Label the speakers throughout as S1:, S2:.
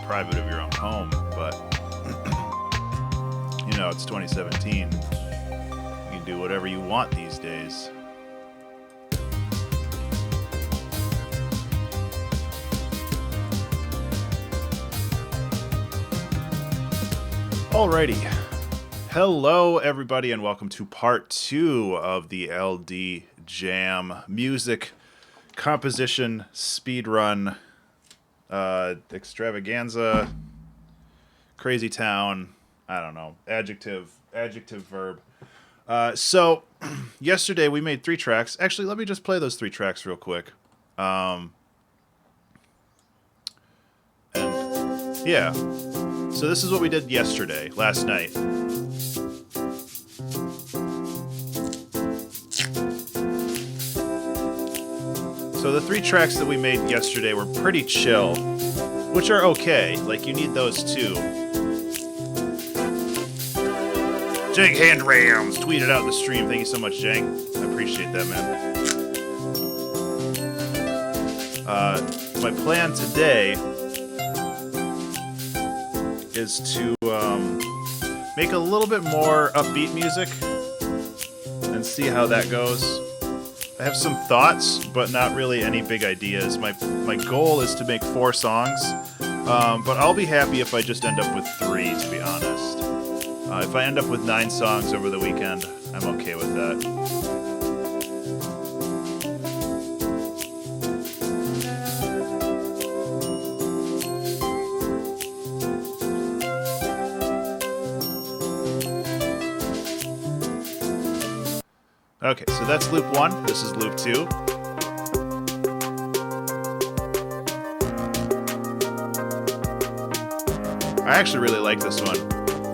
S1: private of your own home, but you know, it's 2017. You can do whatever you want these days. Alrighty. Hello, everybody, and welcome to part 2 of the LD Jam music composition speedrun extravaganza, crazy town, I don't know, adjective, verb. So, yesterday we made 3 tracks. Actually, let me just play those 3 tracks real quick. And, yeah. So this is what we did yesterday, last night. So the 3 tracks that we made yesterday were pretty chill, which are okay. Like, you need those too. Jank Handrams tweeted out the stream. Thank you so much, Jank. I appreciate that, man. My plan today is to make a little bit more upbeat music and see how that goes. I have some thoughts, but not really any big ideas. My goal is to make 4 songs, but I'll be happy if I just end up with 3, to be honest. If I end up with 9 songs over the weekend, I'm okay with that. Okay, so that's loop 1. This is loop 2. I actually really like this one.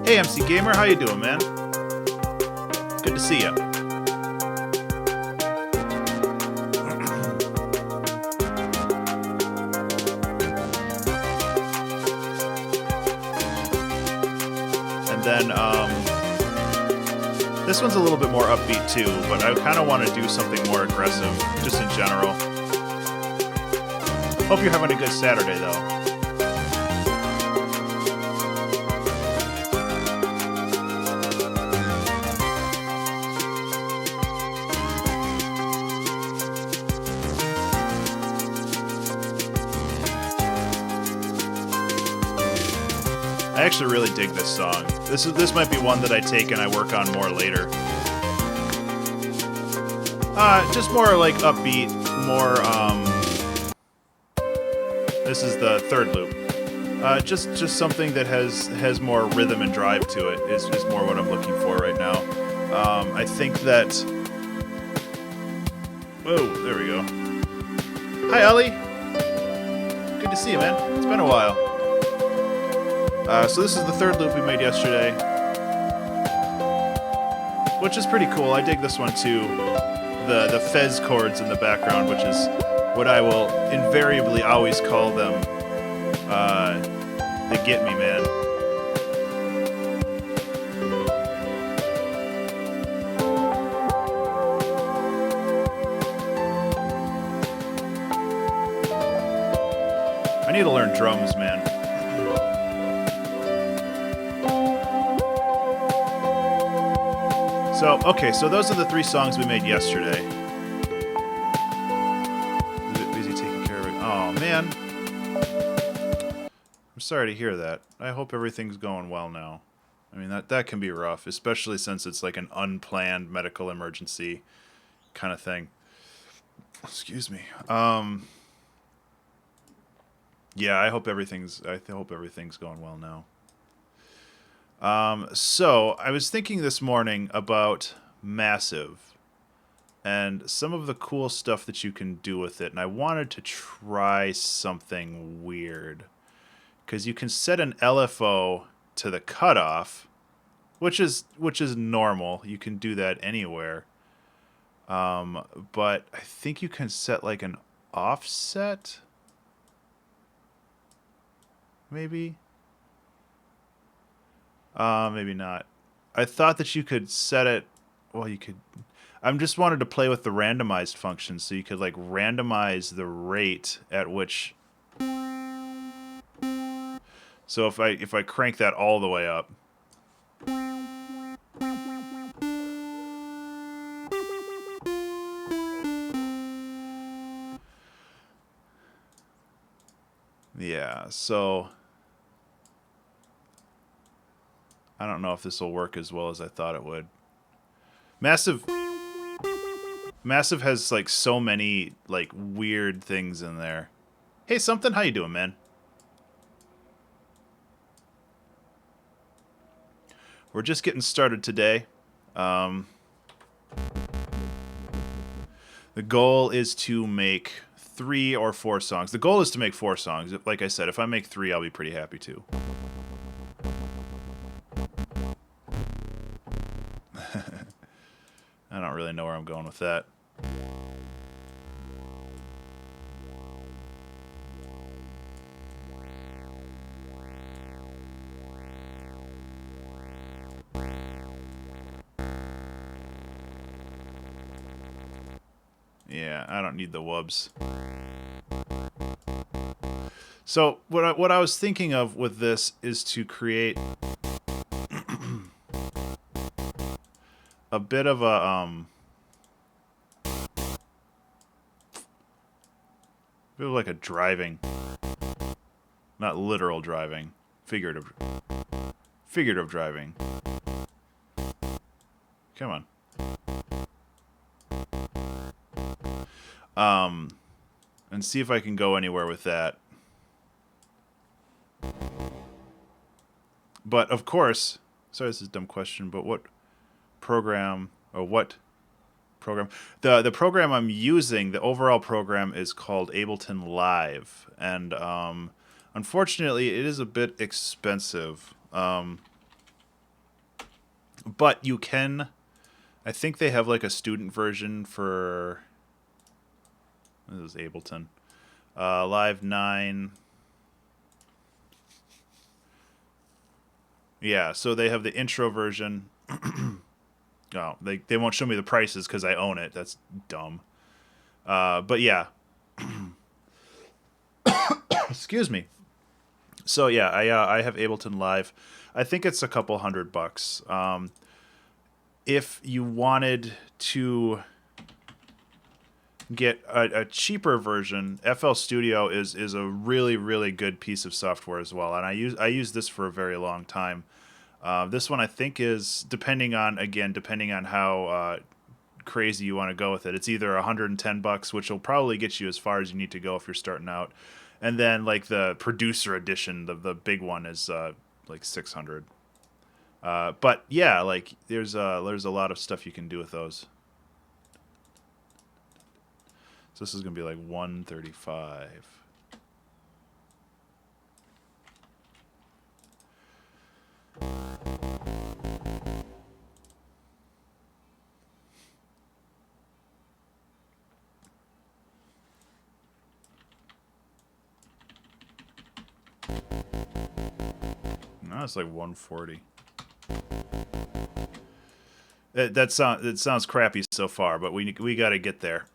S1: Hey, MC Gamer, how you doing, man? Good to see ya. And then, this one's a little bit more upbeat too, but I kind of want to do something more aggressive, just in general. Hope you're having a good Saturday, though. I actually really dig this song. This might be one that I take and I work on more later. Just more like upbeat, more this is the 3rd loop. Just something that has more rhythm and drive to it is more what I'm looking for right now. I think that whoa, there we go. Hi Ollie. Good to see you, man. It's been a while. So this is the 3rd loop we made yesterday, which is pretty cool. I dig this one too. The fez chords in the background, which is what I will invariably always call them. They get me, man. I need to learn drums, man. So, okay, so those are the 3 songs we made yesterday. Busy taking care of it. Oh, man. I'm sorry to hear that. I hope everything's going well now. I mean, that can be rough, especially since it's like an unplanned medical emergency kind of thing. Excuse me. Yeah, I hope everything's going well now. So I was thinking this morning about Massive and some of the cool stuff that you can do with it, and I wanted to try something weird, because you can set an LFO to the cutoff, which is normal. You can do that anywhere. But I think you can set like an offset, maybe. Maybe not. I thought that you could set it. Well, you could. I just wanted to play with the randomized function, so you could like randomize the rate at which So if I crank that all the way up, yeah. So I don't know if this will work as well as I thought it would. Massive has like so many like weird things in there. Hey, something, how you doing, man? We're just getting started today. The goal is to make 3 or 4 songs. The goal is to make 4 songs. Like I said, if I make 3, I'll be pretty happy too. I don't really know where I'm going with that. Yeah, I don't need the wubs. So what I was thinking of with this is to create a bit of a bit of like a driving, not literal driving, figurative driving. Come on. And see if I can go anywhere with that. But of course, sorry, this is a dumb question, but what program? The program I'm using, the overall program is called Ableton Live, and unfortunately, it is a bit expensive. But you can, I think they have like a student version for. This is Ableton. Live 9. Yeah, so they have the intro version. Oh, they won't show me the prices because I own it. That's dumb. But yeah. Excuse me. So yeah, I have Ableton Live. I think it's a couple $100. If you wanted to get a cheaper version, FL Studio is a really, really good piece of software as well, and I use this for a very long time. This one I think is depending on how crazy you want to go with it. It's either $110, which will probably get you as far as you need to go if you're starting out, and then like the producer edition, the big one is like $600. But yeah, like there's a lot of stuff you can do with those. So this is going to be like 135. No, it's like 140. It sounds crappy so far, but we got to get there.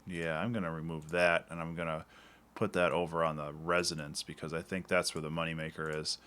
S1: Yeah, I'm going to remove that, and I'm going to put that over on the resonance, because I think that's where the moneymaker is.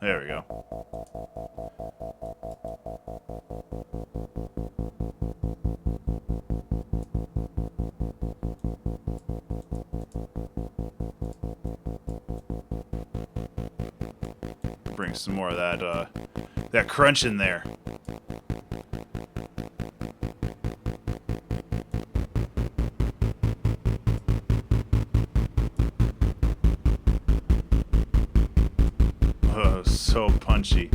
S1: There we go. Bring some more of that crunch in there. Oh, so punchy.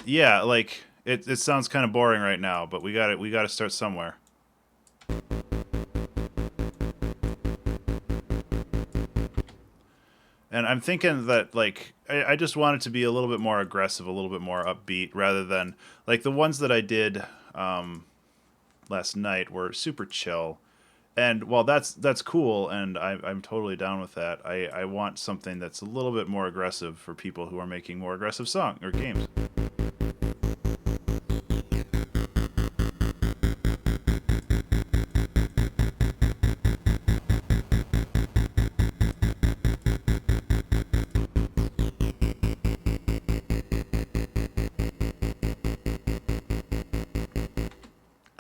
S1: Yeah, like it sounds kind of boring right now, but we got to start somewhere. And I'm thinking that like I just want it to be a little bit more aggressive, a little bit more upbeat, rather than like the ones that I did last night were super chill. And while that's cool, and I'm totally down with that, I want something that's a little bit more aggressive for people who are making more aggressive song or games.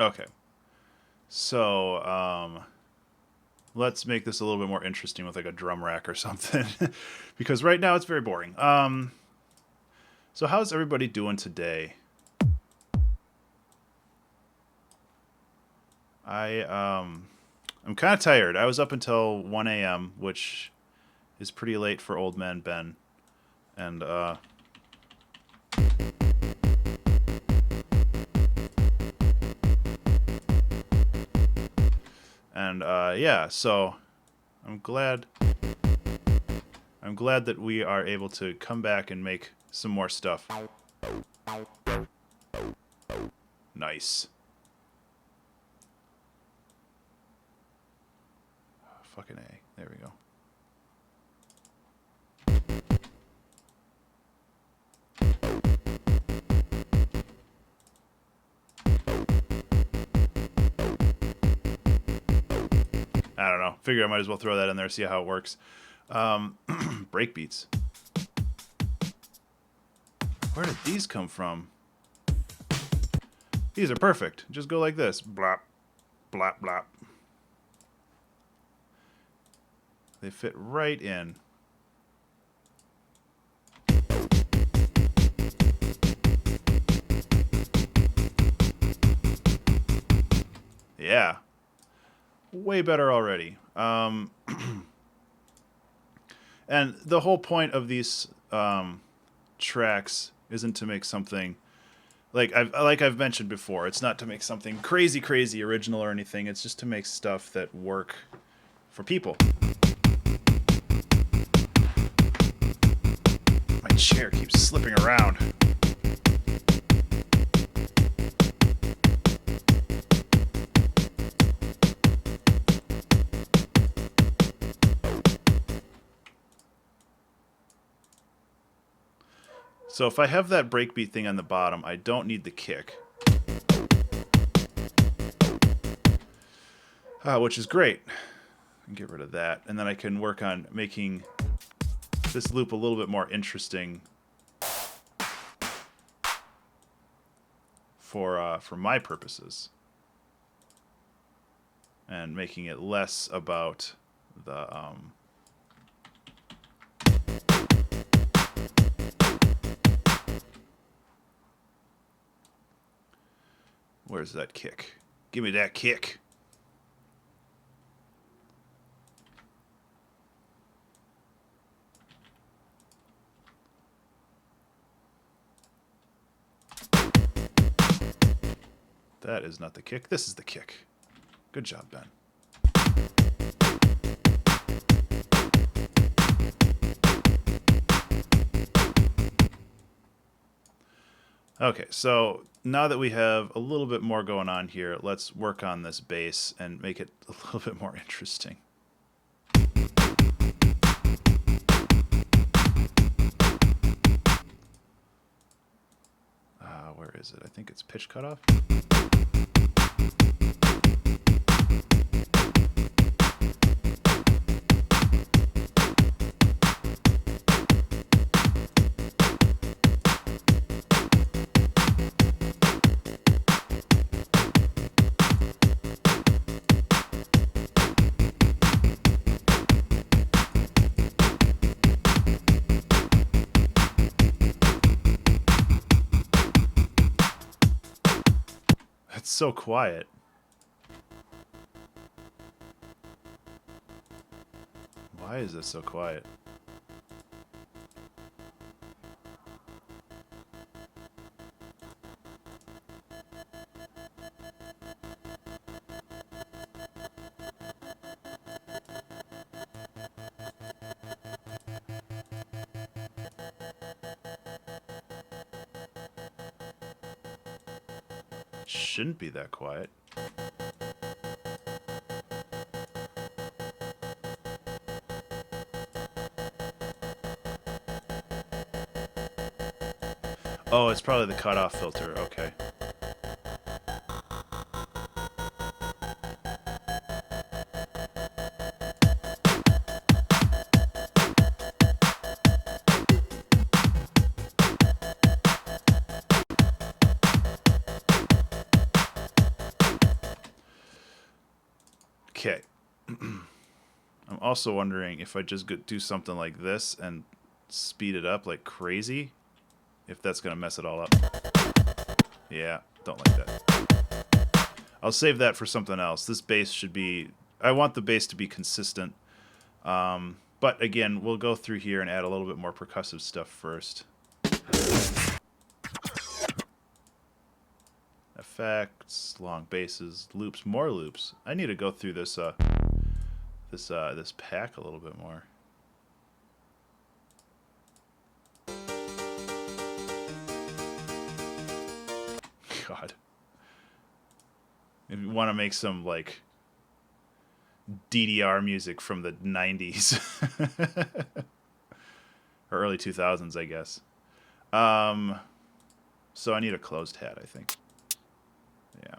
S1: Okay, so let's make this a little bit more interesting with like a drum rack or something, because right now it's very boring. So how's everybody doing today? I'm kind of tired. I was up until 1 a.m., which is pretty late for old man Ben. And yeah, so I'm glad that we are able to come back and make some more stuff. Nice. Fucking A. There we go. I don't know. Figure I might as well throw that in there, see how it works. Breakbeats. Where did these come from? These are perfect. Just go like this. Blop, blop, blop. They fit right in. Yeah. Way better already. And the whole point of these tracks isn't to make something like I've mentioned before. It's not to make something crazy original or anything. It's just to make stuff that work for people. My chair keeps slipping around. So if I have that breakbeat thing on the bottom, I don't need the kick. Which is great. Get rid of that. And then I can work on making this loop a little bit more interesting for my purposes. And making it less about the... Where's that kick? Give me that kick. That is not the kick. This is the kick. Good job, Ben. Okay, so now that we have a little bit more going on here, let's work on this bass and make it a little bit more interesting. Where is it? I think it's pitch cutoff. It's so quiet. Why is it so quiet? Shouldn't be that quiet. Oh, it's probably the cutoff filter. Okay. Okay. I'm also wondering if I just do something like this and speed it up like crazy, if that's going to mess it all up. Yeah, don't like that. I'll save that for something else. This bass should be... I want the bass to be consistent. But again, we'll go through here and add a little bit more percussive stuff first. Effects, long basses, loops, more loops. I need to go through this this pack a little bit more. God. If you want to make some like DDR music from the 90s or early 2000s, I guess. So I need a closed hat, I think. Yeah.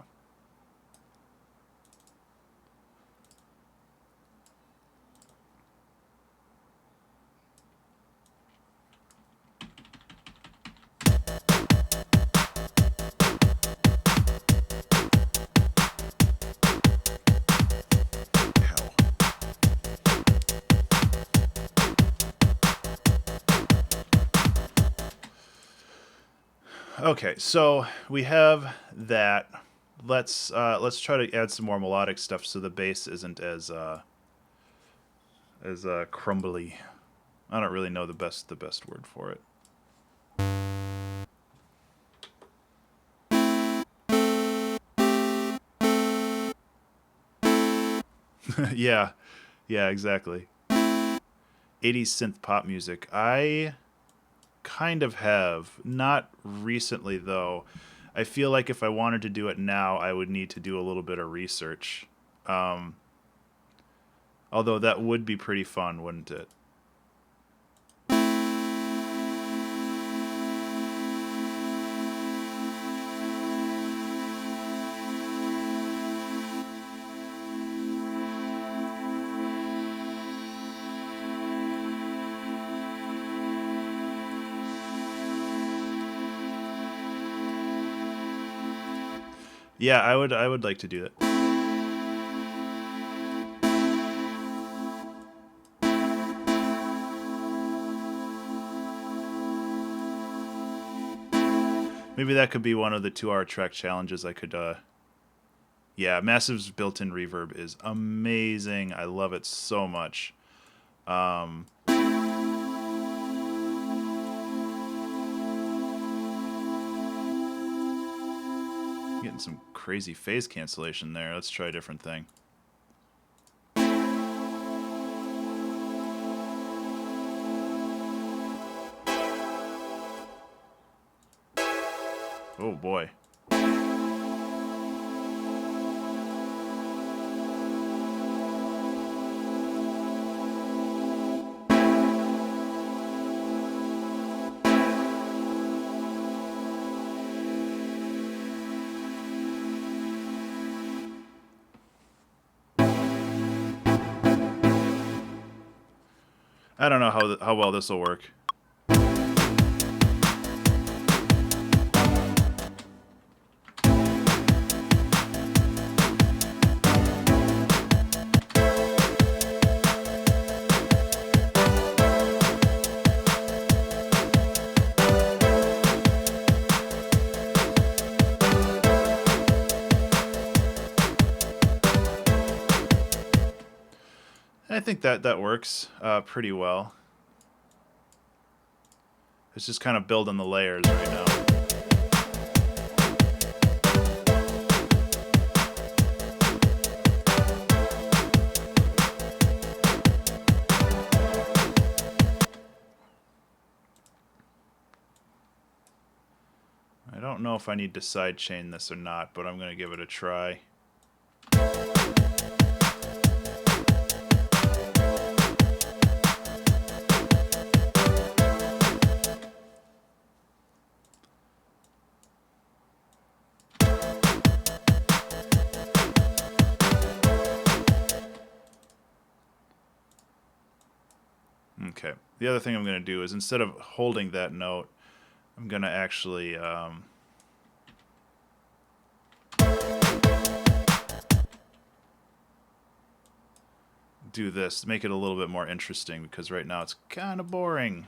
S1: Okay, so we have that. Let's try to add some more melodic stuff so the bass isn't as crumbly. I don't really know the best word for it. Yeah, exactly. 80s synth pop music. I kind of have. Not recently, though. I feel like if I wanted to do it now, I would need to do a little bit of research. Although that would be pretty fun, wouldn't it? Yeah, I would like to do that. Maybe that could be one of the 2-hour track challenges I could yeah, Massive's built-in reverb is amazing. I love it so much. Getting some crazy phase cancellation there. Let's try a different thing. Oh boy. I don't know how well this will work. I think that works pretty well. It's just kind of building the layers right now. Right, don't know if I need to sidechain this or not, but I'm going to give it a try. Okay, the other thing I'm going to do is instead of holding that note, I'm going to actually do this, make it a little bit more interesting, because right now it's kind of boring.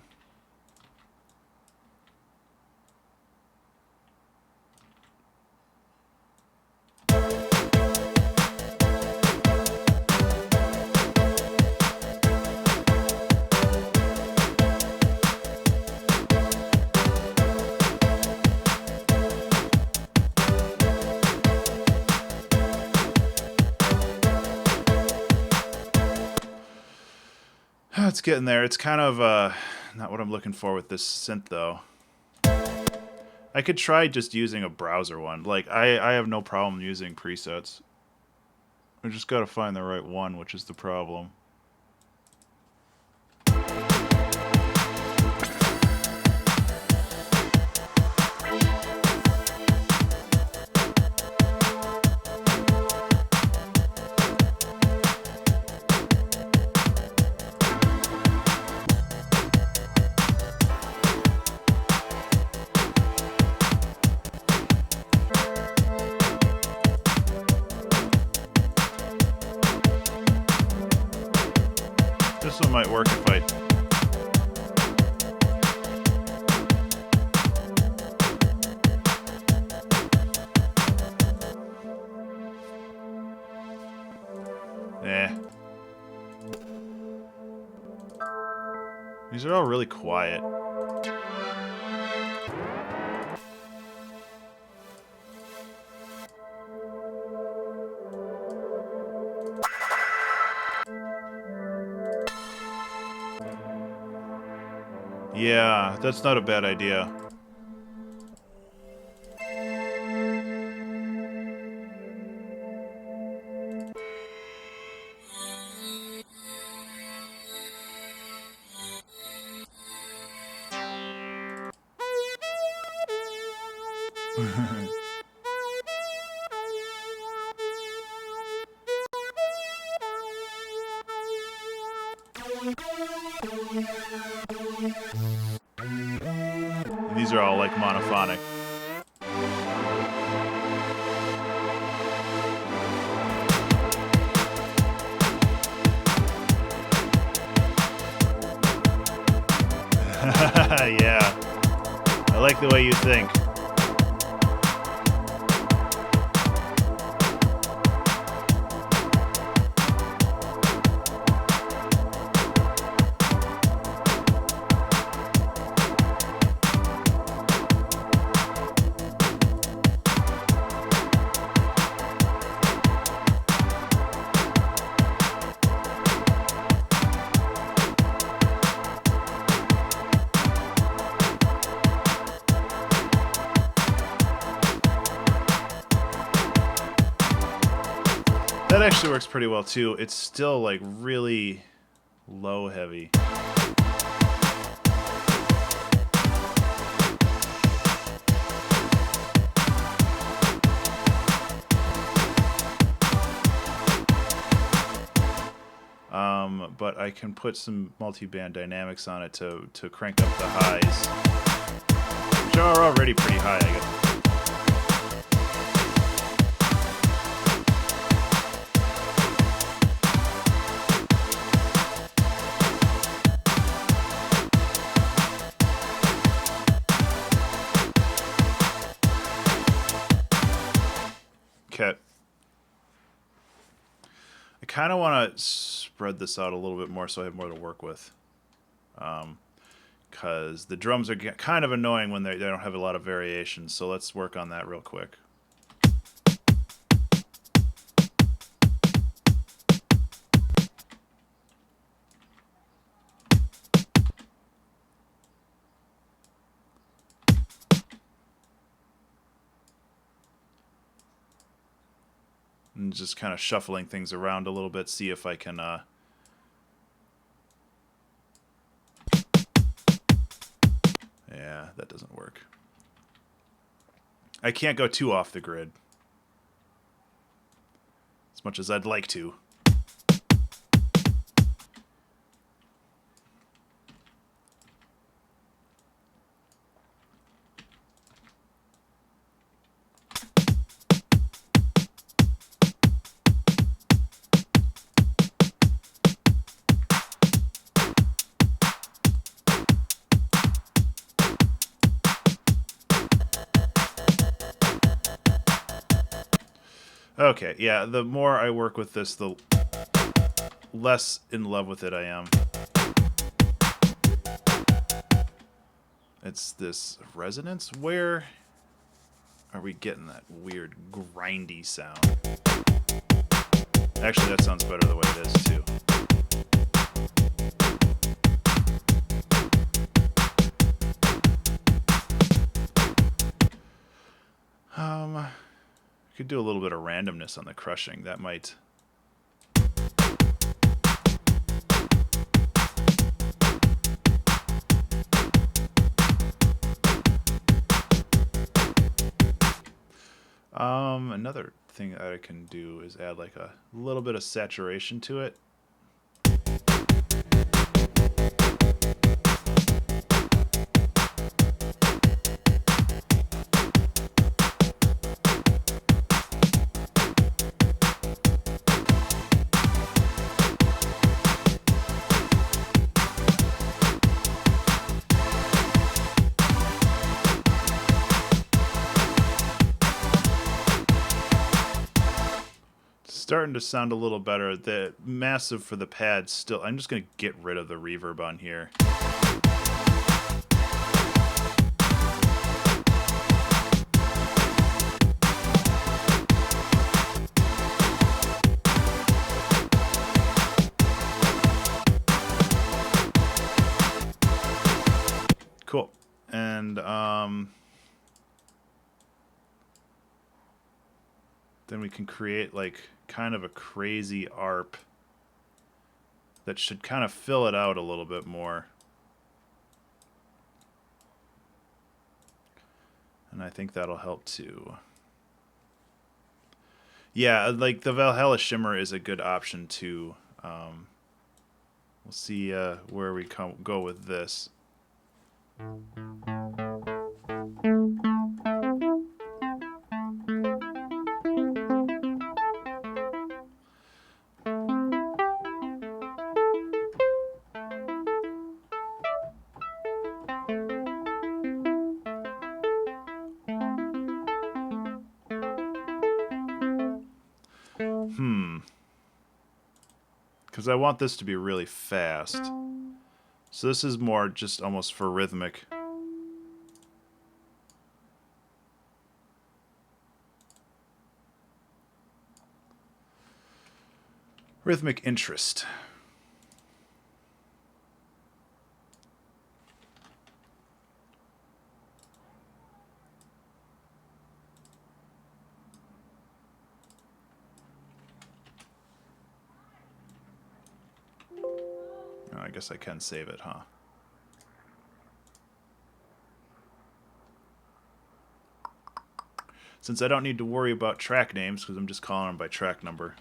S1: It's getting there. It's kind of not what I'm looking for with this synth, though. I could try just using a browser one. Like, I have no problem using presets. I just got to find the right one, which is the problem. This one might work if I... These are all really quiet. Yeah, that's not a bad idea. These are all like monophonic. Yeah, I like the way you think. That actually works pretty well too. It's still like really low heavy. But I can put some multi-band dynamics on it to crank up the highs, which are already pretty high, I guess. Okay. I kind of want to spread this out a little bit more so I have more to work with. Because the drums are kind of annoying when they don't have a lot of variations. So let's work on that real quick. and just kind of shuffling things around a little bit, see if I can yeah, that doesn't work. I can't go too off the grid, as much as I'd like to. Okay, yeah, the more I work with this, the less in love with it I am. It's this resonance. Where are we getting that weird grindy sound? Actually, that sounds better the way it is, too. Could do a little bit of randomness on the crushing. That might... Another thing that I can do is add like a little bit of saturation to it. Starting to sound a little better. The massive for the pad still... I'm just going to get rid of the reverb on here. Cool. And then we can create like kind of a crazy ARP that should kind of fill it out a little bit more. And I think that'll help too. Yeah, like the Valhalla Shimmer is a good option too. We'll see where we go with this. Because I want this to be really fast. So this is more just almost for rhythmic. Rhythmic interest. I guess I can save it, huh? Since I don't need to worry about track names, because I'm just calling them by track number.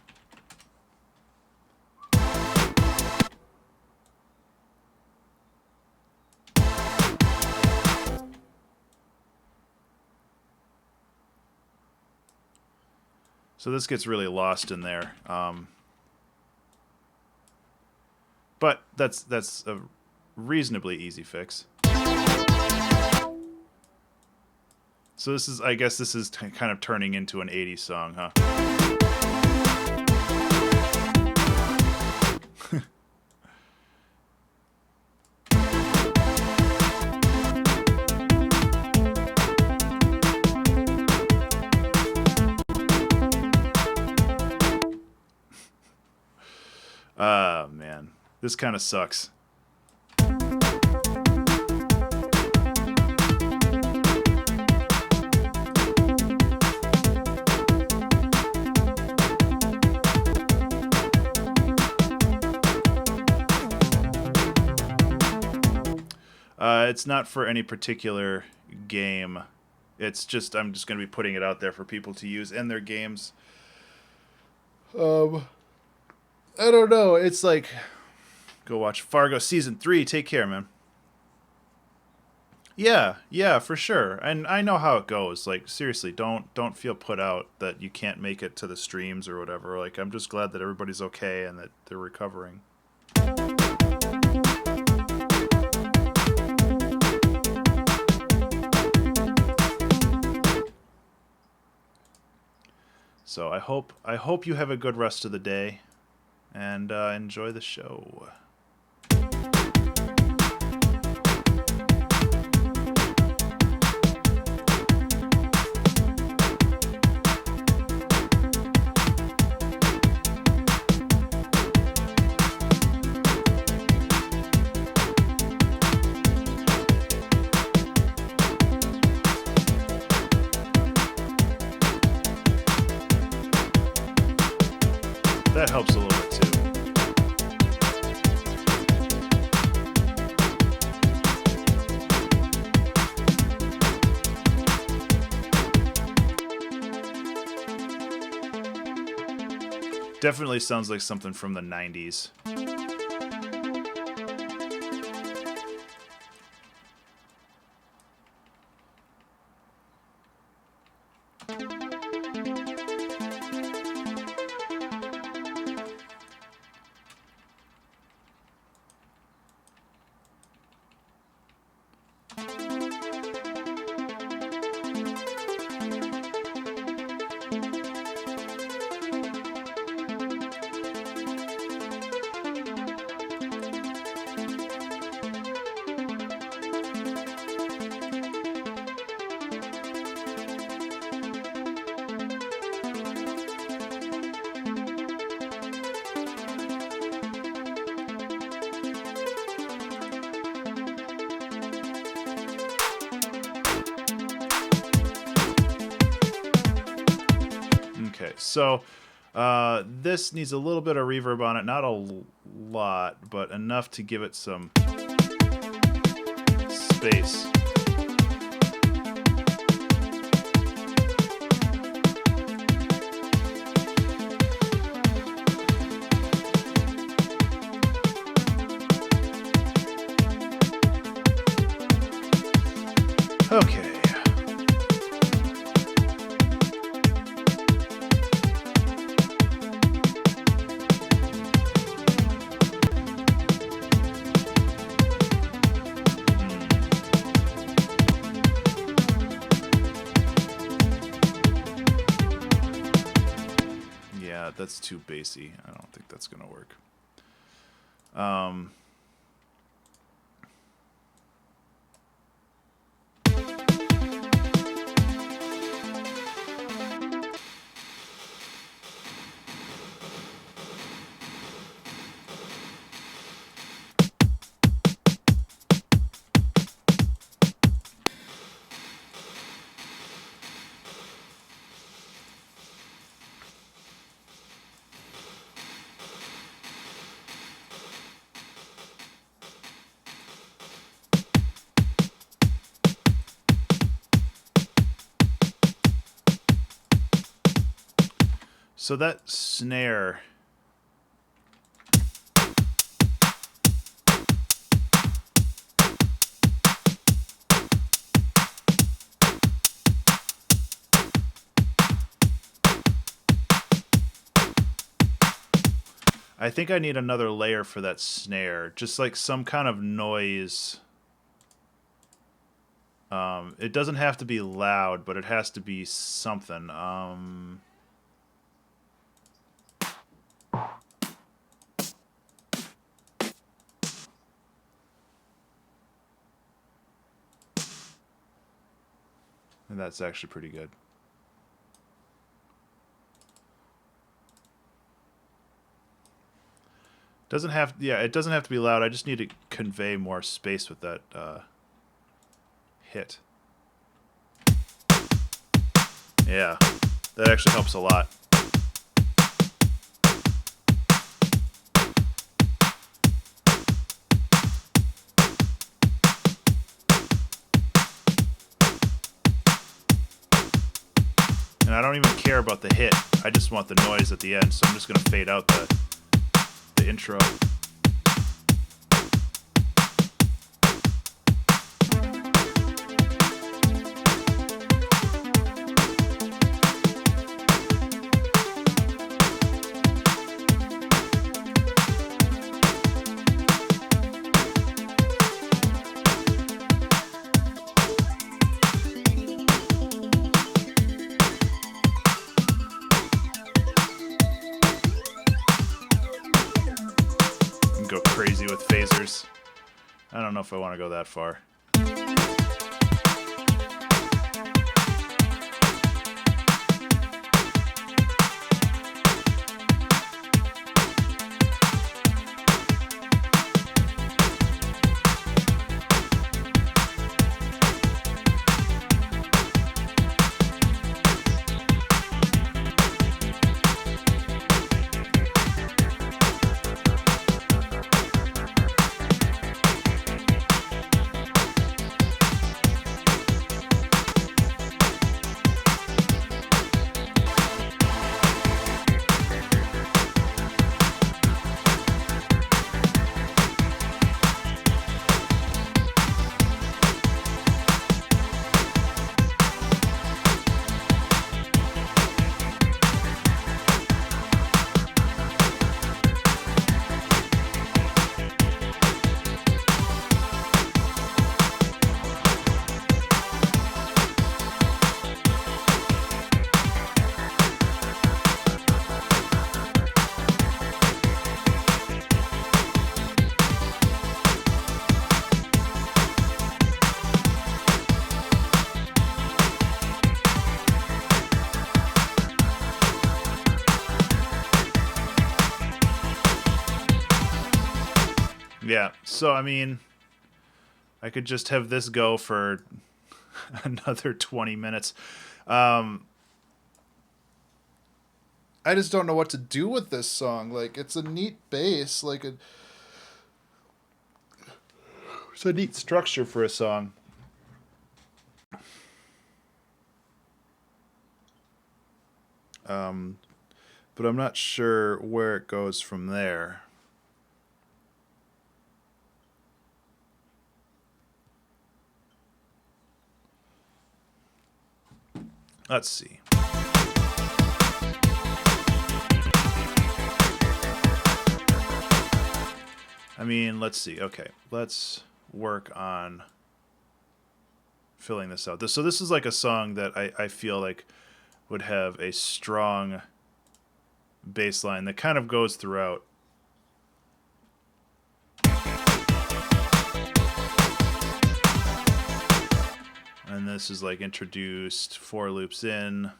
S1: So this gets really lost in there. But that's a reasonably easy fix. So this is, I guess this is kind of turning into an 80s song, huh? Ah, man. This kind of sucks. it's not for any particular game. It's just I'm just going to be putting it out there for people to use in their games. I don't know. It's like, go watch Fargo season 3. Take care, man. Yeah, for sure. And I know how it goes. Like, seriously, don't feel put out that you can't make it to the streams or whatever. Like, I'm just glad that everybody's okay and that they're recovering. So I hope you have a good rest of the day and enjoy the show. That helps a little bit too. Definitely sounds like something from the 90s. Okay, so this needs a little bit of reverb on it, not a lot, but enough to give it some space. Okay. That's too bassy. I don't think that's gonna work. So that snare, I think I need another layer for that snare, just like some kind of noise. It doesn't have to be loud, but it has to be something. And that's actually pretty good. Doesn't have, yeah, it doesn't have to be loud. I just need to convey more space with that hit. Yeah, that actually helps a lot. I don't even care about the hit. I just want the noise at the end, so I'm just going to fade out the intro. Go crazy with phasers. I don't know if I want to go that far. Yeah, so I mean, I could just have this go for another 20 minutes. I just don't know what to do with this song. Like, it's a neat bass, it's a neat structure for a song. But I'm not sure where it goes from there. Let's see. I mean, let's see. Okay, let's work on filling this out. So this is like a song that I feel like would have a strong bass line that kind of goes throughout. And this is like introduced 4 loops in.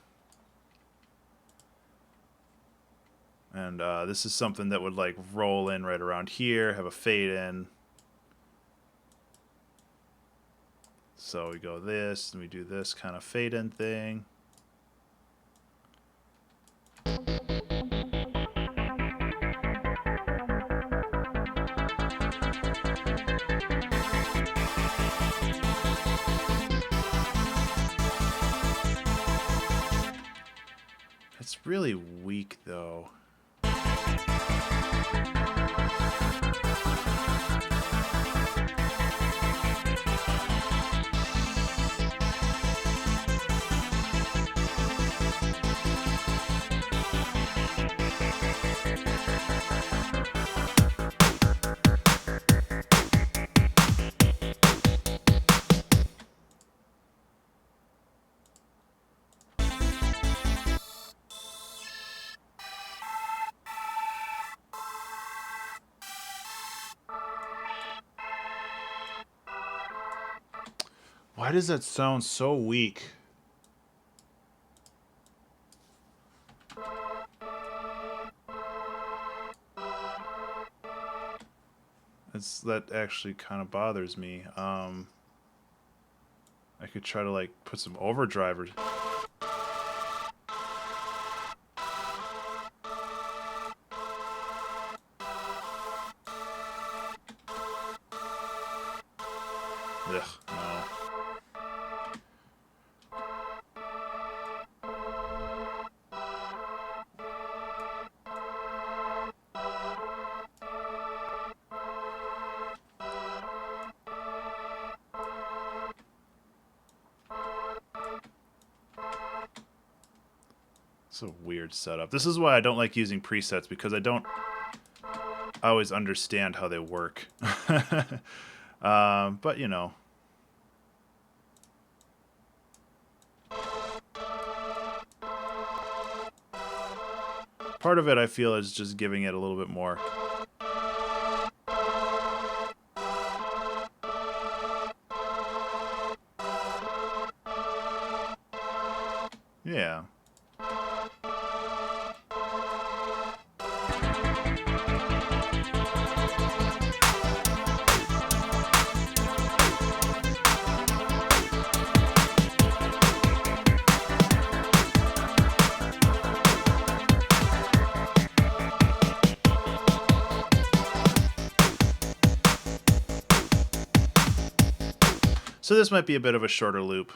S1: And this is something that would like roll in right around here, have a fade in. So we go this, and we do this kind of fade in thing. It's really weak though. Why does that sound so weak? That actually kind of bothers me. I could try to like put some overdrive or... Ugh, no. It's a weird setup. This is why I don't like using presets, because I don't always understand how they work. But, you know. Part of it, I feel, is just giving it a little bit more. Yeah. So this might be a bit of a shorter loop.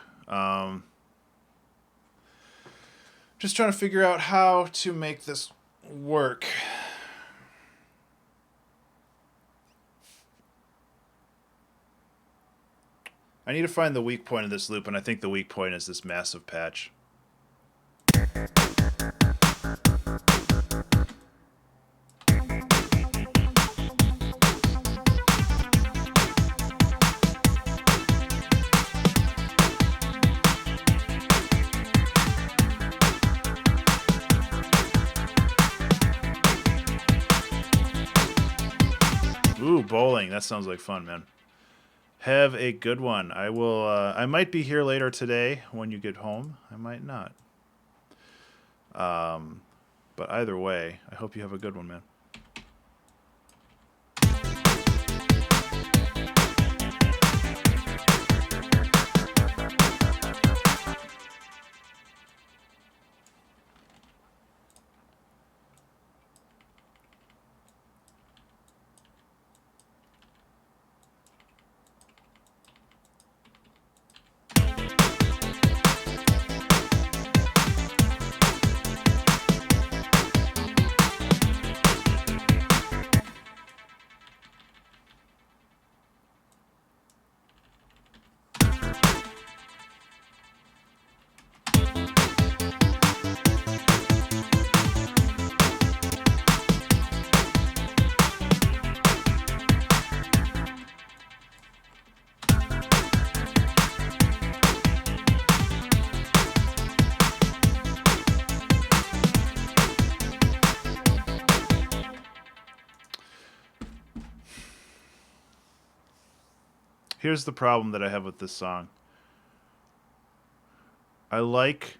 S1: Just trying to figure out how to make this work. I need to find the weak point of this loop, and I think the weak point is this massive patch. Ooh, bowling. That sounds like fun, man. Have a good one. I will. I might be here later today when you get home. I might not. But either way, I hope you have a good one, man. Here's the problem that I have with this song. I like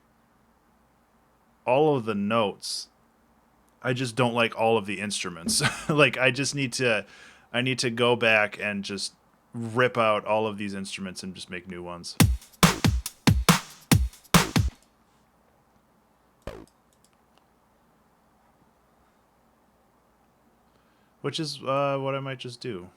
S1: all of the notes. I just don't like all of the instruments. Like, I need to go back and just rip out all of these instruments and just make new ones. Which is what I might just do.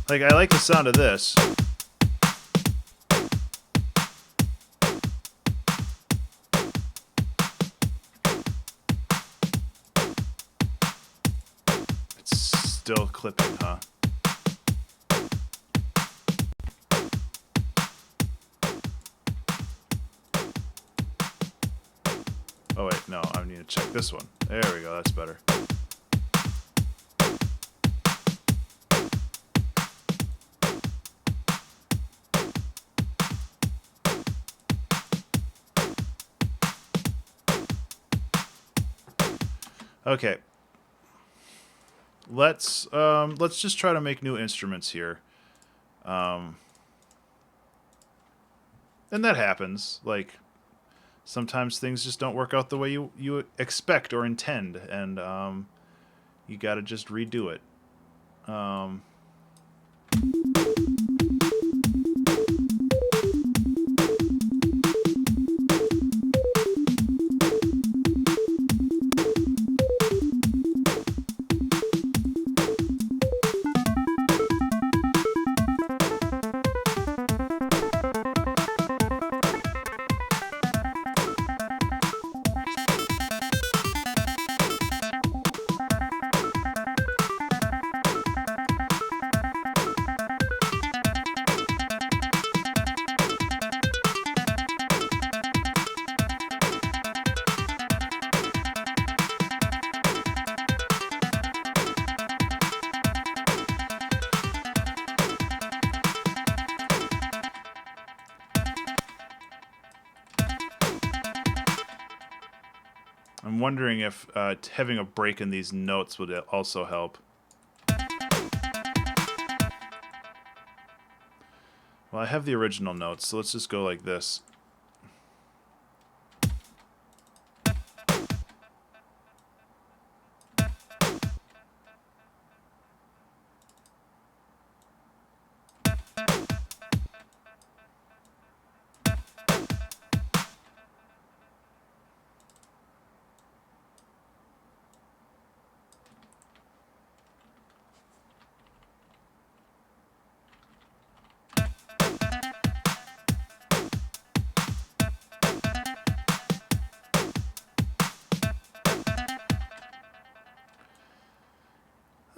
S1: Like, I like the sound of this. It's still clipping, huh? Oh wait, no, I need to check this one. There we go, that's better. Okay. Let's just try to make new instruments here. And that happens. Like, sometimes things just don't work out the way you expect or intend, and you gotta just redo it. I'm wondering if having a break in these notes would also help. Well, I have the original notes, so let's just go like this.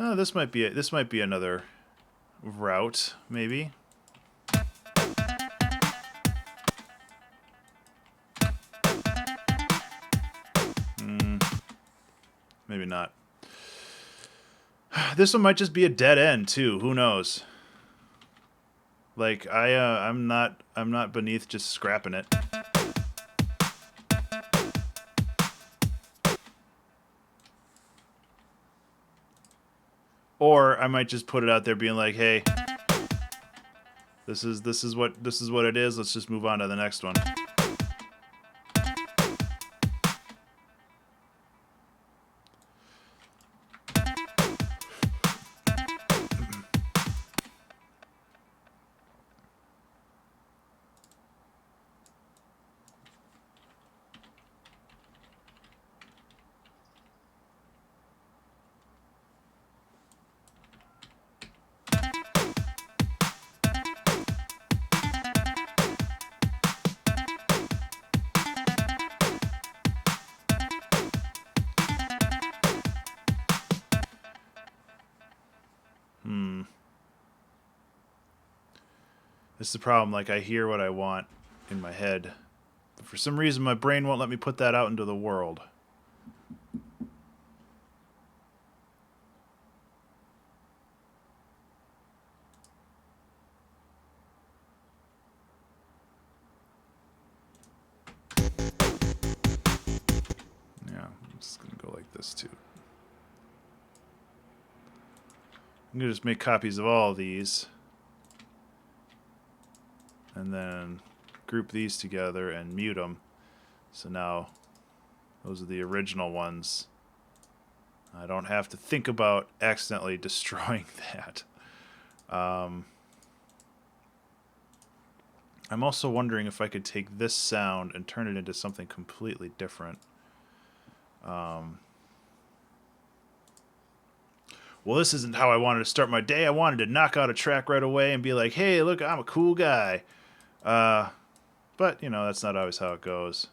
S1: Oh, this might be another route, maybe. Maybe not. This one might just be a dead end too. Who knows? Like I'm not beneath just scrapping it. Or I might just put it out there being like, "Hey, this is what it is. Let's just move on to the next one." This is the problem. Like, I hear what I want in my head, but for some reason my brain won't let me put that out into the world. Yeah, I'm just gonna go like this too. I'm gonna just make copies of all of these. And then group these together and mute them. So now those are the original ones. I don't have to think about accidentally destroying that. I'm also wondering if I could take this sound and turn it into something completely different. Well, this isn't how I wanted to start my day. I wanted to knock out a track right away and be like, hey, look, I'm a cool guy. But, you know, that's not always how it goes.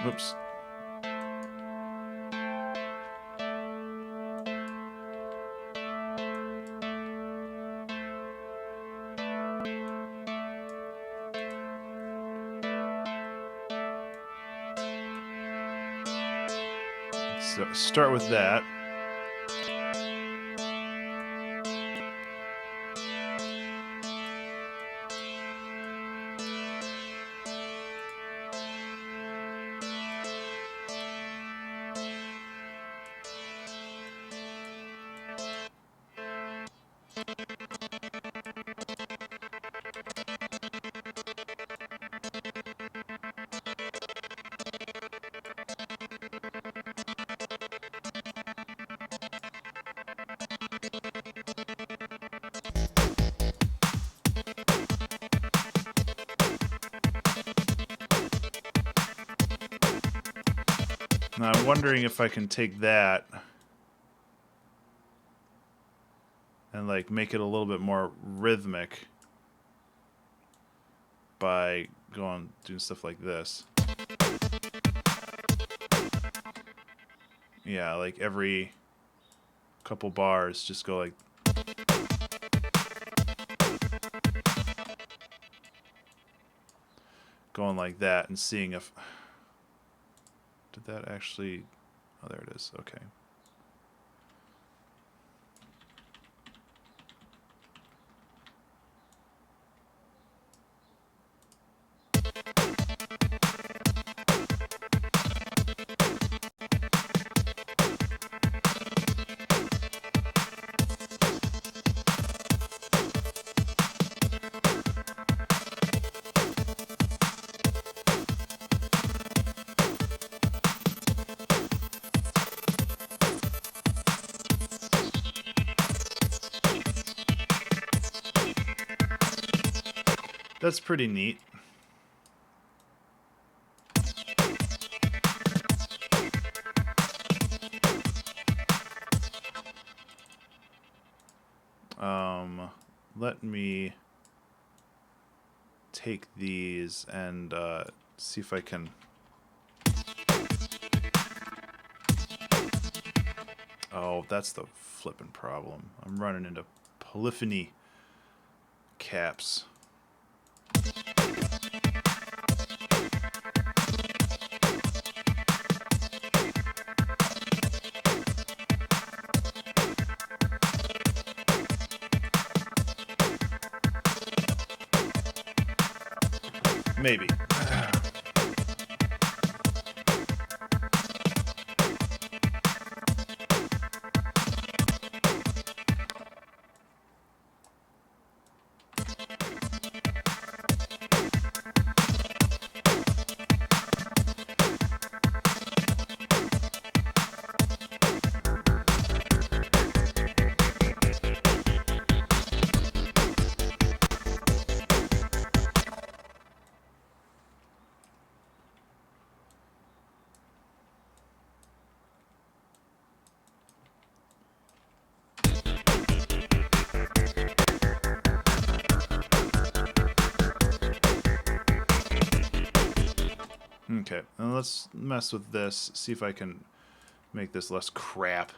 S1: Oops. So start with that. Now I'm wondering if I can take that and like make it a little bit more rhythmic by doing stuff like this. Yeah, like every couple bars just go like going like that and seeing if... Did that actually... Oh, there it is. Okay. That's pretty neat. Let me take these and see if I can... Oh, that's the flippin' problem. I'm running into polyphony caps. Maybe. Okay, and let's mess with this, see if I can make this less crap.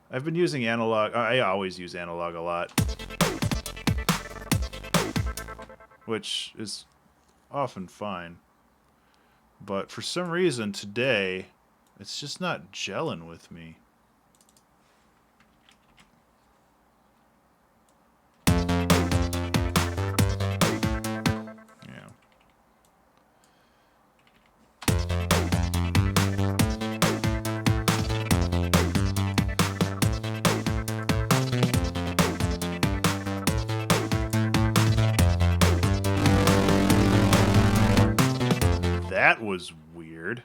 S1: I've been using analog. I always use analog a lot, which is often fine. But for some reason today, it's just not gelling with me. That was weird.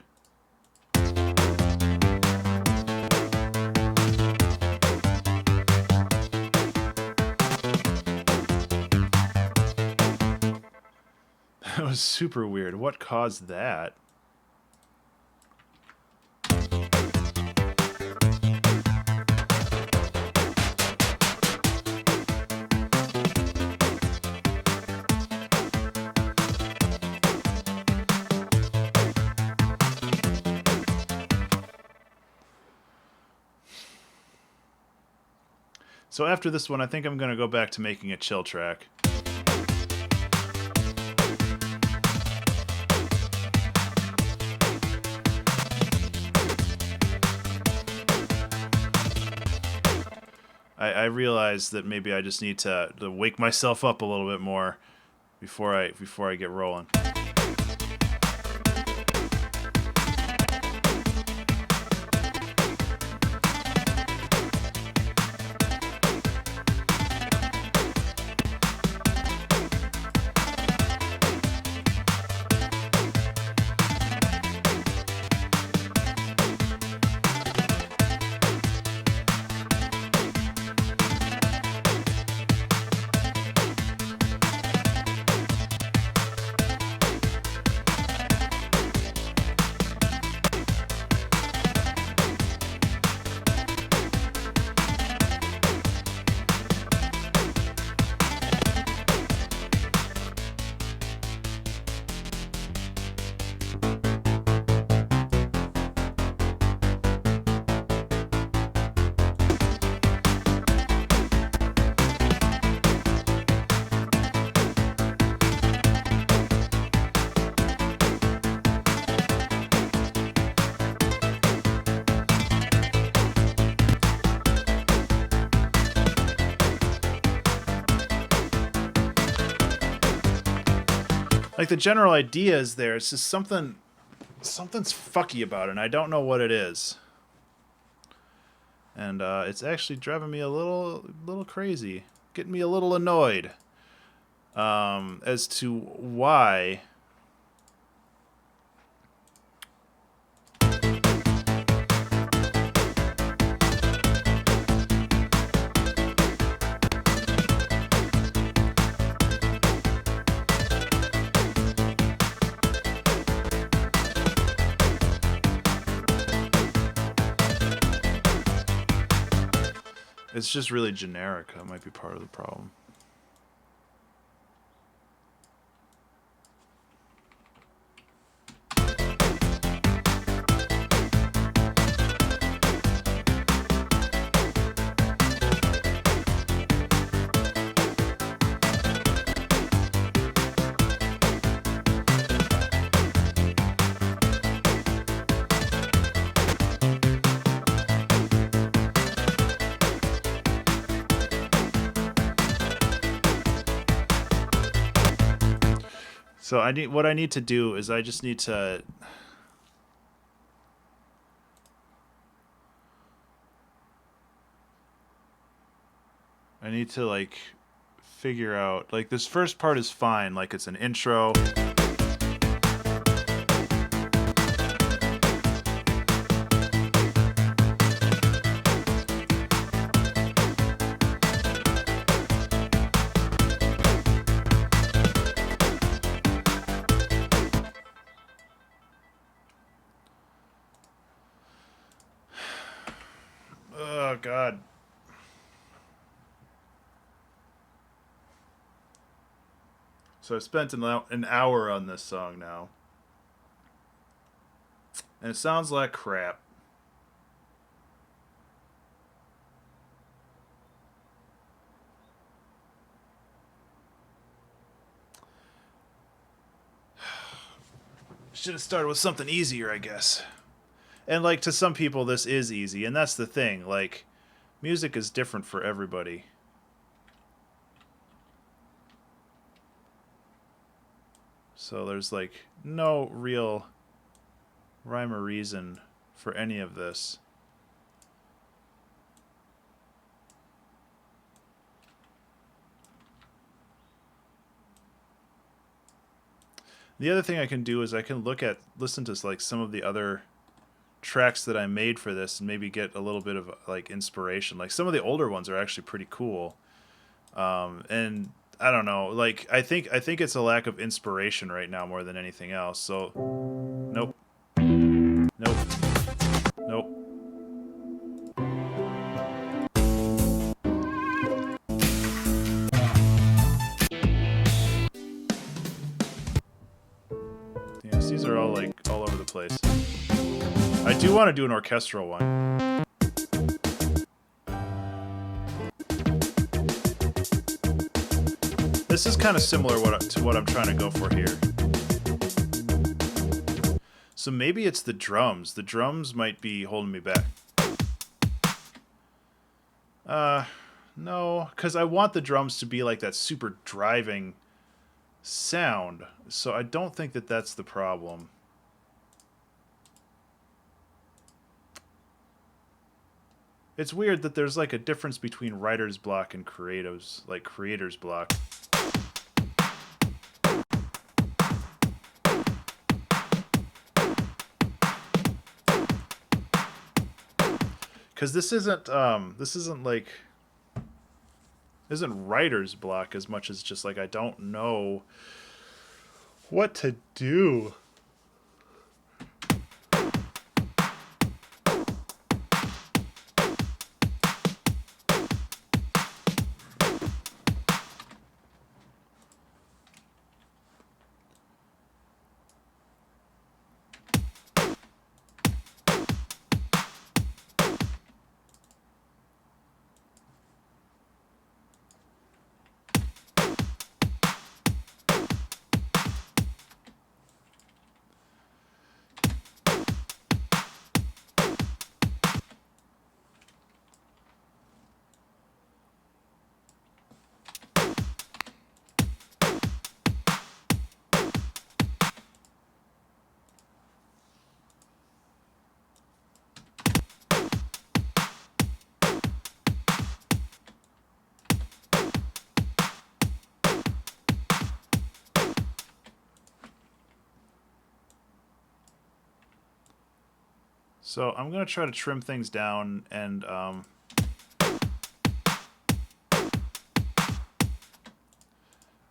S1: That was super weird. What caused that? So after this one, I think I'm going to go back to making a chill track. I realize that maybe I just need to wake myself up a little bit more before I get rolling. Like the general idea is there. It's just something's fucky about it, and I don't know what it is. And it's actually driving me a little crazy, getting me a little annoyed as to why. It's just really generic. That might be part of the problem. So what I need to do is I just need to like figure out, like, this first part is fine, like it's an intro. Oh, God. So I spent an hour on this song now. And it sounds like crap. Should have started with something easier, I guess. And, like, to some people, this is easy. And that's the thing. Like, music is different for everybody. So there's, like, no real rhyme or reason for any of this. The other thing I can do is I can listen to, like, some of the other tracks that I made for this and maybe get a little bit of, like, inspiration. Like, some of the older ones are actually pretty cool. And I don't know, like, I think it's a lack of inspiration right now more than anything else. So nope. Yes, these are all, like, all over the place. I do want to do an orchestral one. This is kind of similar to what I'm trying to go for here. So maybe it's the drums. The drums might be holding me back. No, because I want the drums to be like that super driving sound. So I don't think that that's the problem. It's weird that there's, like, a difference between writer's block and creator's block. Because this isn't writer's block as much as just, like, I don't know what to do. So I'm going to try to trim things down and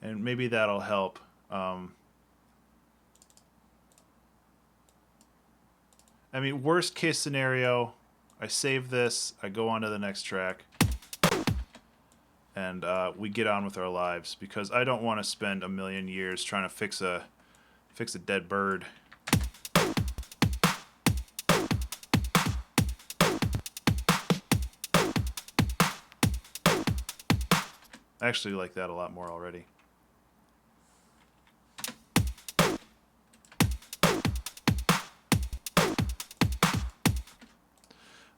S1: maybe that'll help. I mean, worst case scenario, I save this, I go on to the next track, and we get on with our lives, because I don't want to spend a million years trying to fix a dead bird. I actually like that a lot more already.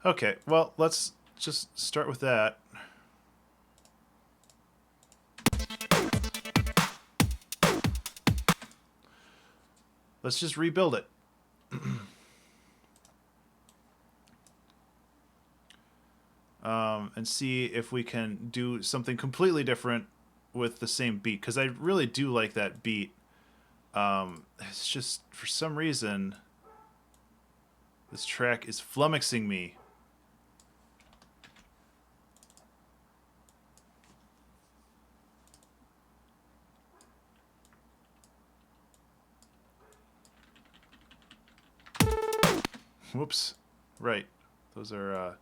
S1: Okay, well, let's just start with that. Let's just rebuild it. And see if we can do something completely different with the same beat, because I really do like that beat. It's just, for some reason, this track is flummoxing me. Whoops. Right. Those are,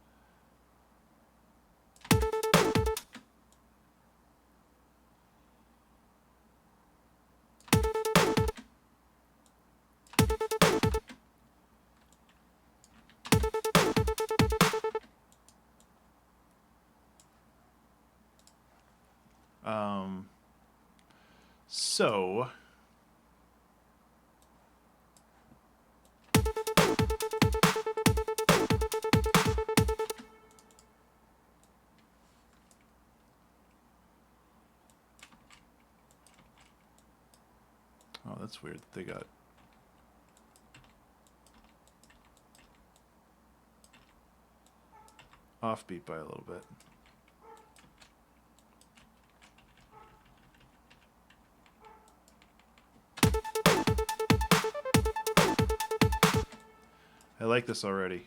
S1: so... Oh, that's weird. They got... offbeat by a little bit. I like this already.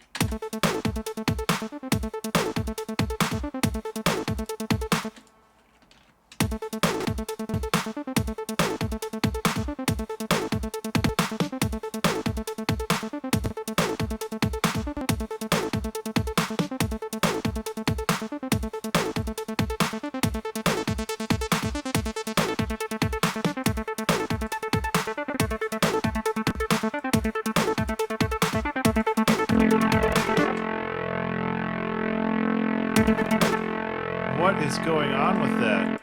S1: What is going on with that?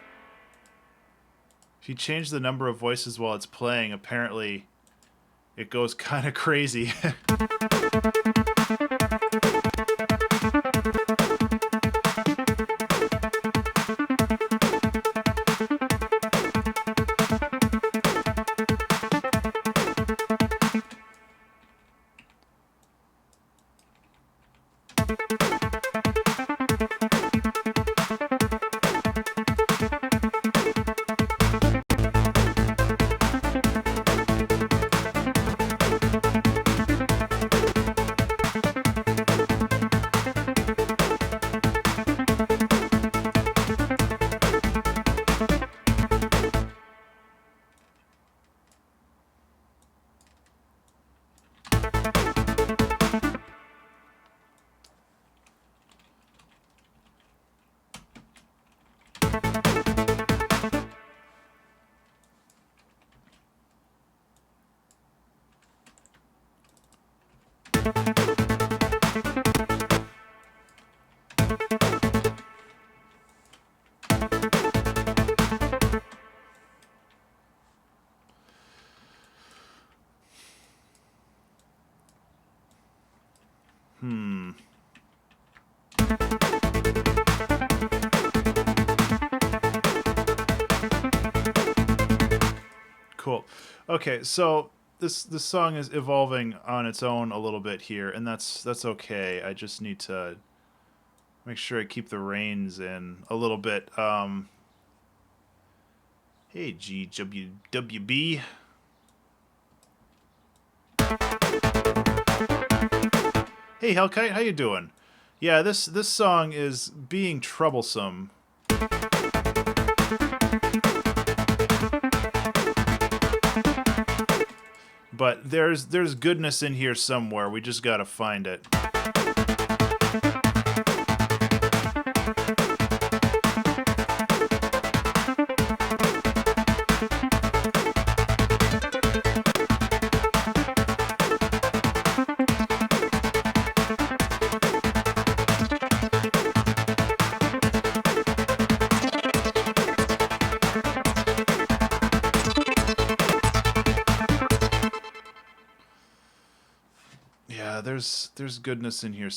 S1: If you change the number of voices while it's playing, apparently it goes kind of crazy. Cool. Okay, so this song is evolving on its own a little bit here, and that's okay. I just need to make sure I keep the reins in a little bit. Hey, GWB. Hey, Hellkite, how you doing? Yeah, this song is being troublesome. But there's goodness in here somewhere. We just gotta find it. Yeah, there's goodness in here.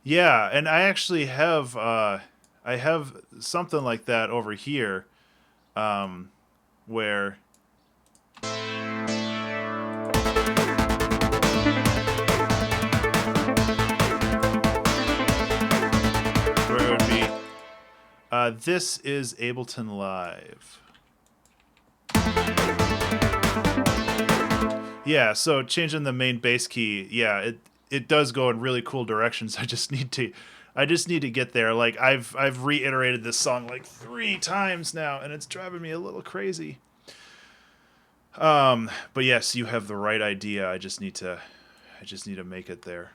S1: Yeah, and I actually have I have something like that over here, where it would be this is Ableton Live. Yeah, so changing the main bass key, yeah, it does go in really cool directions. I just need to get there. Like I've reiterated this song like 3 times now, and it's driving me a little crazy. But yes, you have the right idea. I just need to make it there.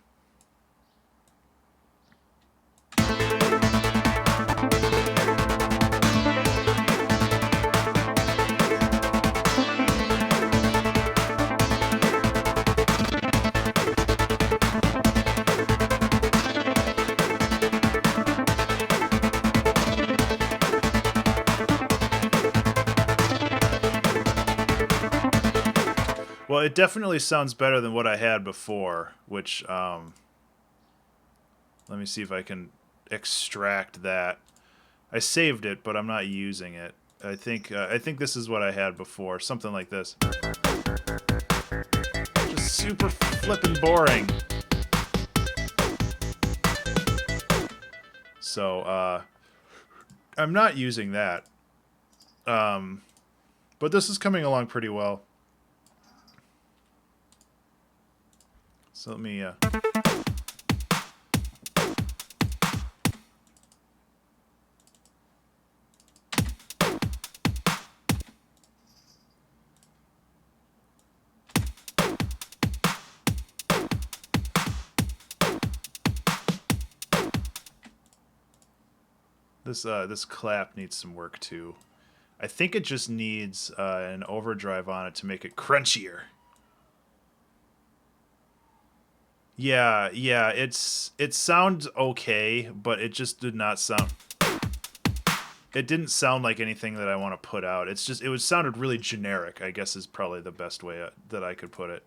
S1: Well, it definitely sounds better than what I had before, which, let me see if I can extract that. I saved it, but I'm not using it. I think this is what I had before, something like this. Just super flippin' boring. So, I'm not using that. But this is coming along pretty well. So let me, this clap needs some work too. I think it just needs an overdrive on it to make it crunchier. Yeah, it sounds okay, but it just did not sound. It didn't sound like anything that I want to put out. It sounded really generic, I guess is probably the best way that I could put it.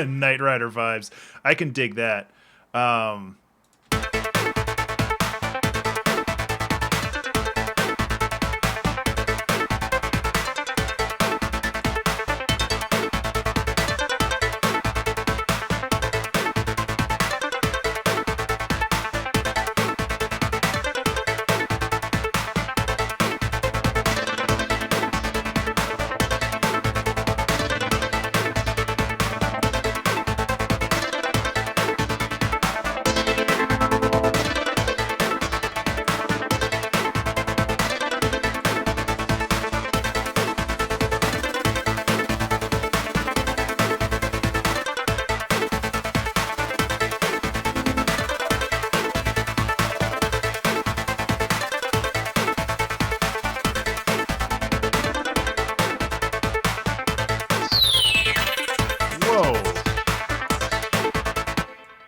S1: Knight Rider vibes. I can dig that.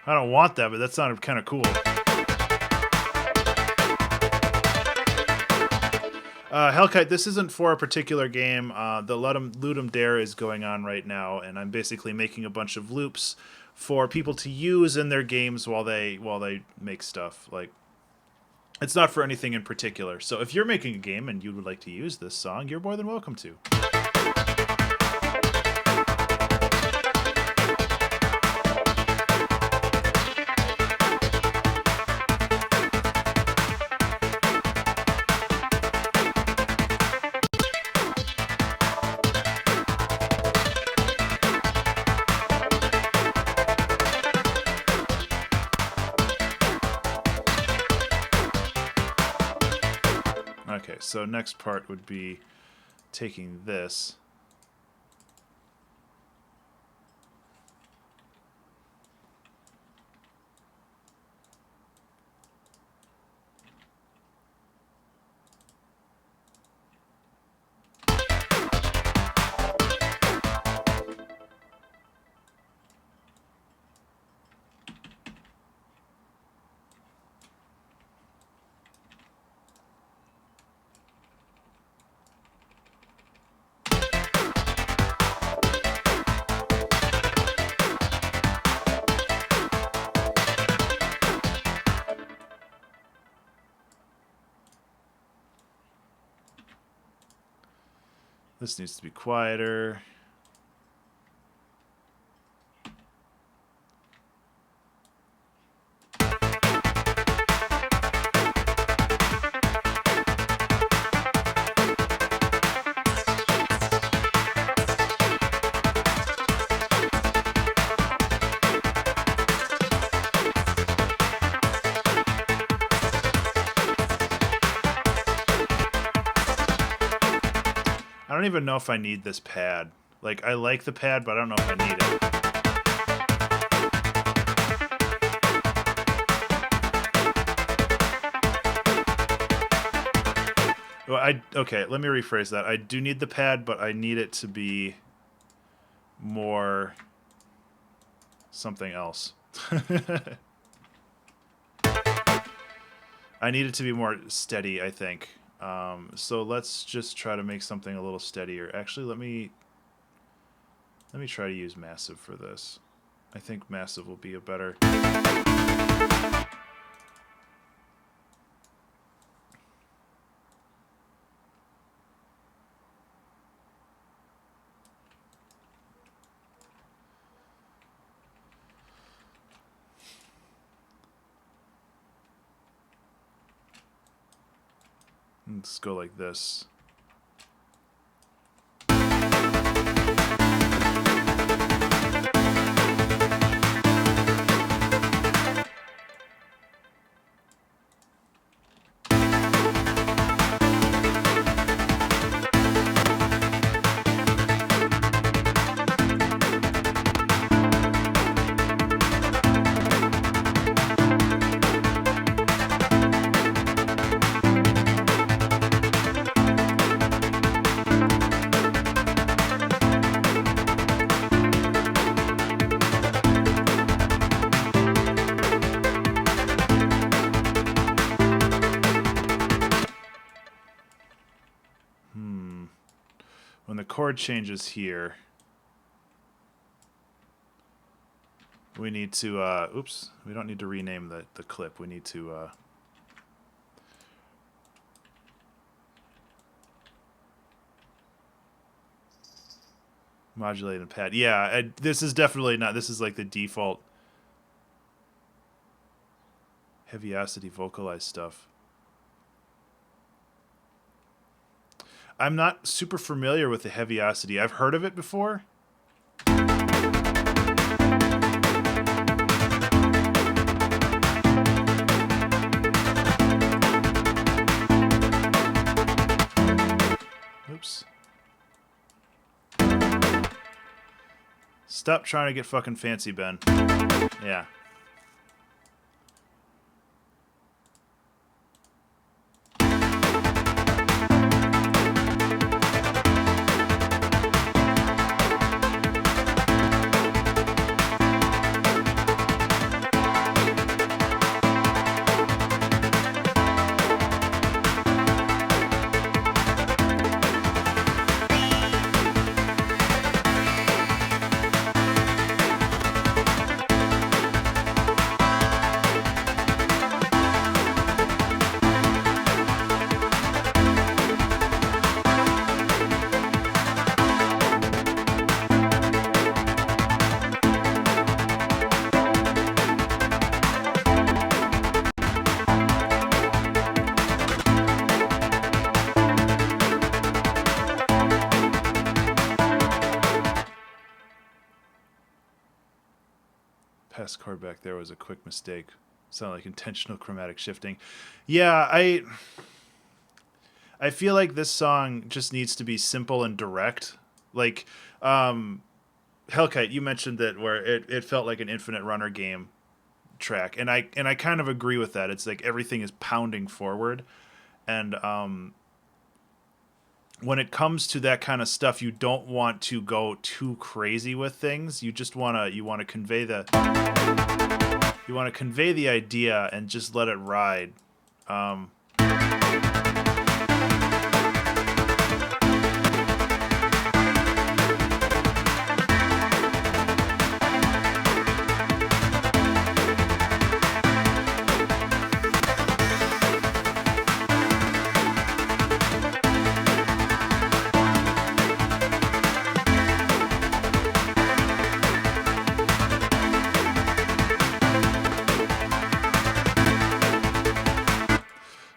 S1: I don't want that, but that sounded kind of cool. Hellkite, this isn't for a particular game. The Ludum Dare is going on right now, and I'm basically making a bunch of loops for people to use in their games while they make stuff. Like, it's not for anything in particular. So if you're making a game and you would like to use this song, you're more than welcome to. Okay, so next part would be taking this. This needs to be quieter. I don't even know if I need this pad. Like, I like the pad, but I don't know if I need it. Well, okay, let me rephrase that. I do need the pad, but I need it to be more something else. I need it to be more steady, I think. So let's just try to make something a little steadier. Actually, let me try to use Massive for this. I think Massive will be a better... Let's go like this. When the chord changes here, We need to, oops, we don't need to rename the clip. We need to, modulate and pad. Yeah, this is definitely not, this is like the default heavy-acid vocalized stuff. I'm not super familiar with the heavy-acid. I've heard of it before. Oops. Stop trying to get fucking fancy, Ben. Yeah. Past chord back there was a quick mistake. Sounded like intentional chromatic shifting. Yeah, I feel like this song just needs to be simple and direct. Like, Hellkite, you mentioned that where it felt like an Infinite Runner game track, and I kind of agree with that. It's like everything is pounding forward, and when it comes to that kind of stuff, you don't want to go too crazy with things. You just wanna convey the idea and just let it ride.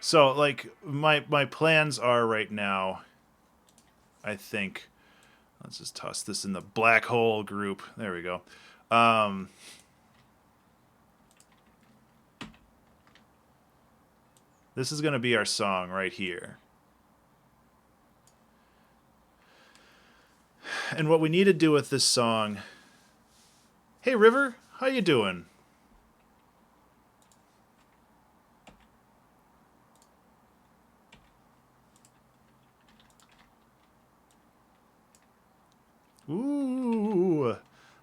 S1: So, like, my plans are right now, I think, let's just toss this in the black hole group. There we go. This is going to be our song right here. And what we need to do with this song... Hey, River, how you doing? Ooh,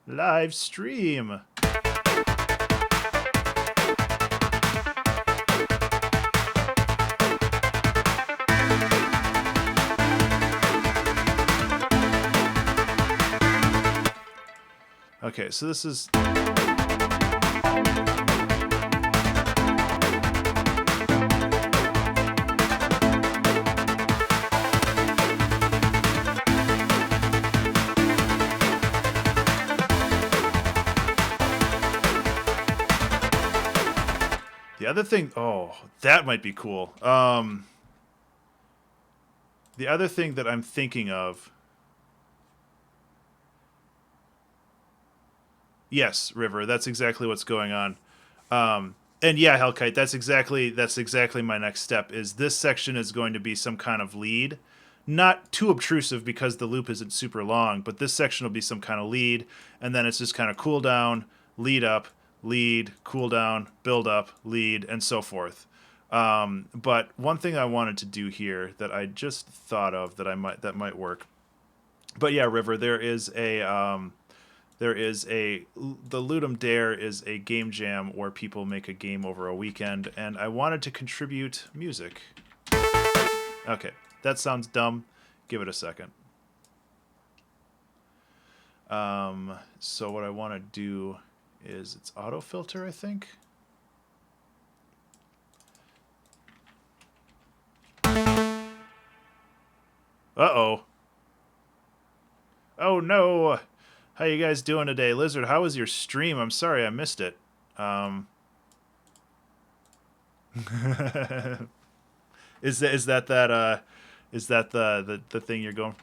S1: live stream. Okay, so this is... The other thing, oh, that might be cool. The other thing that I'm thinking of, yes, River, that's exactly what's going on. And yeah, Hellkite, that's exactly my next step. Is this section is going to be some kind of lead, not too obtrusive because the loop isn't super long, but this section will be some kind of lead, and then it's just kind of cool down, lead up, lead, cool down, build up, lead, and so forth. But one thing I wanted to do here that I just thought of that might work. But yeah, River, the Ludum Dare is a game jam where people make a game over a weekend, and I wanted to contribute music. Okay, that sounds dumb. Give it a second. So what I want to do is its auto filter, I think. Uh-oh. Oh no. How you guys doing today? Lizard, how was your stream? I'm sorry I missed it. Is that the thing you're going for?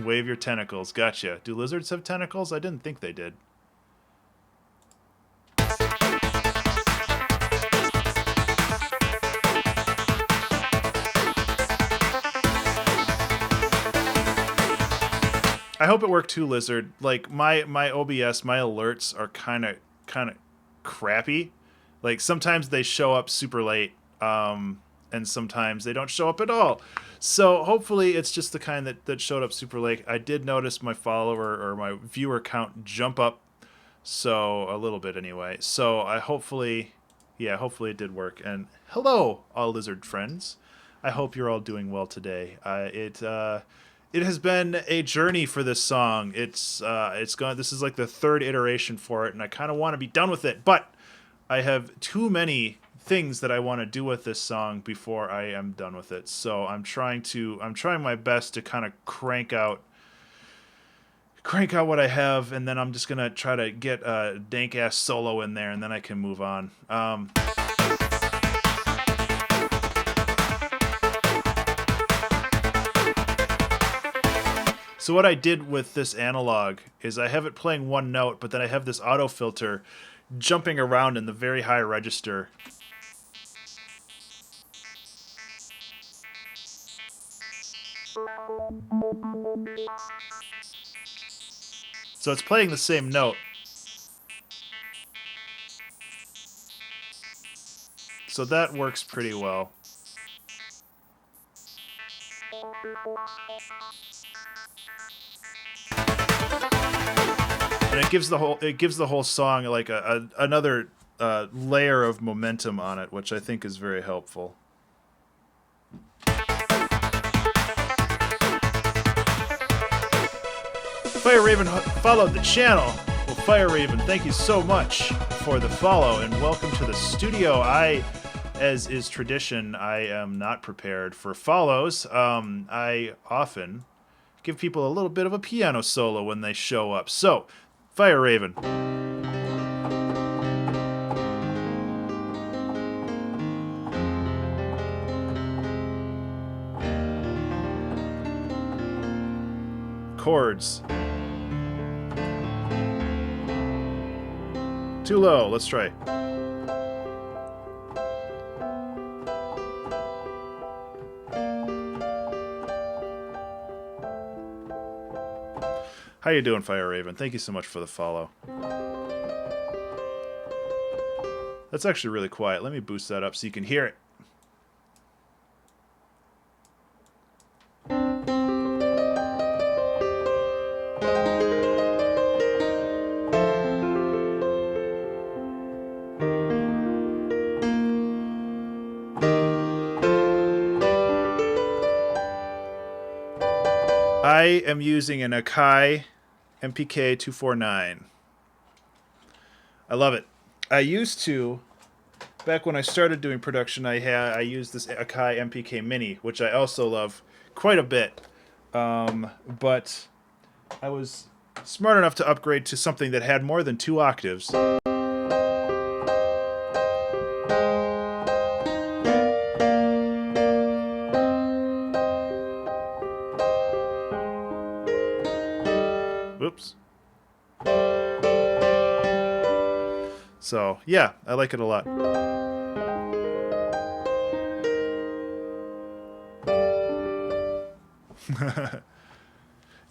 S1: Wave your tentacles. Gotcha. Do lizards have tentacles? I didn't think they did. I hope it worked too, Lizard. Like my OBS, my alerts are kind of crappy. Like sometimes they show up super late, and sometimes they don't show up at all. So hopefully it's just the kind that showed up super late. I did notice my follower or my viewer count jump up, so a little bit anyway. So hopefully it did work. And hello, all lizard friends. I hope you're all doing well today. It has been a journey for this song. It's gone. This is like the third iteration for it, and I kind of want to be done with it, but I have too many things that I want to do with this song before I am done with it. So I'm trying my best to kind of crank out what I have, and then I'm just gonna try to get a dank ass solo in there, and then I can move on. So what I did with this analog is I have it playing one note, but then I have this auto filter jumping around in the very high register. So it's playing the same note. So that works pretty well. And it gives the whole song like another layer of momentum on it, which I think is very helpful. Fire Raven followed the channel. Well, Fire Raven, thank you so much for the follow and welcome to the studio. As is tradition, I am not prepared for follows. I often give people a little bit of a piano solo when they show up. So, Fire Raven. Chords. Too low. Let's try. How you doing, Fire Raven? Thank you so much for the follow. That's actually really quiet. Let me boost that up so you can hear it. I am using an Akai MPK 249. I love it. I used to, back when I started doing production, I used this Akai MPK Mini, which I also love quite a bit. But I was smart enough to upgrade to something that had more than 2 octaves. Oops. So, yeah, I like it a lot.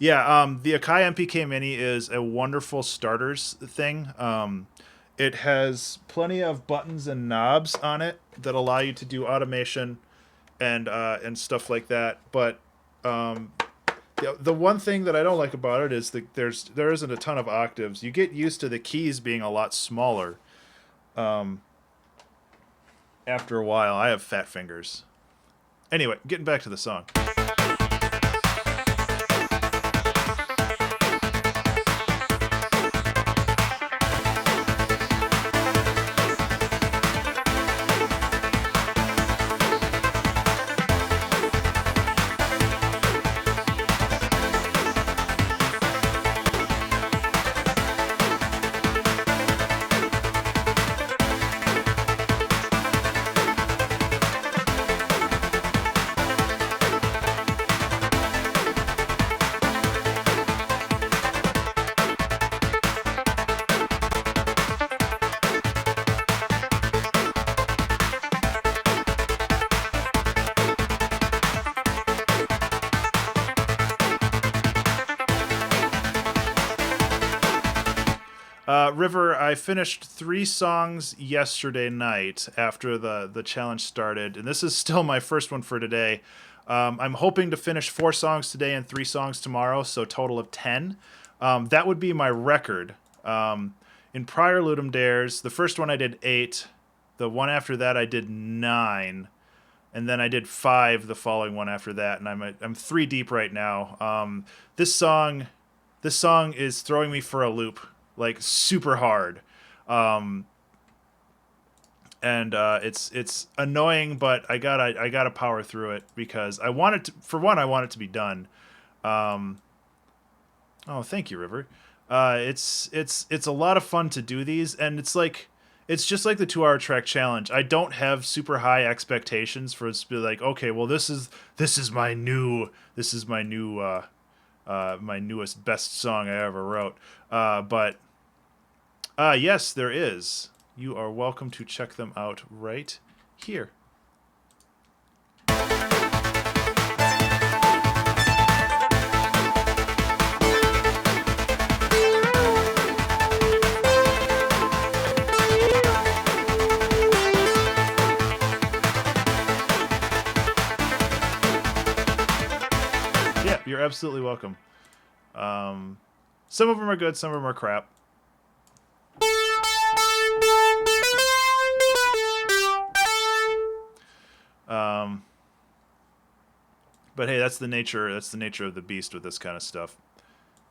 S1: Yeah, the Akai MPK Mini is a wonderful starters thing. It has plenty of buttons and knobs on it that allow you to do automation and stuff like that. But The one thing that I don't like about it is that there isn't a ton of octaves. You get used to the keys being a lot smaller. Um, After a while, I have fat fingers. Anyway, getting back to the song. River, I finished 3 songs yesterday night after the challenge started, and this is still my first one for today. I'm hoping to finish 4 songs today and 3 songs tomorrow, so total of 10. That would be my record. In prior Ludum Dares, the first one I did 8, the one after that I did 9, and then I did 5 the following one after that, and I'm 3 deep right now. This song this song is throwing me for a loop, like super hard. Um, and it's annoying, but I gotta power through it because I want it to, for one, I want it to be done. Um, oh, thank you, River. It's a lot of fun to do these, and it's just like the 2 hour track challenge. I don't have super high expectations for it to be like, okay, well this is my new my newest best song I ever wrote. But yes, there is. You are welcome to check them out right here. Yeah, you're absolutely welcome. Some of them are good, some of them are crap. Um, but hey, that's the nature. That's the nature of the beast with this kind of stuff.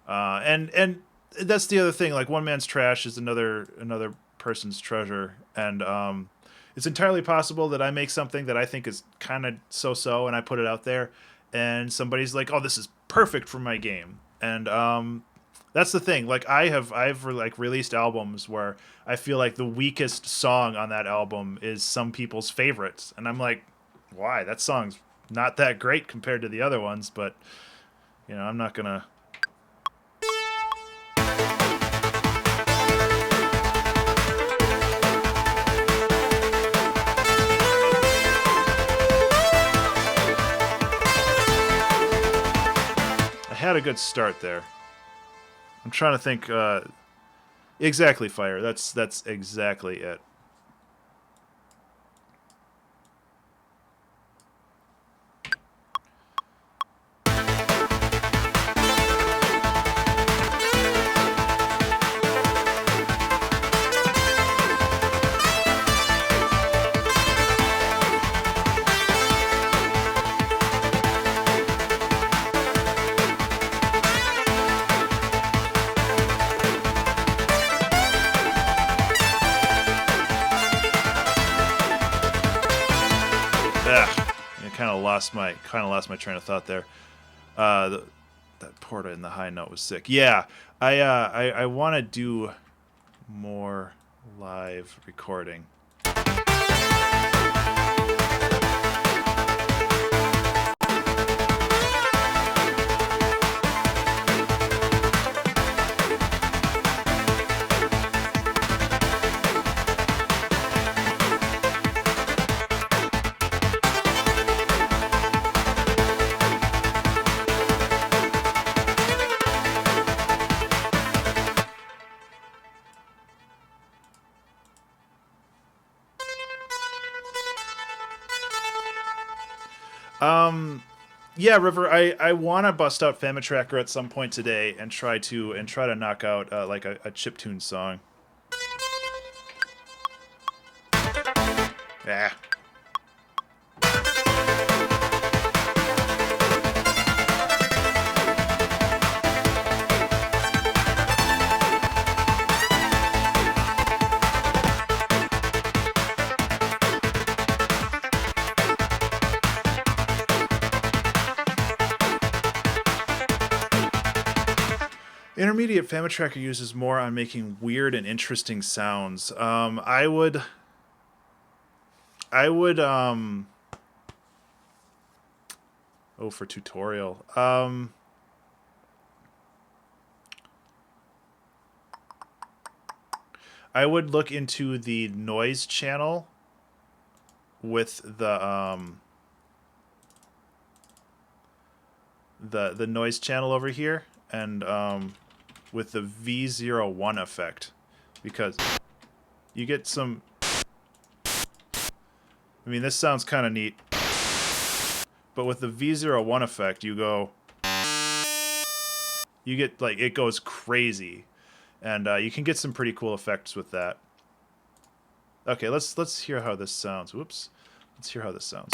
S1: And that's the other thing. Like one man's trash is another person's treasure, and it's entirely possible that I make something that I think is kind of so-so, and I put it out there, and somebody's like, "Oh, this is perfect for my game," and that's the thing. Like I've like released albums where I feel like the weakest song on that album is some people's favorites, and I'm like, why? That song's not that great compared to the other ones, but I'm not gonna. I had a good start there. I'm trying to think. Exactly, Fire. That's exactly it. Ugh, I kind of lost my train of thought there. That porta in the high note was sick. Yeah, I want to do more live recording. Yeah, River. I want to bust out Famitracker at some point today and try to knock out like a chiptune song. Yeah. Intermediate Famitracker uses more on making weird and interesting sounds. I would for tutorial. I would look into the noise channel with the noise channel over here, and with the V01 effect, because you get some. I mean, this sounds kind of neat, but with the V01 effect, you get like, it goes crazy, and you can get some pretty cool effects with that. Okay, let's hear how this sounds. Whoops, let's hear how this sounds.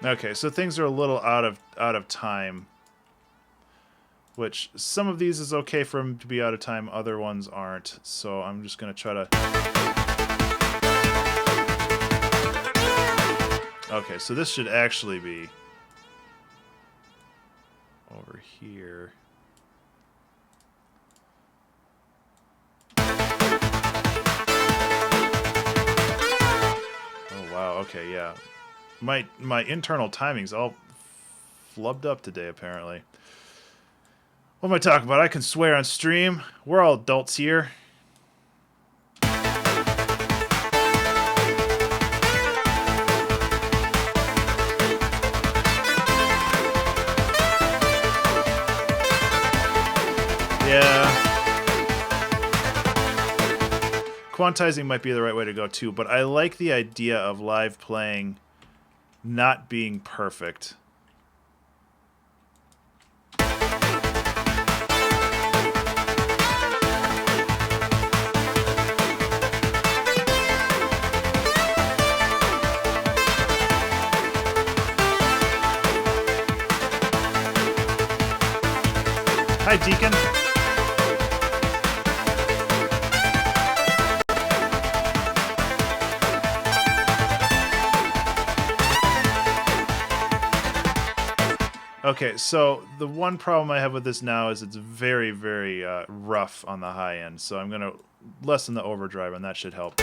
S1: Okay, so things are a little out of time, which some of these is okay for them to be out of time, other ones aren't. So I'm just gonna try to. Okay, so this should actually be over here. Oh wow. Okay, yeah. My internal timing's all flubbed up today, apparently. What am I talking about? I can swear on stream. We're all adults here. Yeah. Quantizing might be the right way to go, too, but I like the idea of live playing not being perfect. Hi, Deacon. Okay, so the one problem I have with this now is it's very, very rough on the high end, so I'm going to lessen the overdrive, and that should help.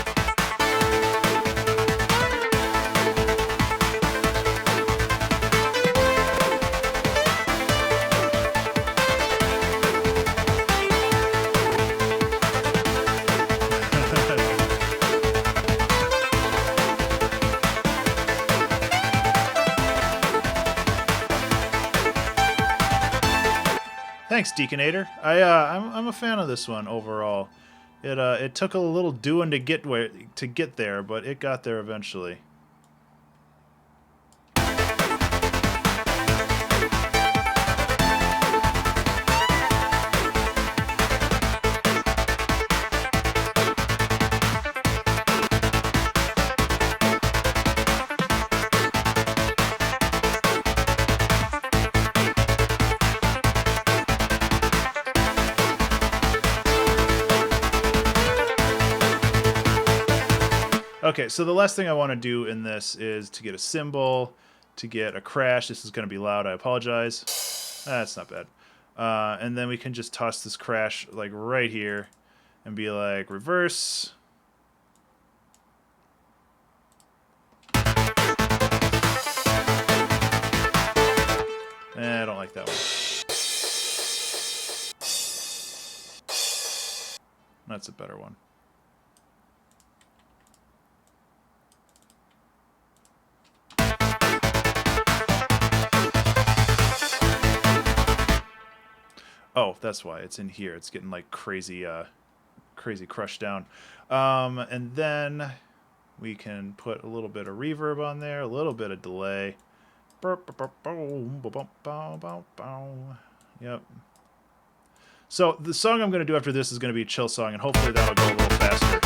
S1: Thanks, Deaconator. I'm a fan of this one overall. It took a little doing to get there, but it got there eventually. Okay, so the last thing I want to do in this is to get a cymbal, to get a crash. This is going to be loud. I apologize. That's not bad. And then we can just toss this crash like right here and be like reverse. I don't like that one. That's a better one. Oh, that's why it's in here. It's getting like crazy, crazy crushed down. And then we can put a little bit of reverb on there, a little bit of delay. Yep. So the song I'm going to do after this is going to be a chill song, and hopefully that'll go a little faster.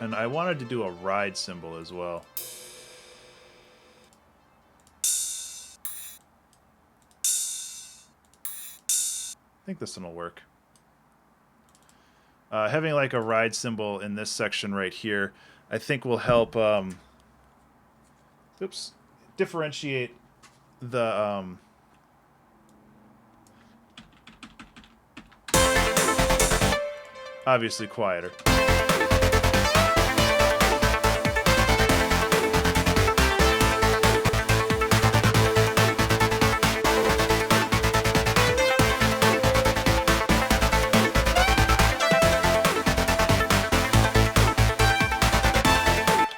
S1: And I wanted to do a ride cymbal as well. I think this one will work. Having like a ride cymbal in this section right here, I think will help differentiate the obviously quieter.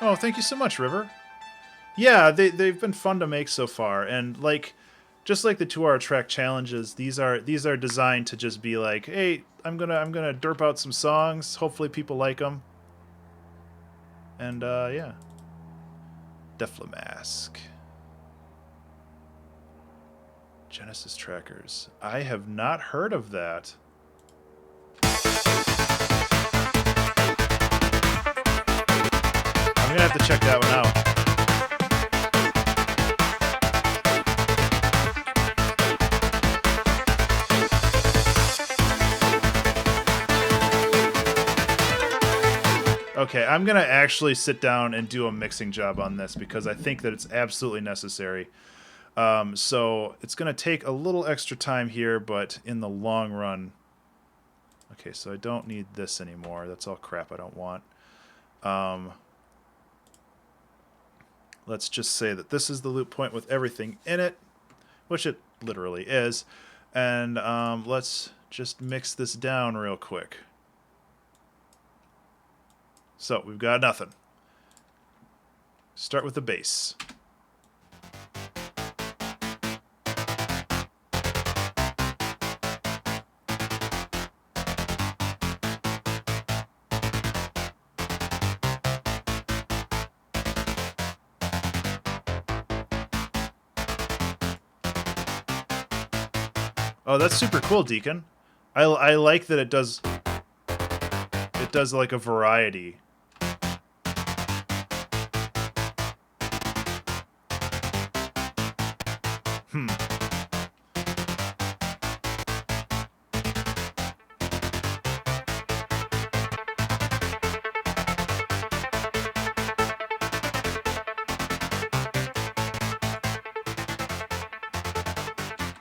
S1: Oh, thank you so much, River. Yeah, they've been fun to make so far, and like, just like the 2-hour track challenges, these are designed to just be like, hey, I'm gonna derp out some songs. Hopefully, people like them. And yeah, Deflamask, Genesis Trackers. I have not heard of that. I'm gonna have to check that one out. Okay, I'm gonna actually sit down and do a mixing job on this because I think that it's absolutely necessary. So it's gonna take a little extra time here, but in the long run... Okay, so I don't need this anymore. That's all crap I don't want. Let's just say that this is the loop point with everything in it, which it literally is. And let's just mix this down real quick. So we've got nothing. Start with the bass. Oh, that's super cool, Deacon. I like that it does like a variety.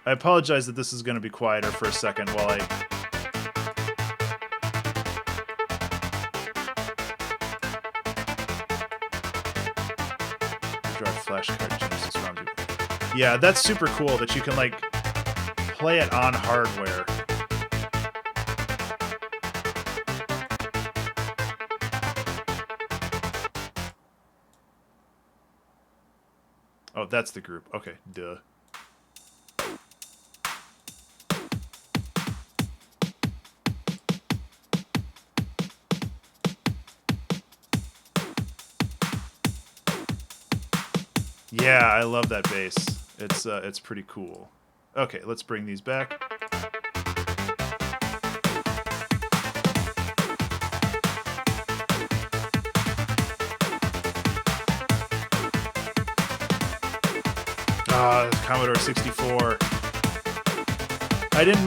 S1: I apologize that this is going to be quieter for a second while I... Drive flashcard Genesis ROM. Yeah, that's super cool that you can, like, play it on hardware. Oh, that's the group. Okay, duh. Yeah, I love that bass. It's pretty cool. Okay, let's bring these back. Commodore 64. I didn't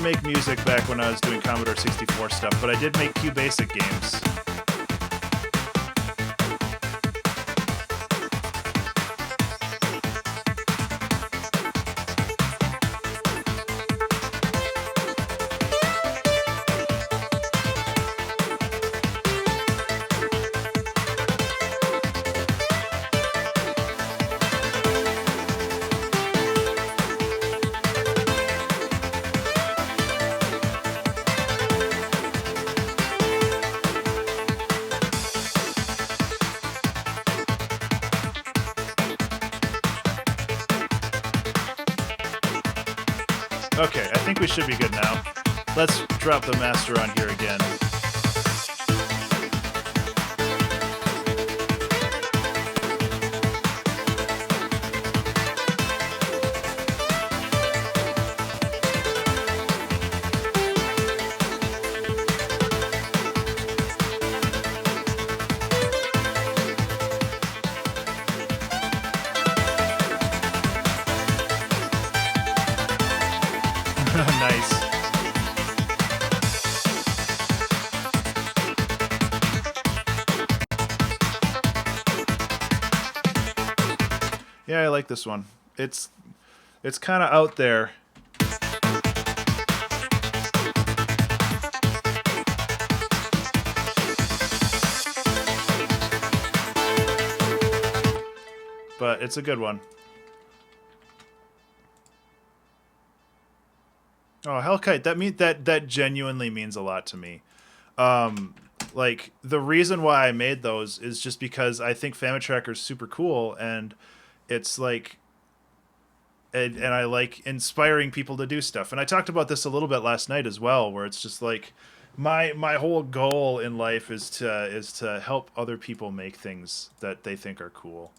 S1: make music back when I was doing Commodore 64 stuff, but I did make QBasic games. Okay, I think we should be good now. Let's drop the master on here again. Nice. Yeah, I like this one. It's kind of out there. But it's a good one. Oh, Hellkite, that genuinely means a lot to me. Like, the reason why I made those is just because I think Famitracker is super cool, and it's like, and I like inspiring people to do stuff. And I talked about this a little bit last night as well, where it's just like, my whole goal in life is to help other people make things that they think are cool.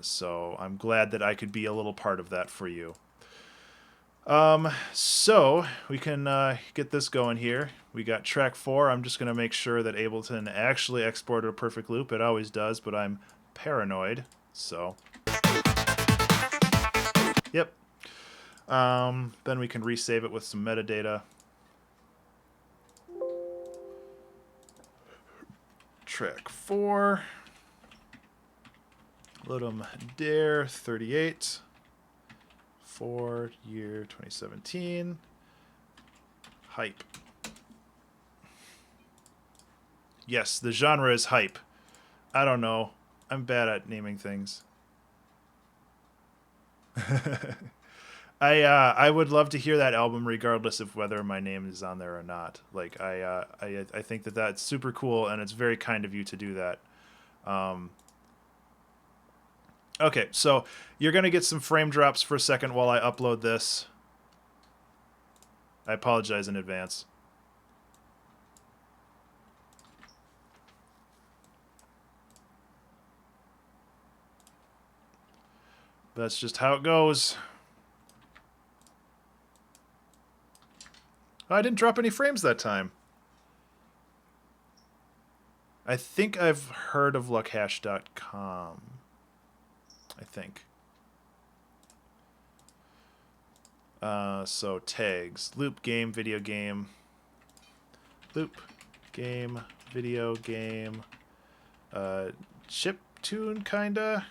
S1: So I'm glad that I could be a little part of that for you. So we can get this going here. We got track 4. I'm just going to make sure that Ableton actually exported a perfect loop. It always does, but I'm paranoid. So, yep. Then we can resave it with some metadata. Track 4. Ludum Dare 38. For year 2017. Hype. Yes, the genre is hype. I don't know. I'm bad at naming things. I would love to hear that album regardless of whether my name is on there or not. Like I think that that's super cool, and it's very kind of you to do that. Okay, so you're going to get some frame drops for a second while I upload this. I apologize in advance. That's just how it goes. Oh, I didn't drop any frames that time. I think I've heard of luckhash.com. I think. So tags. Loop, game, video game. Loop, game, video game. Chip tune, kinda.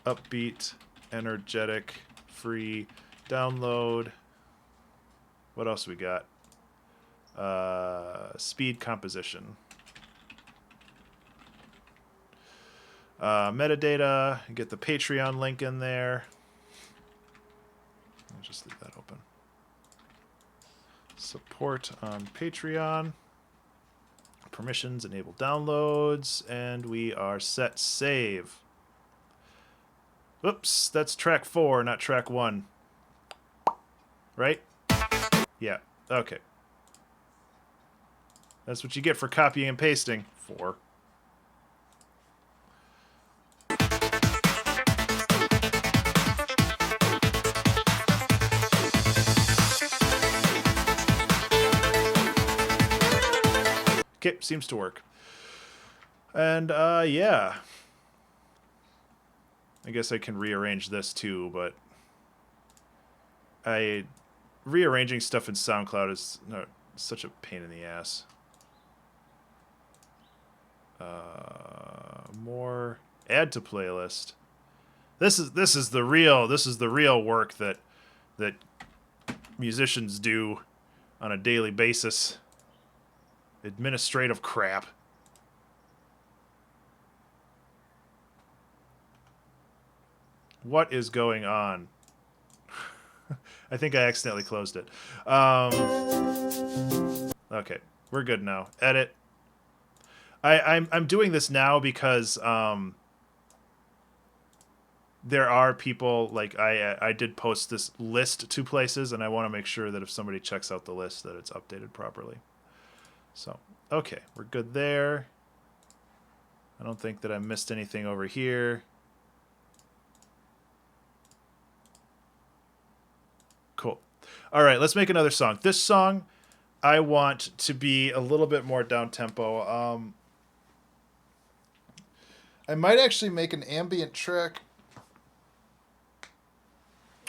S1: Upbeat, energetic, free, download. What else we got? Speed composition. Metadata, get the Patreon link in there. I'll just leave that open. Support on Patreon. Permissions, enable downloads, and we are set save. Oops, that's track 4, not track 1. Right? Yeah, okay. That's what you get for copying and pasting. 4. Okay, seems to work. And, yeah. I guess I can rearrange this too, but rearranging stuff in SoundCloud is such a pain in the ass. More add to playlist. This is the real work that musicians do on a daily basis. Administrative crap. What is going on? I think I accidentally closed it. Okay, we're good now. Edit. I'm doing this now because there are people, like I did post this list to places, and I want to make sure that if somebody checks out the list that it's updated properly. So, okay, we're good there. I don't think that I missed anything over here. Cool. All right, let's make another song. This song I want to be a little bit more down-tempo. I might actually make an ambient track.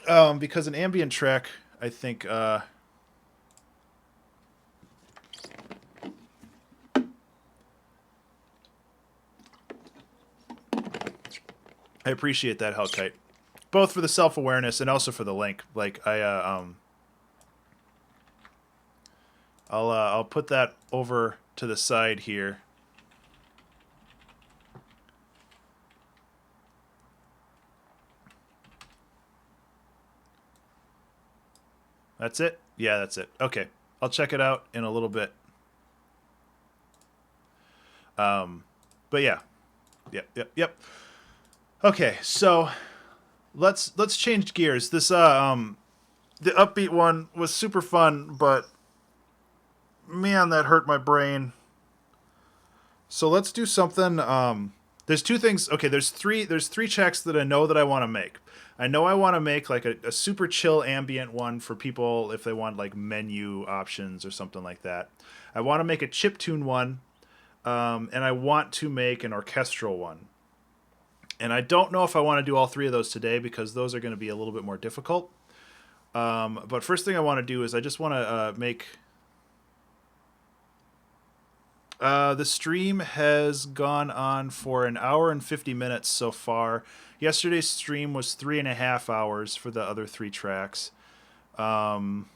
S1: Because an ambient track, I think... I appreciate that, Hellkite. Both for the self-awareness and also for the link. Like, I'll put that over to the side here. That's it? Yeah, that's it. Okay. I'll check it out in a little bit. But yeah. Yep. Okay, so let's change gears. This the upbeat one was super fun, but man, that hurt my brain. So let's do something. There's two things. Okay, there's three tracks that I know that I want to make. I know I want to make like a super chill ambient one for people if they want like menu options or something like that. I want to make a chiptune one, and I want to make an orchestral one. And I don't know if I want to do all three of those today because those are going to be a little bit more difficult. But first thing I want to do is I just want to make... the stream has gone on for an hour and 50 minutes so far. Yesterday's stream was 3.5 hours for the other three tracks. And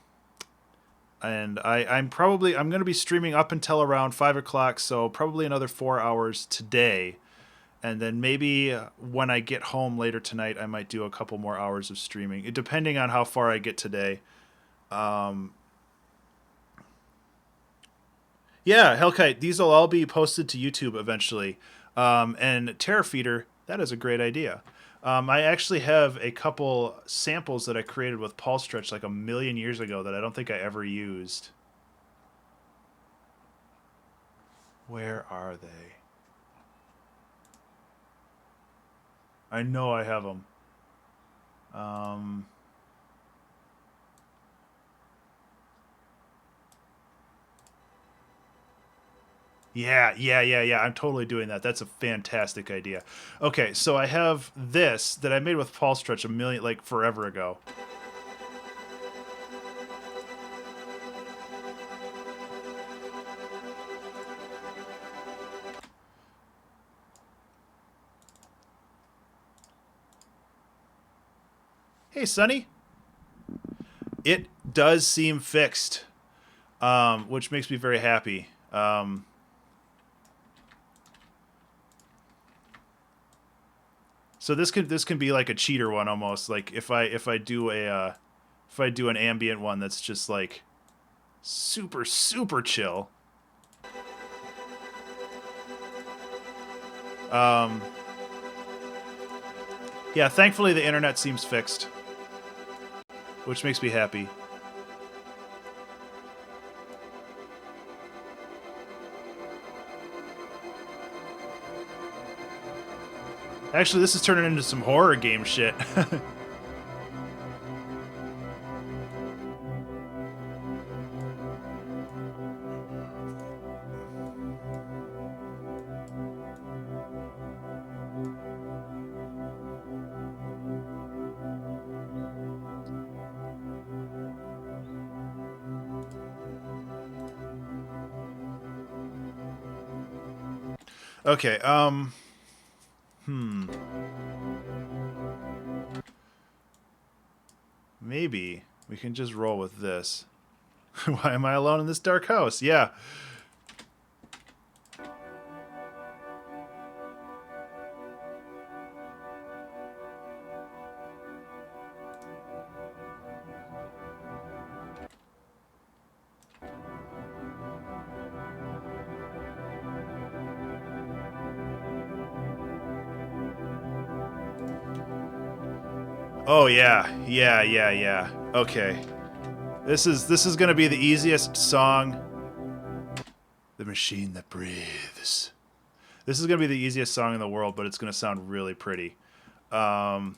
S1: I'm going to be streaming up until around 5 o'clock, so probably another 4 hours today. And then maybe when I get home later tonight, I might do a couple more hours of streaming, depending on how far I get today. Yeah, Hellkite, these will all be posted to YouTube eventually. And Terror Feeder, that is a great idea. I actually have a couple samples that I created with Paul Stretch like 1,000,000 years ago that I don't think I ever used. Where are they? I know I have them. Yeah. I'm totally doing that. That's a fantastic idea. Okay, so I have this that I made with Paul Stretch like forever ago. Hey, Sonny. It does seem fixed, which makes me very happy. So this can be like a cheater one almost. Like if I do an ambient one that's just like super chill. Yeah, thankfully the internet seems fixed, which makes me happy. Actually, this is turning into some horror game shit. Okay, maybe we can just roll with this. Why am I alone in this dark house? Yeah. Oh yeah. Yeah. Okay. This is gonna be the easiest song. The machine that breathes. This is gonna be the easiest song in the world, but it's gonna sound really pretty. Um,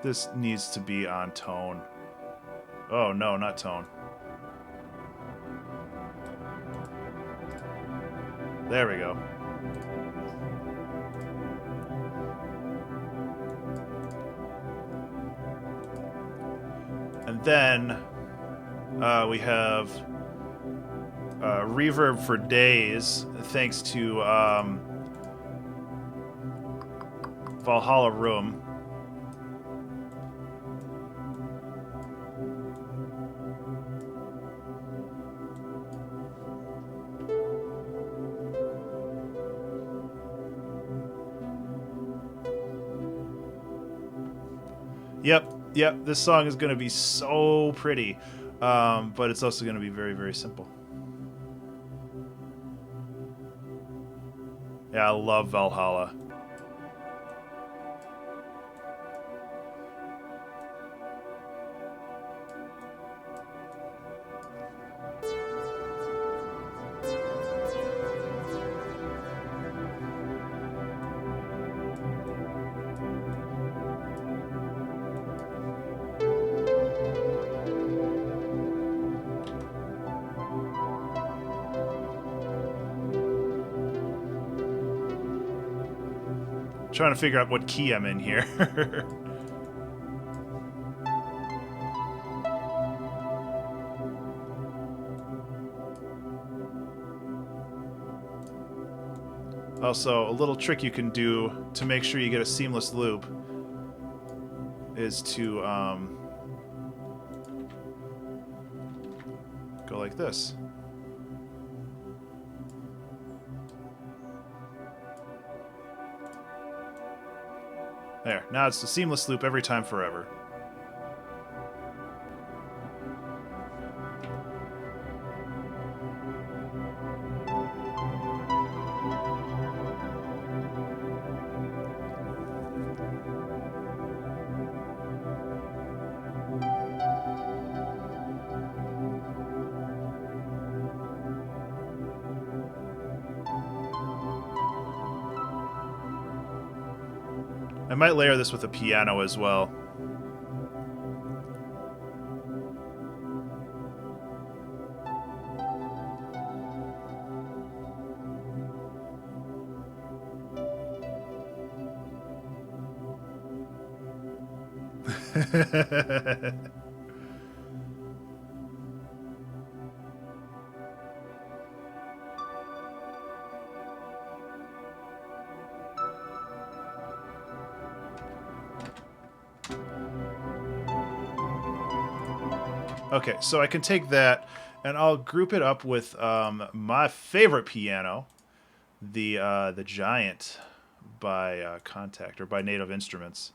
S1: this needs to be on tone. Oh no, not tone. There we go. And then we have reverb for days, thanks to Valhalla Room. Yep, this song is going to be so pretty, but it's also going to be very, very simple. Yeah, I love Valhalla. Trying to figure out what key I'm in here. Also, a little trick you can do to make sure you get a seamless loop is to go like this. There. Now it's a seamless loop every time forever. I might layer this with a piano as well. Okay, so I can take that and I'll group it up with my favorite piano, the Giant by Contact or by Native Instruments,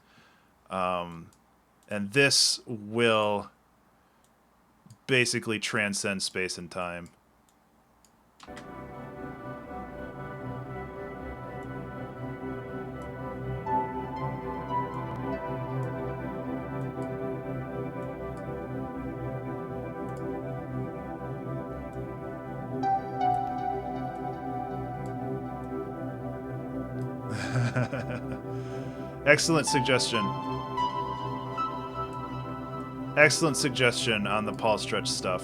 S1: and this will basically transcend space and time. Excellent suggestion. Excellent suggestion on the Paul Stretch stuff.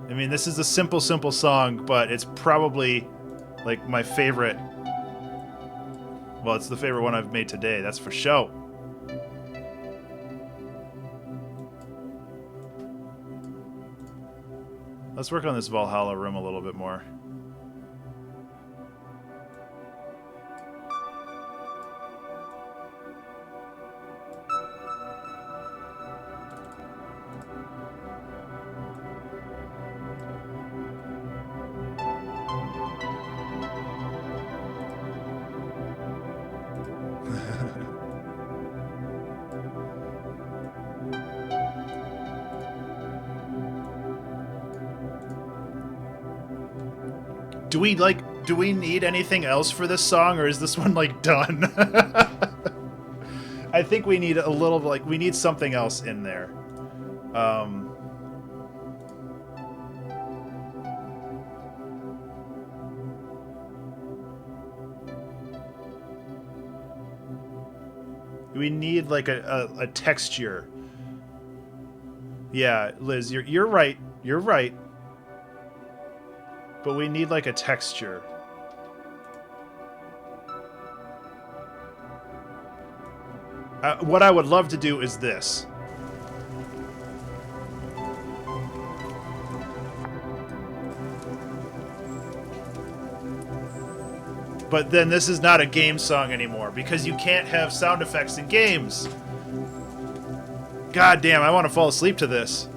S1: I mean, this is a simple song, but it's probably like my favorite. Well, it's the favorite one I've made today, that's for sure. Let's work on this Valhalla room a little bit more. Do we need anything else for this song, or is this one like done? I think we need a little, like, we need something else in there. We need like a texture. Yeah, Liz, you're right. You're right. But we need like a texture. What I would love to do is this. But then this is not a game song anymore, because you can't have sound effects in games. God damn, I want to fall asleep to this.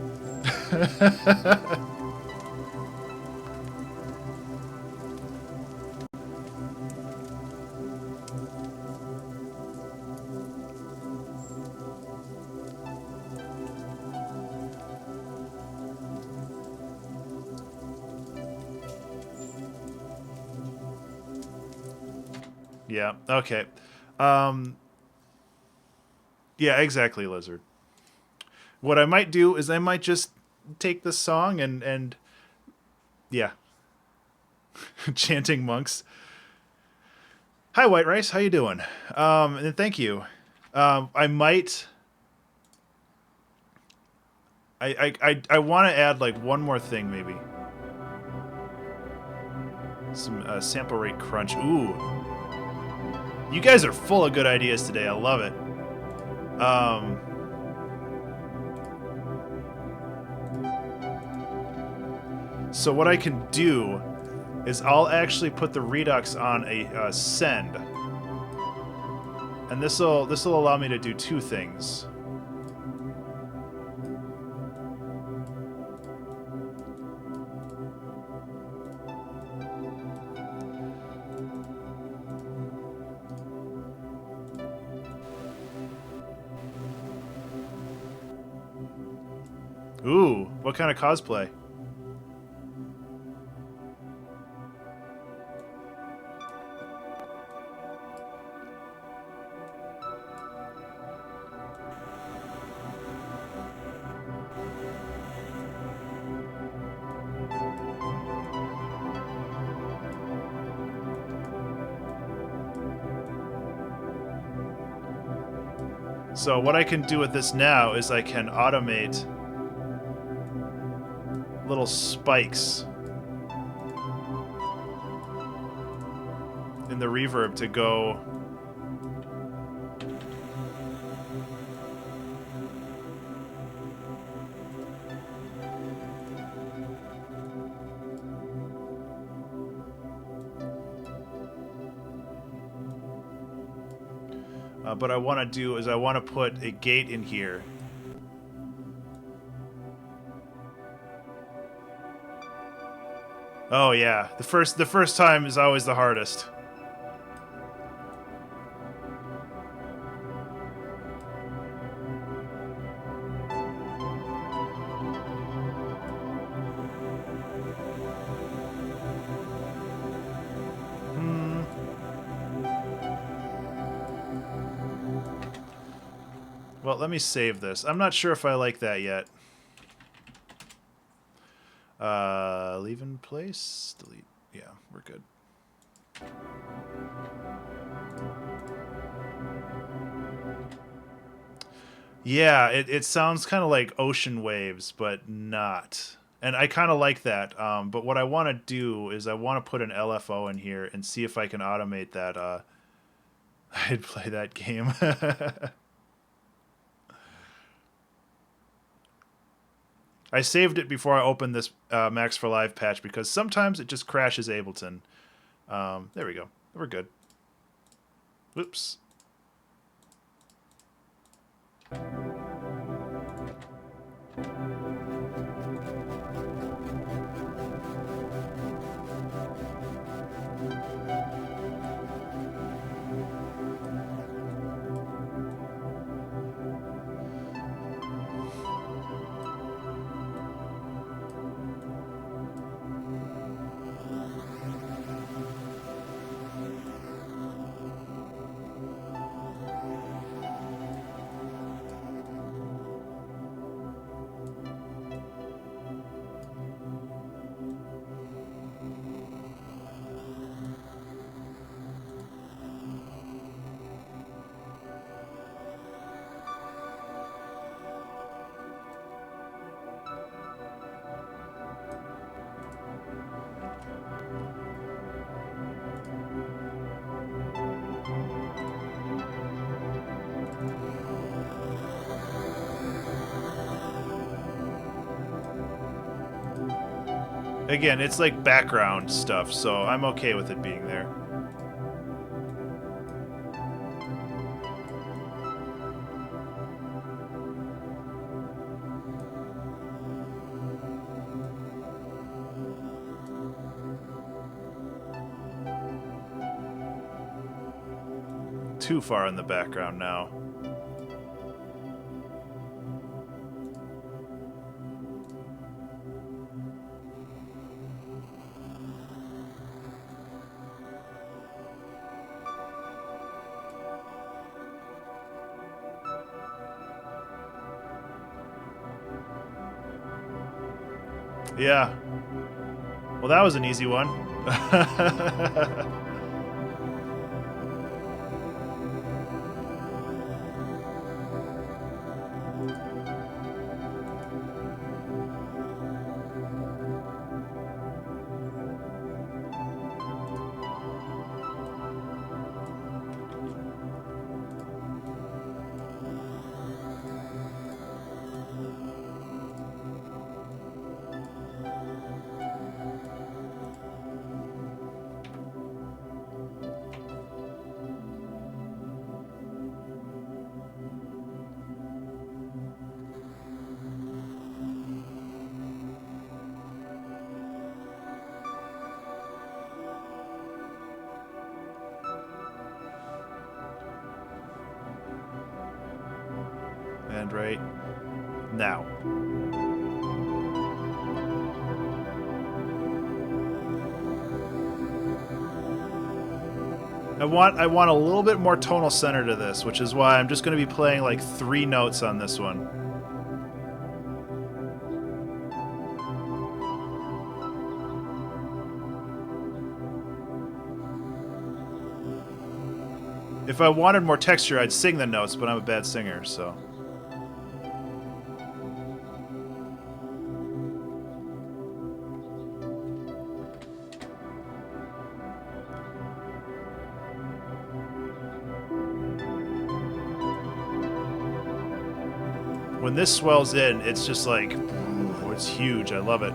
S1: Yeah, okay. Yeah, exactly, Lizard. What I might do is I might just take this song and yeah. Chanting monks. Hi, White Rice, how you doing? And thank you. I might... I want to add like one more thing, maybe. Some sample rate crunch. Ooh. You guys are full of good ideas today. I love it. So what I can do is I'll actually put the Redux on a send, and this'll allow me to do two things. Ooh, what kind of cosplay? So what I can do with this now is I can automate little spikes in the reverb to go but I want to do is I want to put a gate in here. Oh yeah, the first time is always the hardest. Well, let me save this. I'm not sure if I like that yet. Leave in place, delete. Yeah, we're good. Yeah, it sounds kind of like ocean waves, but not. And I kind of like that. But what I want to do is I want to put an LFO in here and see if I can automate that I'd play that game. I saved it before I opened this Max for Live patch because sometimes it just crashes Ableton. There we go. We're good. Whoops. Again, it's like background stuff, so I'm okay with it being there. Too far in the background now. Yeah. Well, that was an easy one. And right now. I want a little bit more tonal center to this, which is why I'm just going to be playing like 3 notes on this one. If I wanted more texture, I'd sing the notes, but I'm a bad singer, so... When this swells in, it's just like... Ooh, it's huge. I love it.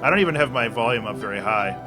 S1: I don't even have my volume up very high.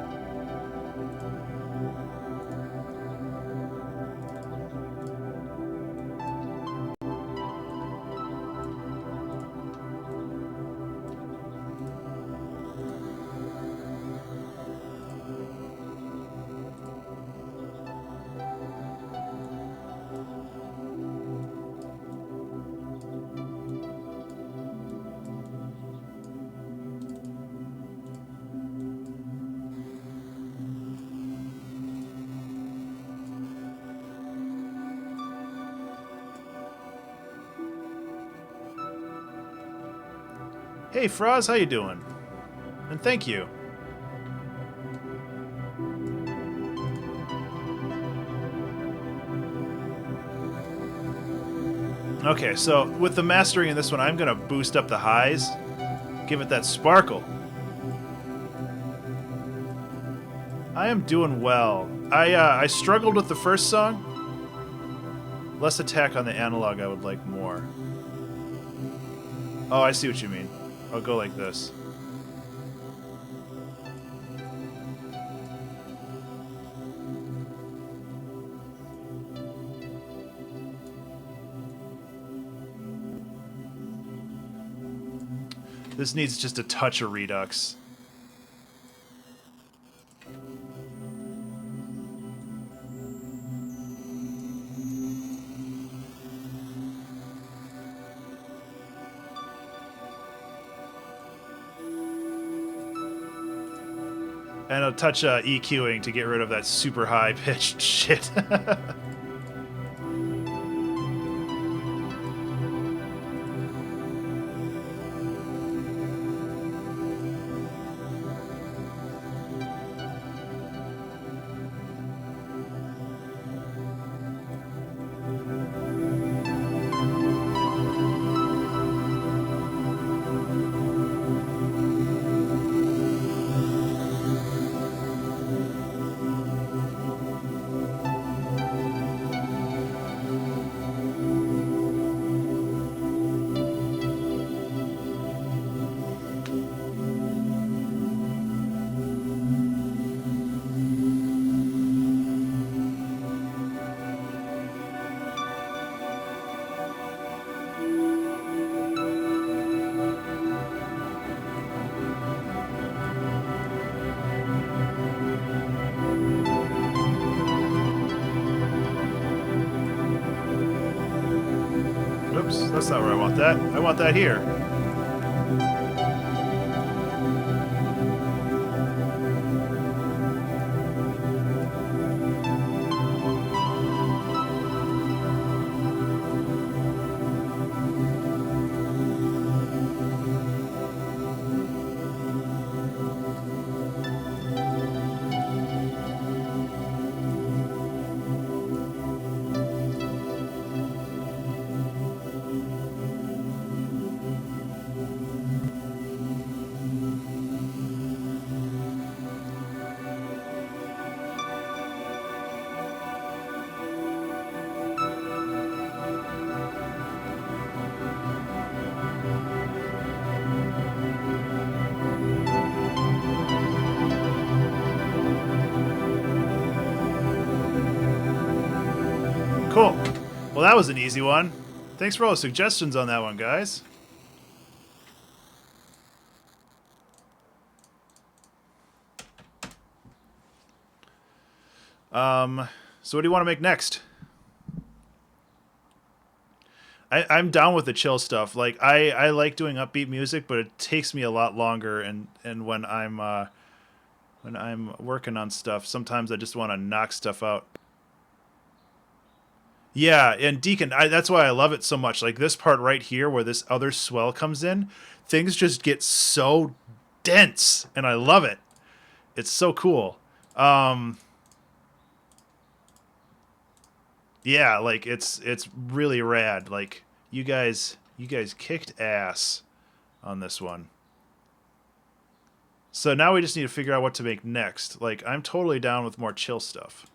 S1: Hey, Froz, how you doing? And thank you. Okay, so with the mastering in this one, I'm going to boost up the highs, give it that sparkle. I am doing well. I struggled with the first song, Less attack on the analog I would like more. Oh, I see what you mean. I'll go like this. This needs just a touch of redux. And a touch of EQing to get rid of that super high-pitched shit. Oops, that's not where I want that. I want that here. Cool. Well, that was an easy one. Thanks for all the suggestions on that one, guys. So what do you want to make next? I'm down with the chill stuff. Like I like doing upbeat music, but it takes me a lot longer. And when I'm working on stuff, sometimes I just want to knock stuff out. Yeah, and Deacon, that's why I love it so much. Like this part right here, where this other swell comes in, things just get so dense, and I love it. It's so cool. Yeah, like it's really rad. Like you guys kicked ass on this one. So now we just need to figure out what to make next. Like I'm totally down with more chill stuff.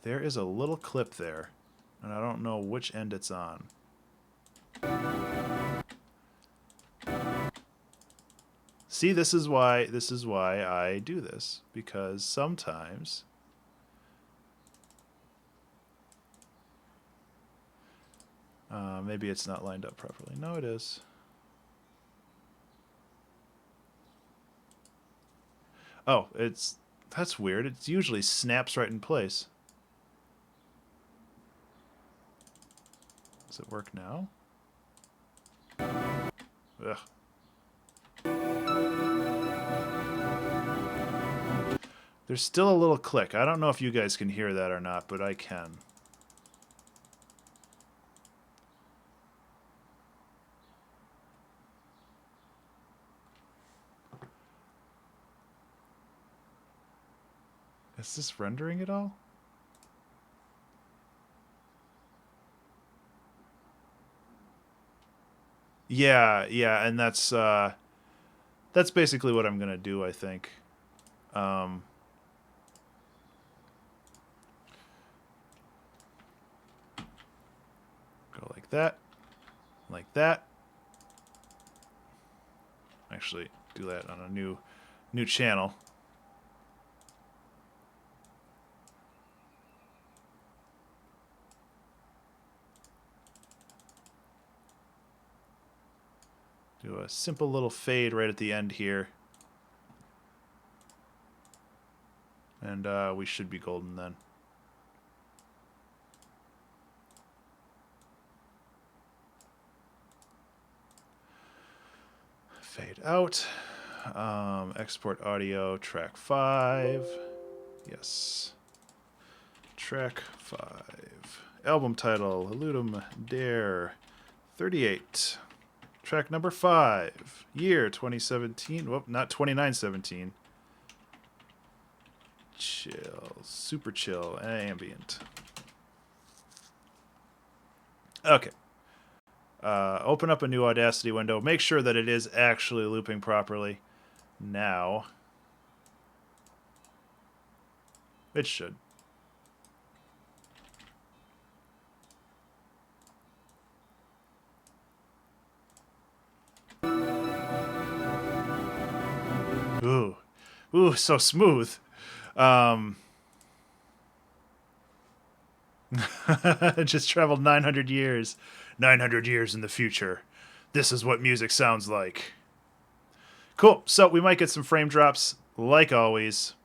S1: There is a little clip there, and I don't know which end it's on. See, this is why I do this, because sometimes maybe it's not lined up properly. No, it is. Oh, that's weird. It usually snaps right in place. Does it work now? Ugh. There's still a little click. I don't know if you guys can hear that or not, but I can. Is this rendering at all? Yeah, and that's basically what I'm gonna do, I think. Go like that. Like that. Actually, do that on a new channel. Do a simple little fade right at the end here. And we should be golden then. Fade out. Export audio, track 5. Yes. Track 5. Album title, Ludum Dare 38. Track number 5. Year 2017. Whoop, not 2917. Chill. Super chill. Ambient. Okay. Open up a new Audacity window. Make sure that it is actually looping properly. Now. It should. Ooh. Ooh, so smooth. Just traveled 900 years. 900 years in the future. This is what music sounds like. Cool. So we might get some frame drops, like always.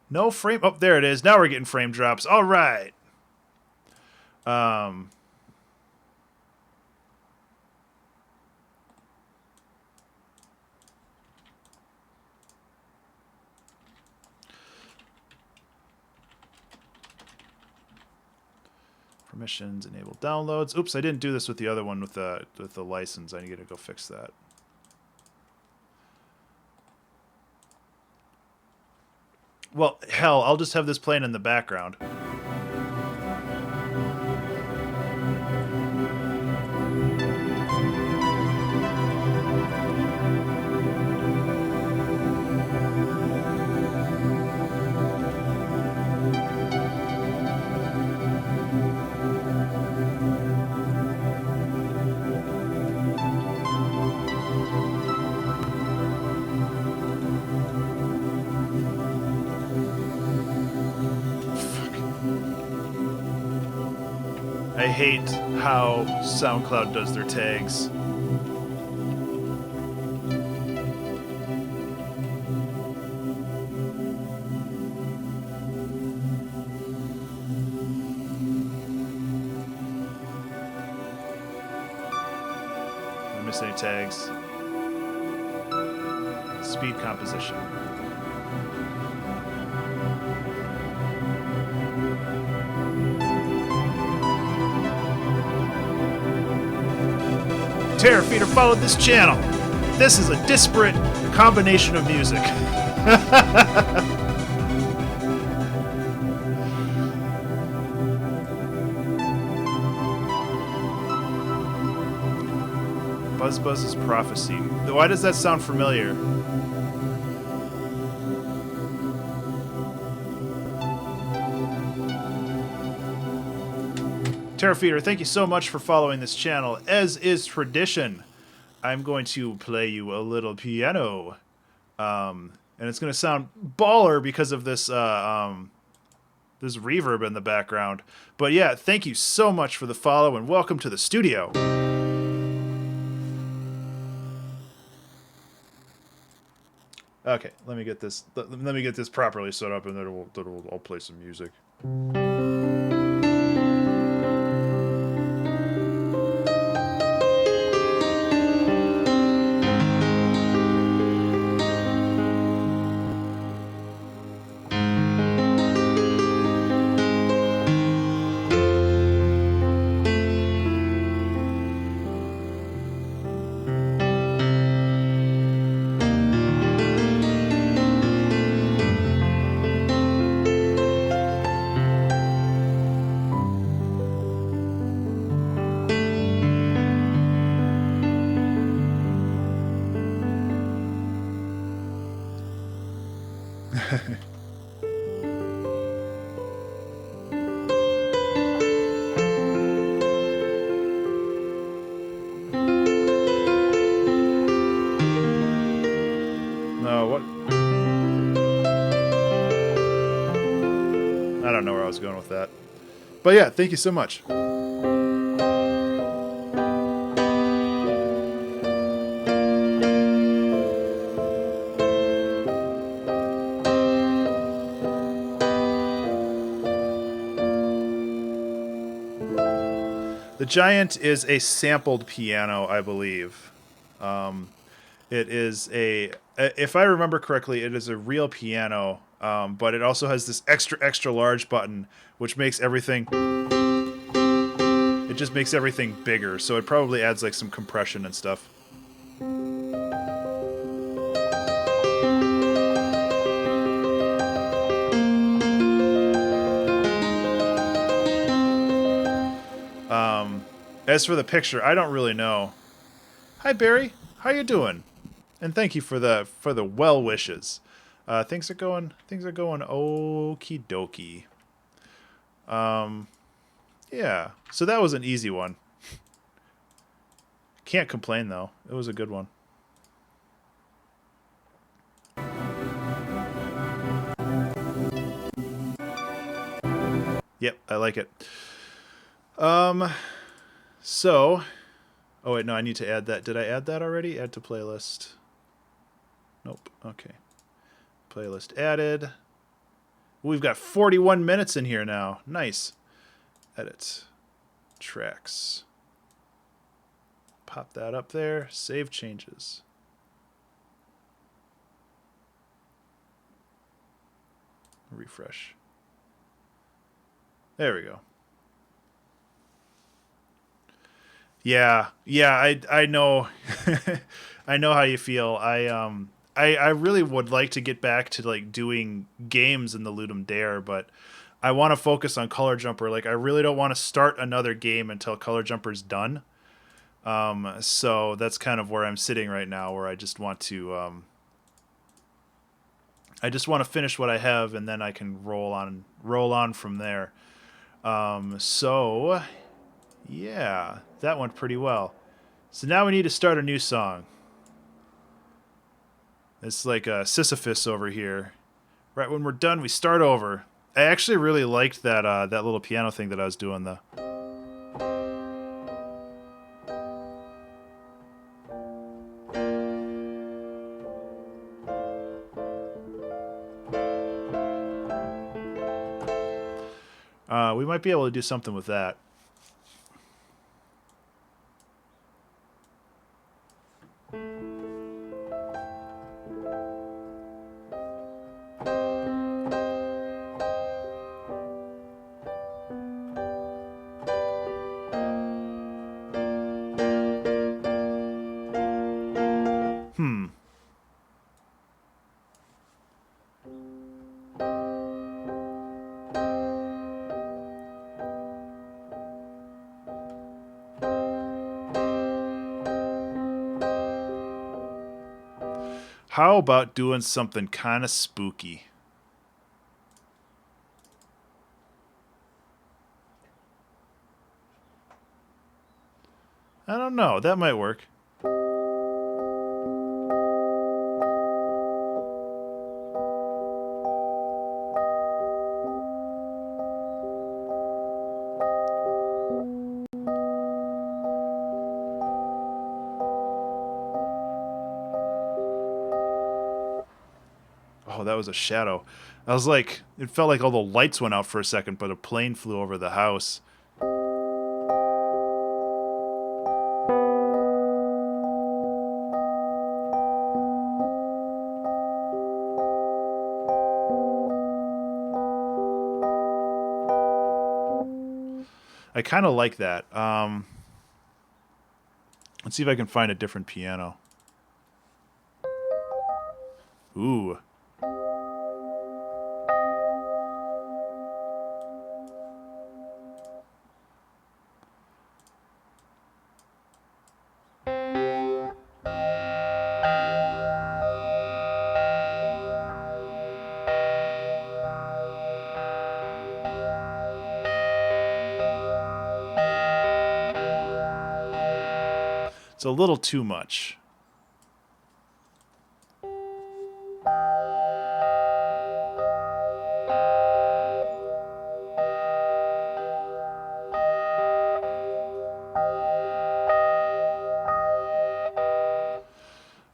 S1: No frame... Oh, there it is. Now we're getting frame drops. All right. Permissions, enable downloads. Oops, I didn't do this with the other one with the license. I need to go fix that. Well, hell, I'll just have this playing in the background. I hate how SoundCloud does their tags. Did I miss any tags? Speed composition. Terror Feeder followed this channel. This is a disparate combination of music. Buzz's Prophecy. Why does that sound familiar? Terror Feeder, thank you so much for following this channel. As is tradition, I'm going to play you a little piano. And it's going to sound baller because of this this reverb in the background. But yeah, thank you so much for the follow and welcome to the studio. Okay, let me get this properly set up and then I'll play some music. I was going with that. But yeah, thank you so much. The Giant is a sampled piano, I believe. It is if I remember correctly, it is a real piano, but it also has this extra large button, which makes everything. It just makes everything bigger, so it probably adds like some compression and stuff. As for the picture, I don't really know. Hi Barry, how you doing? And thank you for the well wishes. Things are going okie dokie. Yeah. So that was an easy one. Can't complain though. It was a good one. Yep, I like it. So, oh wait, no, I need to add that. Did I add that already? Add to playlist. Nope. Okay. Playlist added. We've got 41 minutes in here now. Nice. Edit. Tracks. Pop that up there. Save changes. Refresh. There we go. Yeah, I know. I know how you feel. I really would like to get back to like doing games in the Ludum Dare, but I want to focus on Color Jumper. Like I really don't want to start another game until Color Jumper's done. So that's kind of where I'm sitting right now, where I just want to finish what I have, and then I can roll on from there. So yeah, that went pretty well. So now we need to start a new song. It's like a Sisyphus over here. Right when we're done, we start over. I actually really liked that that little piano thing that I was doing though. We might be able to do something with that. How about doing something kind of spooky? I don't know. That might work. Oh, that was a shadow. I was like, it felt like all the lights went out for a second, but a plane flew over the house. I kind of like that. Let's see if I can find a different piano. Ooh. It's a little too much.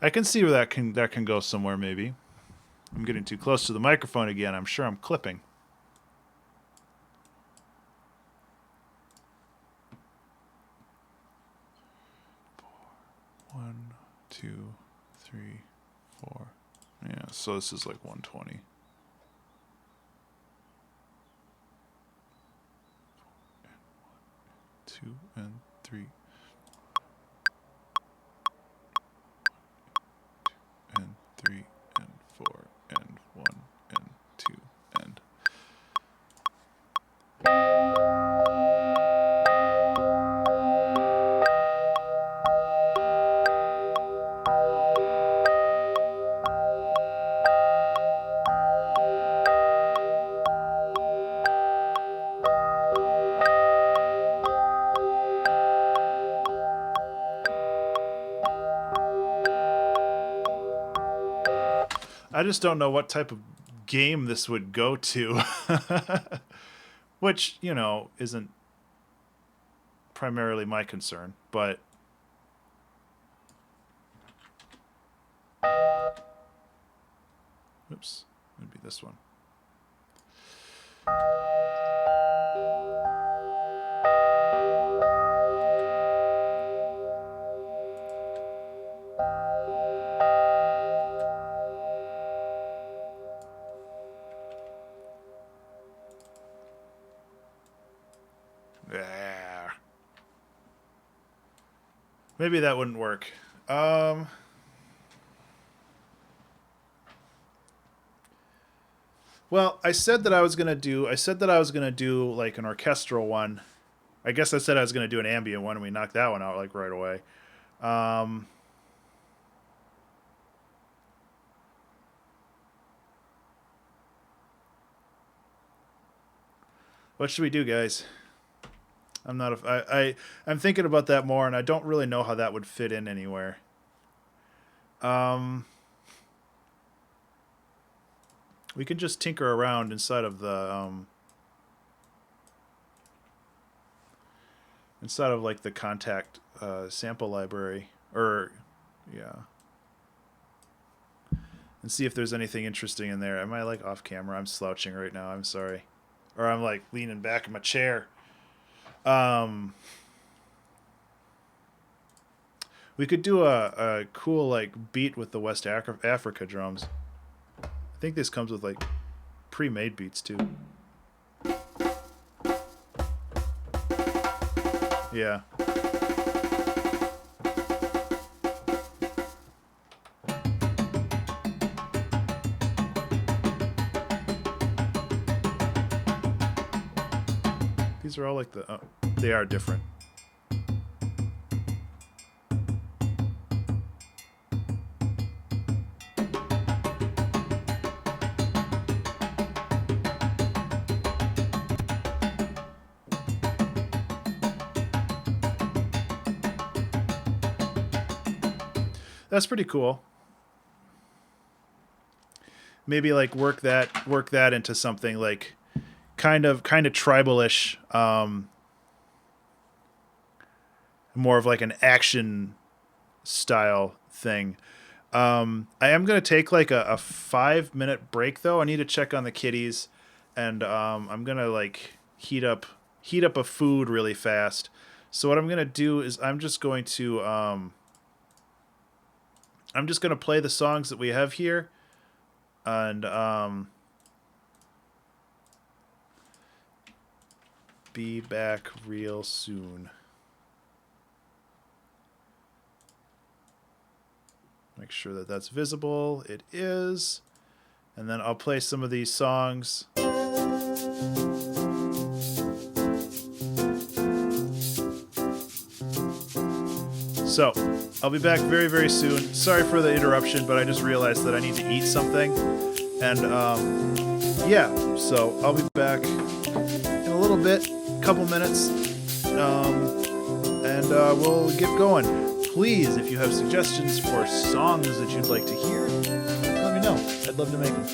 S1: I can see where that can go somewhere. Maybe I'm getting too close to the microphone again. I'm sure I'm clipping. One, two, three, four. Yeah, so this is like 120. 2 and 3. And 3 and 4 and 1 and 2 and. I just don't know what type of game this would go to. Which, you know, isn't primarily my concern, but oops, maybe this one. Maybe that wouldn't work. Well, I said that I was gonna do like an orchestral one. I guess I said I was gonna do an ambient one, and we knocked that one out like right away. What should we do, guys? I'm thinking about that more, and I don't really know how that would fit in anywhere. We can just tinker around inside of the like the contact sample library, or yeah, and see if there's anything interesting in there. Am I like off camera? I'm slouching right now. I'm sorry, or I'm like leaning back in my chair. We could do a cool like beat with the West Africa drums. I think this comes with like pre-made beats too. Yeah. These are all like the... they are different. That's pretty cool. Maybe like work that into something like kind of tribal-ish, more of like an action style thing. I am gonna take like a 5-minute break though. I need to check on the kitties, and I'm gonna like heat up a food really fast. So what I'm gonna do is I'm just gonna play the songs that we have here, and be back real soon. Make sure that that's visible. It is. And then I'll play some of these songs. So, I'll be back very, very soon. Sorry for the interruption, but I just realized that I need to eat something. And, yeah, so I'll be back in a little bit, couple minutes, and we'll get going. Please, if you have suggestions for songs that you'd like to hear, let me know. I'd love to make them.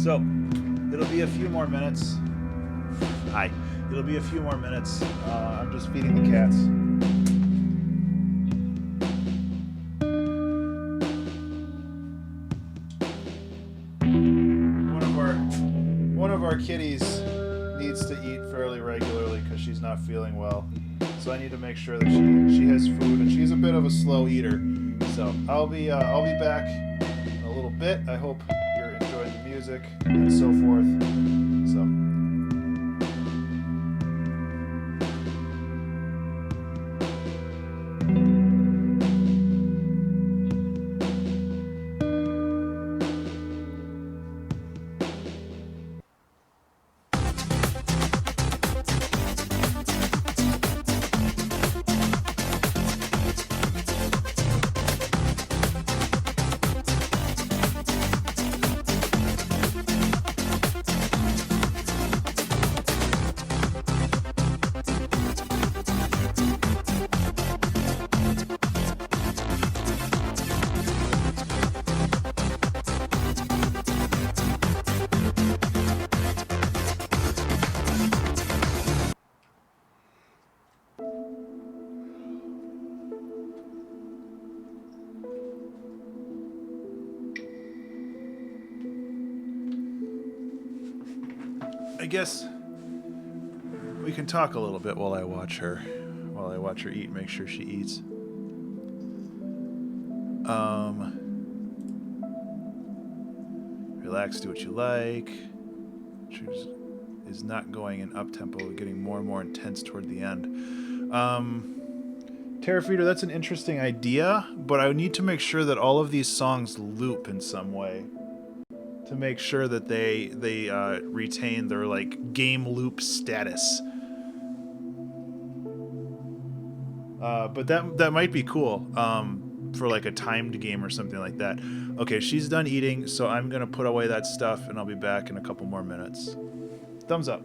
S1: So, it'll be a few more minutes. Hi. It'll be a few more minutes. I'm just feeding the cats. One of our kitties needs to eat fairly regularly because she's not feeling well. So I need to make sure that she has food, and she's a bit of a slow eater. So I'll be back in a little bit. I hope you're enjoying the music and so forth. So. I guess we can talk a little bit while I watch her eat, make sure she eats. Relax, do what you like. She is not going in up tempo, getting more and more intense toward the end. Terra Feeder, that's an interesting idea, but I need to make sure that all of these songs loop in some way, to make sure that they retain their like game loop status. But that might be cool for like a timed game or something like that. Okay, she's done eating, so I'm gonna put away that stuff and I'll be back in a couple more minutes. Thumbs up.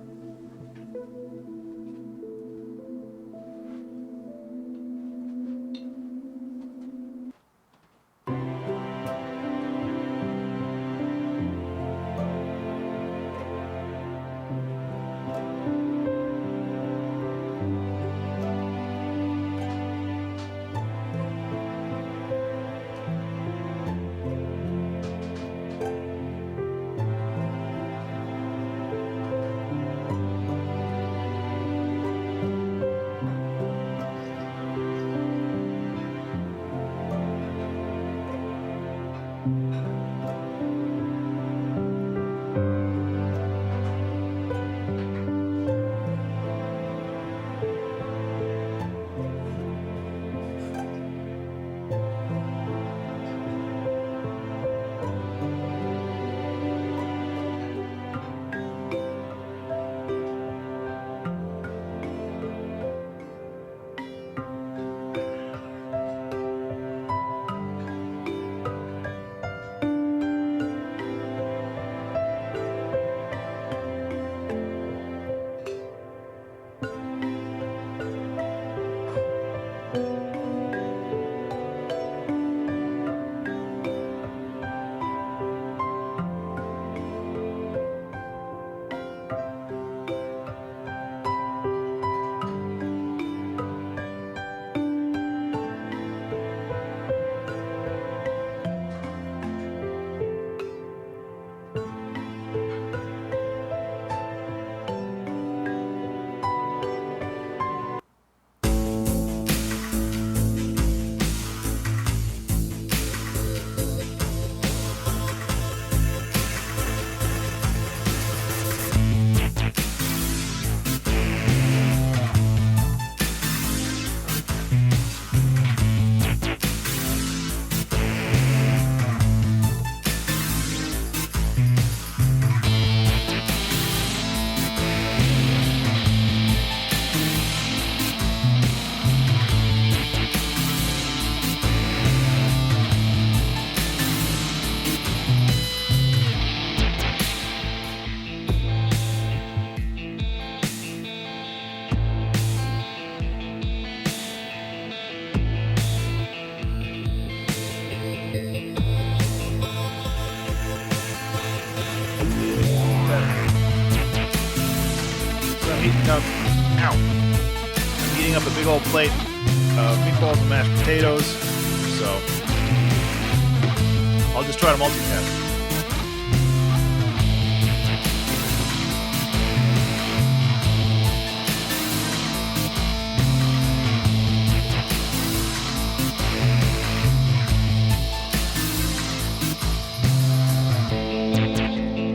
S1: heating up a big old plate of meatballs and mashed potatoes. So I'll just try to multitask.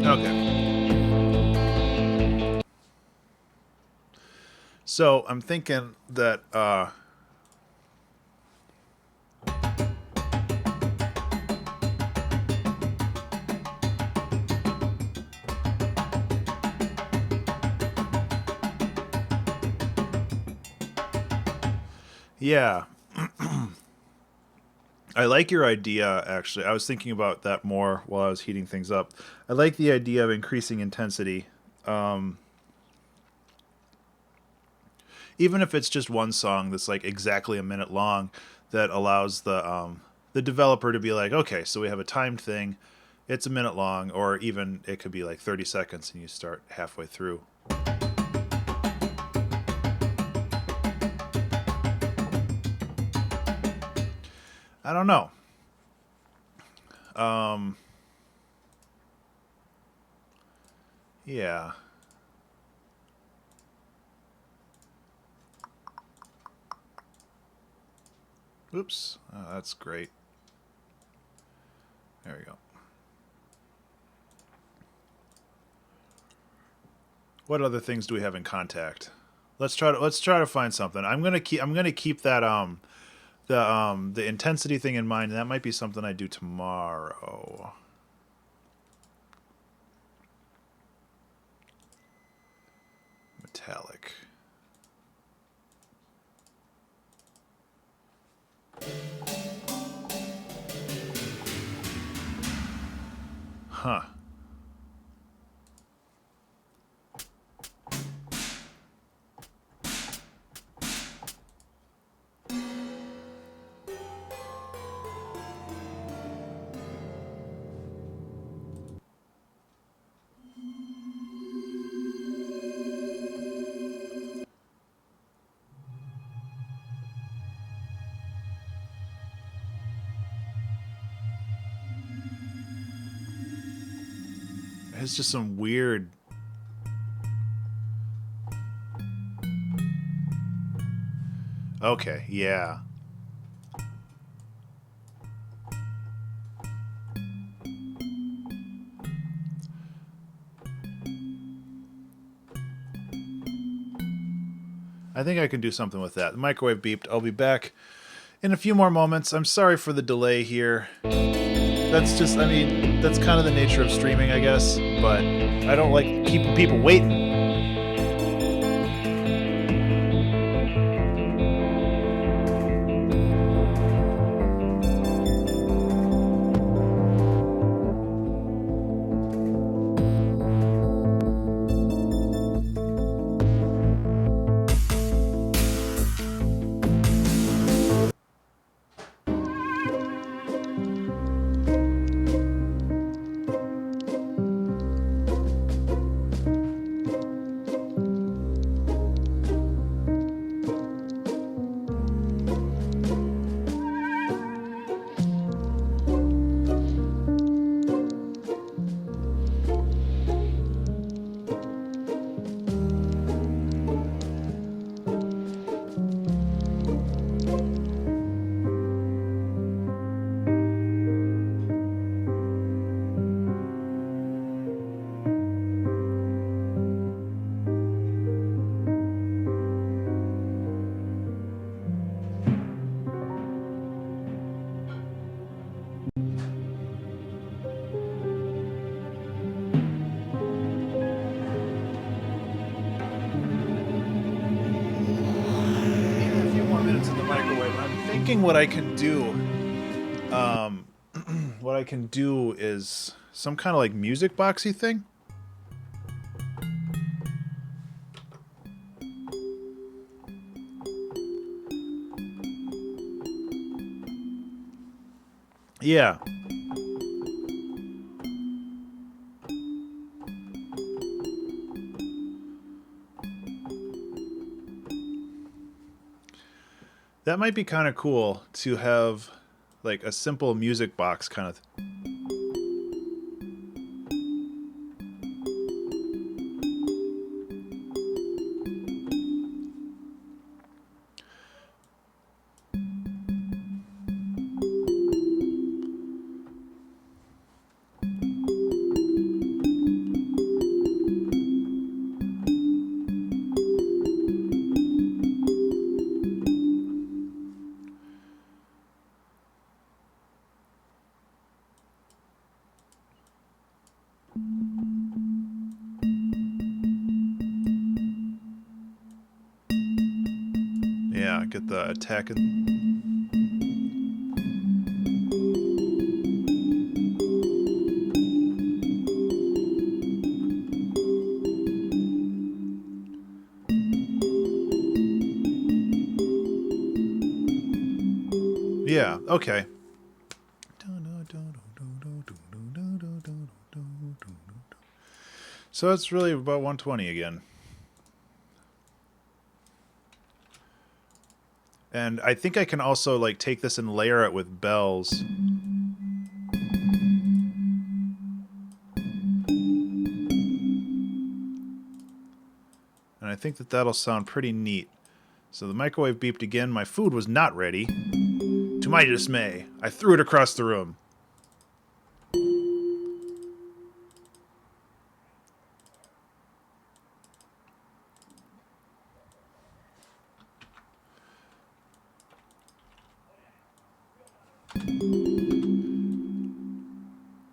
S1: Okay. So I'm thinking that yeah. I like your idea, actually. I was thinking about that more while I was heating things up. I like the idea of increasing intensity. Even if it's just one song that's like exactly a minute long, that allows the developer to be like, okay, so we have a timed thing. It's a minute long, or even it could be like 30 seconds and you start halfway through. I don't know. Yeah. Oops. Oh, that's great. There we go. What other things do we have in contact? Let's try to find something. I'm gonna keep that the intensity thing in mind. That might be something I do tomorrow. Metallic. Huh. It's just some weird. Okay, yeah. I think I can do something with that. The microwave beeped. I'll be back in a few more moments. I'm sorry for the delay here. That's just, I mean, that's kind of the nature of streaming, I guess. But I don't like keeping people waiting. What I can do, what I can do is some kind of like music boxy thing. Yeah. That might be kind of cool to have like a simple music box kind of. Yeah, get the attack and yeah, okay. So it's really about 120 again. And I think I can also like take this and layer it with bells. And I think that that'll sound pretty neat. So the microwave beeped again. My food was not ready. To my dismay, I threw it across the room.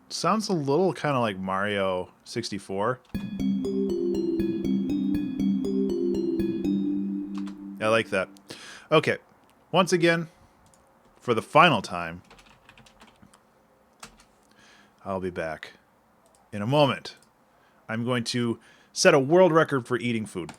S1: Sounds a little kind of like Mario 64. I like that. Okay, once again, for the final time, I'll be back in a moment. I'm going to set a world record for eating food.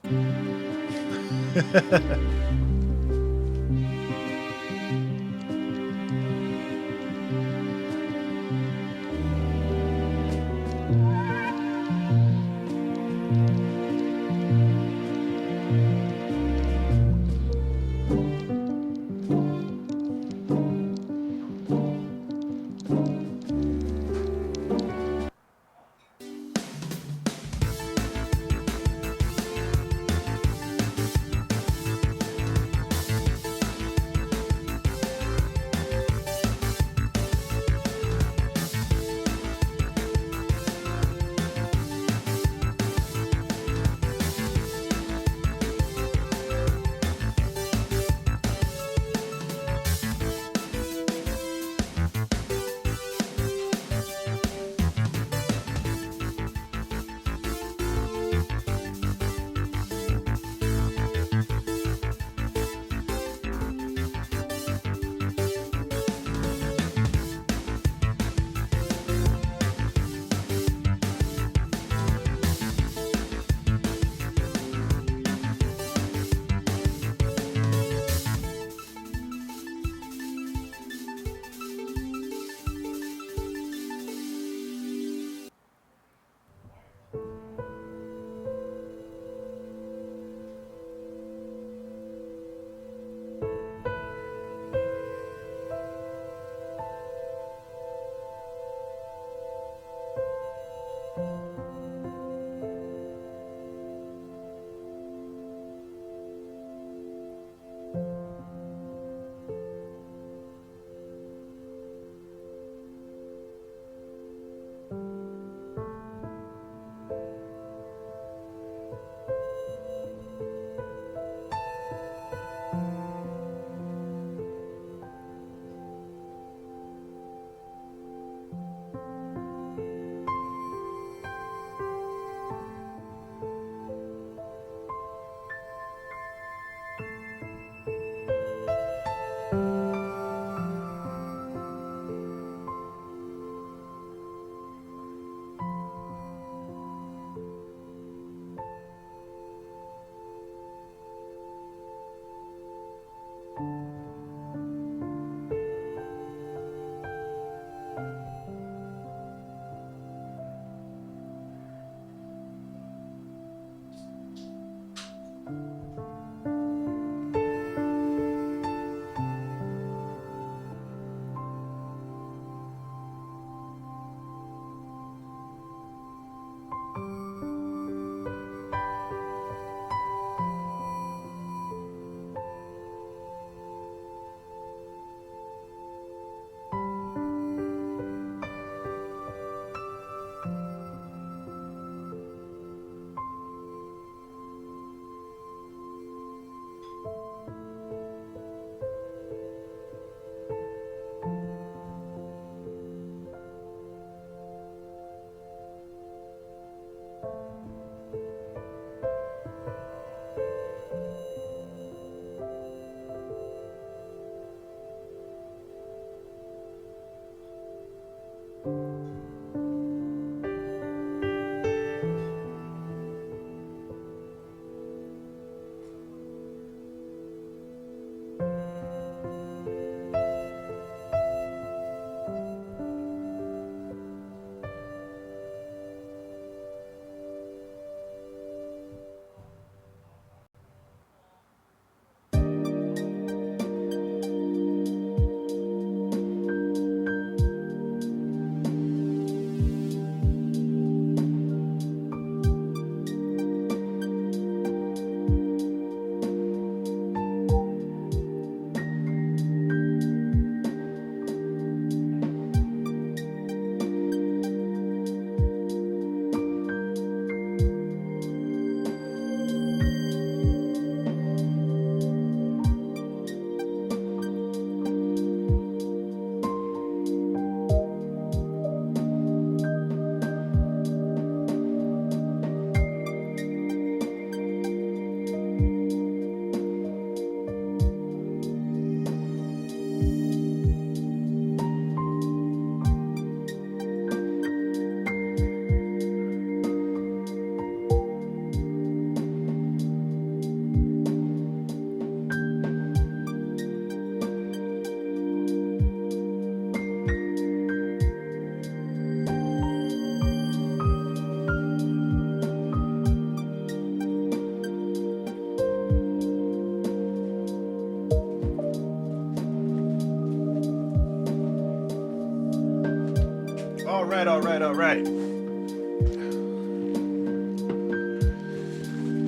S1: All right, all right, all right.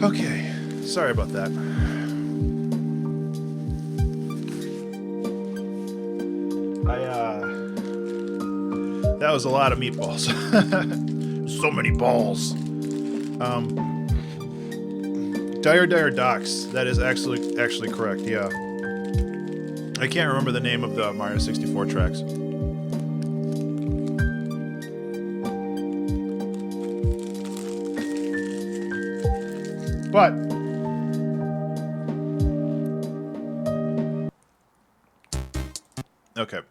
S1: Okay, sorry about that. That was a lot of meatballs. So many balls. Dire Docks. That is actually correct. Yeah. I can't remember the name of the Mario 64 tracks. But okay,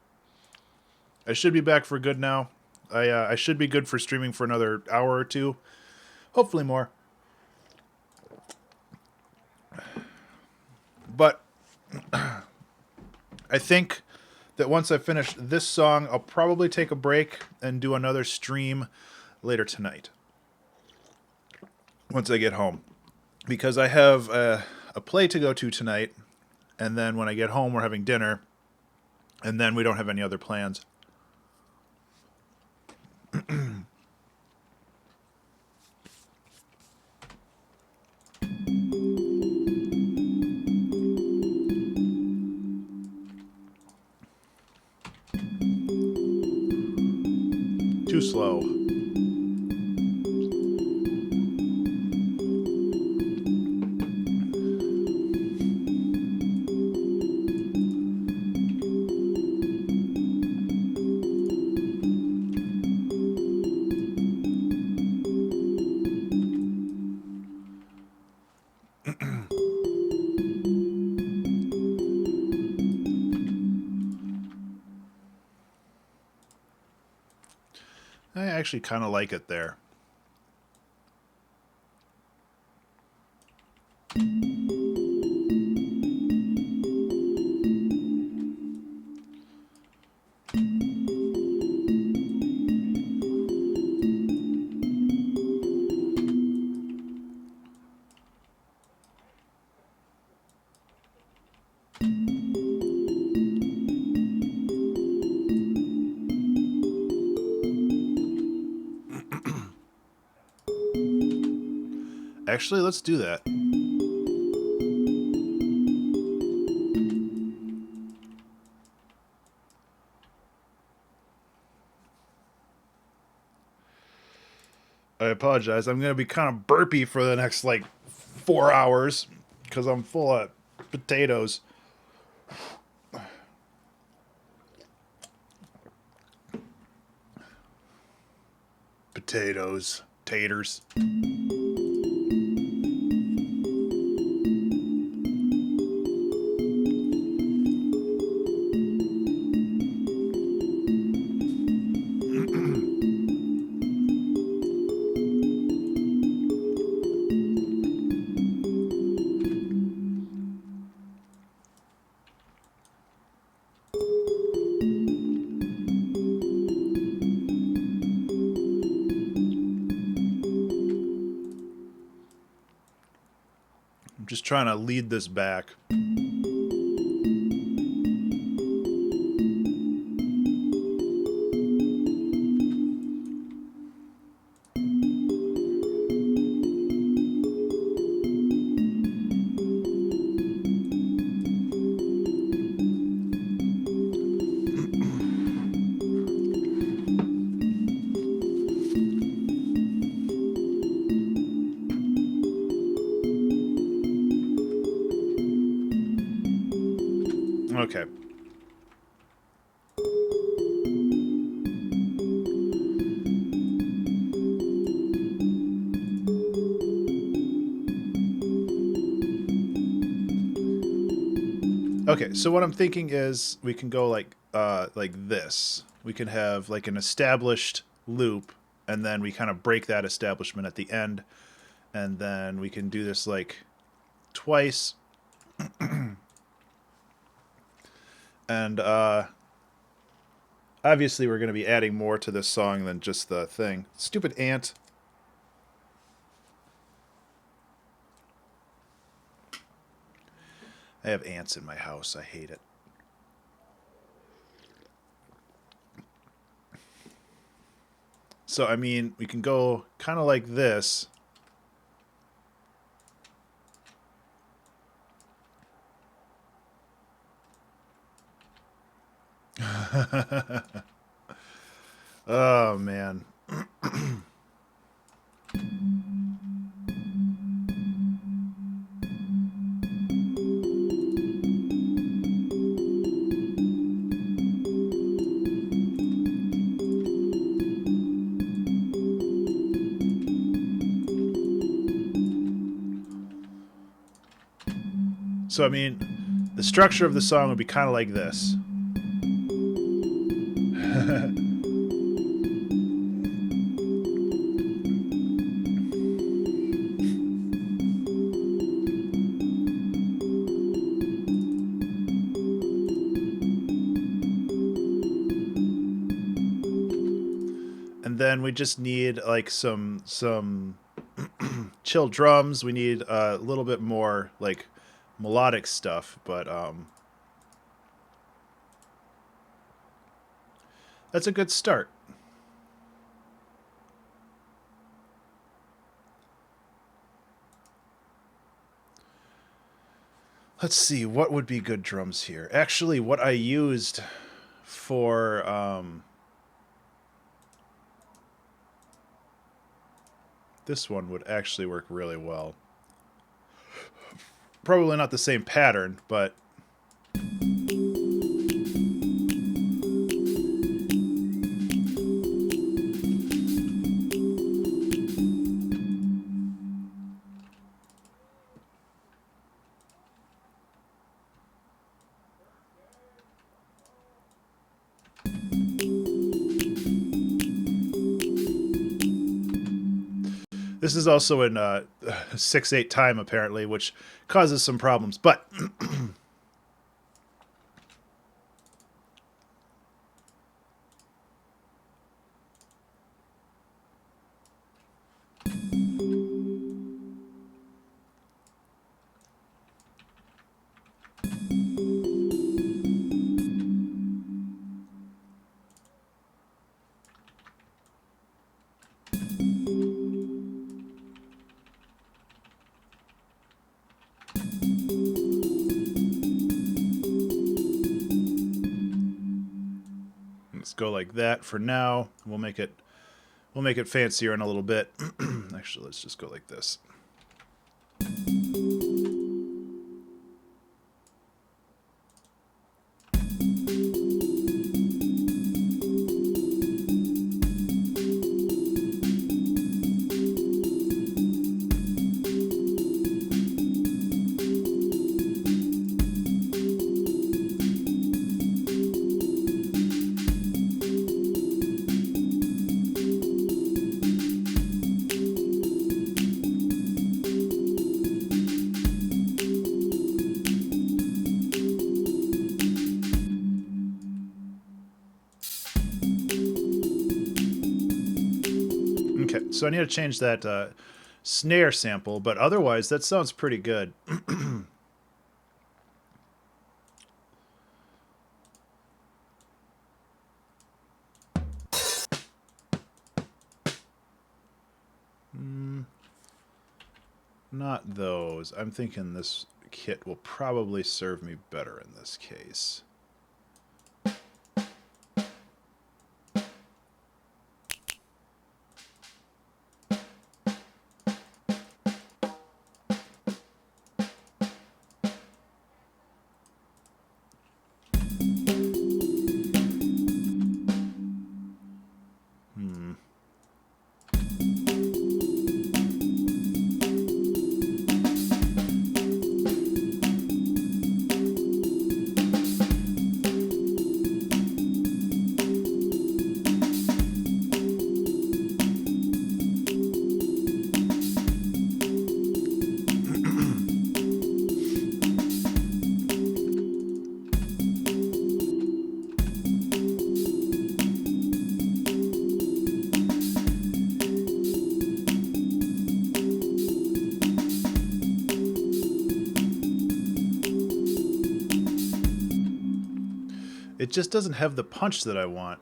S1: I should be back for good now. I should be good for streaming for another hour or two, hopefully more. But I think that once I finish this song, I'll probably take a break and do another stream later tonight. Once I get home. Because I have a play to go to tonight, and then when I get home, we're having dinner, and then we don't have any other plans. Too slow. I actually kind of like it there. Actually, let's do that. I apologize. I'm going to be kind of burpy for the next, 4 hours because I'm full of potatoes. Potatoes. Taters. I'm just trying to lead this back. Okay. Okay, so what I'm thinking is we can go like this. We can have like an established loop, and then we kind of break that establishment at the end, and then we can do this like twice. And obviously we're going to be adding more to this song than just the thing. Stupid ant. I have ants in my house. I hate it. So, I mean, we can go kind of like this. Oh, man. So, I mean, the structure of the song would be kind of like this. And then we just need like some chill drums. We need a little bit more like melodic stuff, but that's a good start. Let's see, what would be good drums here? Actually, what I used for this one would actually work really well. Probably not the same pattern, but this is also in 6/8 time, apparently, which causes some problems. But let's go like that for now. We'll make it fancier in a little bit. Actually, let's just go like this. Okay, so I need to change that snare sample, but otherwise that sounds pretty good. Not those. I'm thinking this kit will probably serve me better in this case. It just doesn't have the punch that I want.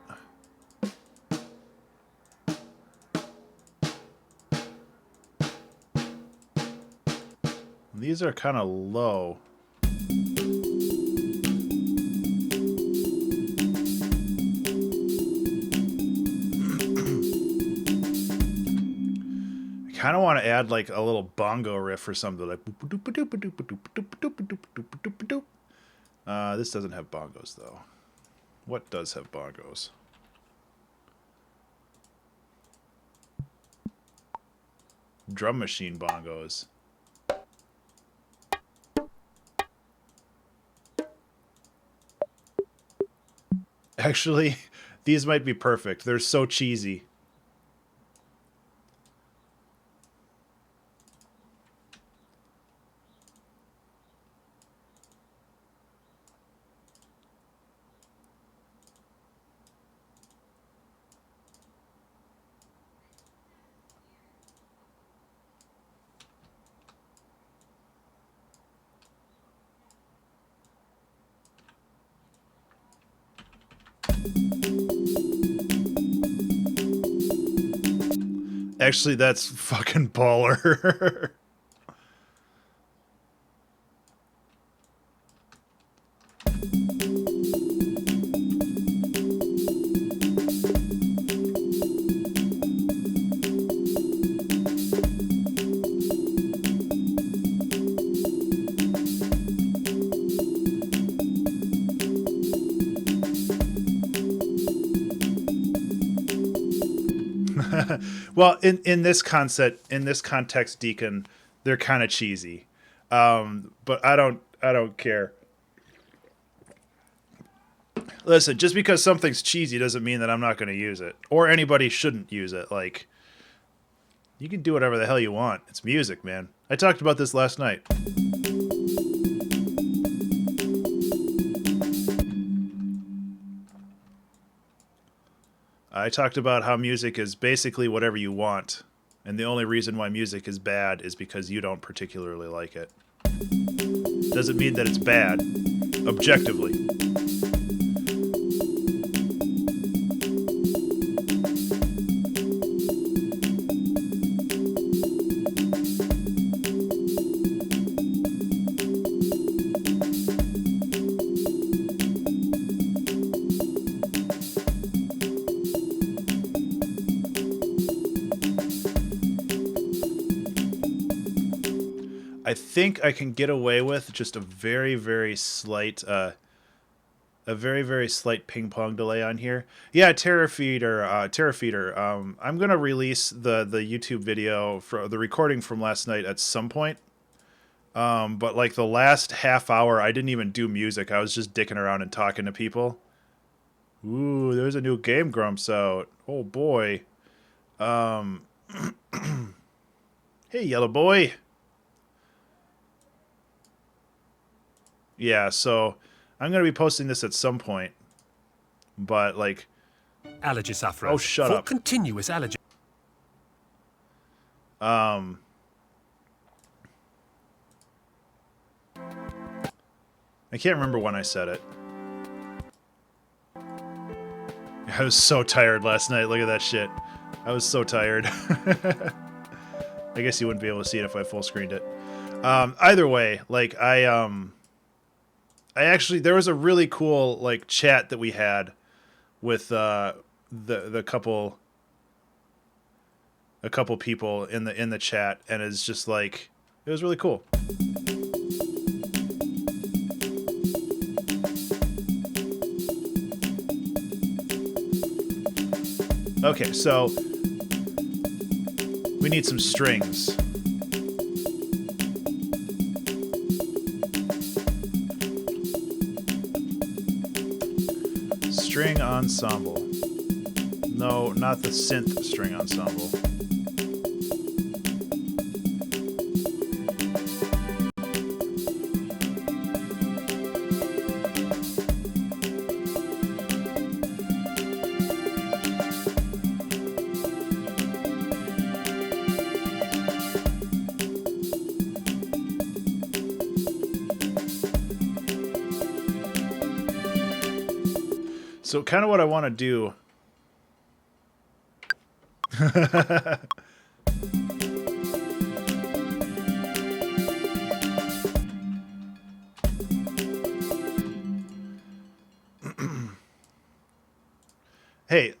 S1: These are kind of low. I kind of want to add like a little bongo riff or something like. This doesn't have bongos though. What does have bongos? Drum machine bongos. Actually, these might be perfect. They're so cheesy. Actually, that's fucking baller. Well, in this context, Deacon, they're kind of cheesy, but I don't care. Listen, just because something's cheesy doesn't mean that I'm not going to use it, or anybody shouldn't use it. Like, you can do whatever the hell you want. It's music, man. I talked about this last night. I talked about how music is basically whatever you want, and the only reason why music is bad is because you don't particularly like it. Doesn't mean that it's bad, objectively. I think I can get away with just a very, very slight, ping pong delay on here. Yeah, Terra Feeder. I'm gonna release the YouTube video for the recording from last night at some point. But like the last half hour, I didn't even do music. I was just dicking around and talking to people. Ooh, there's a new Game Grumps out. Oh boy. Hey, yellow boy. Yeah, so I'm going to be posting this at some point, but like...
S2: Allergy sufferer.
S1: Oh, shut up.
S2: Continuous allergy.
S1: I can't remember when I said it. I was so tired last night. Look at that shit. I was so tired. I guess you wouldn't be able to see it if I full screened it. Either way, like I actually, there was a really cool like chat that we had with a couple people in the chat, and it's just like it was really cool. Okay, so we need some strings. String ensemble. No, not the synth string ensemble. So kind of what I want to do Hey,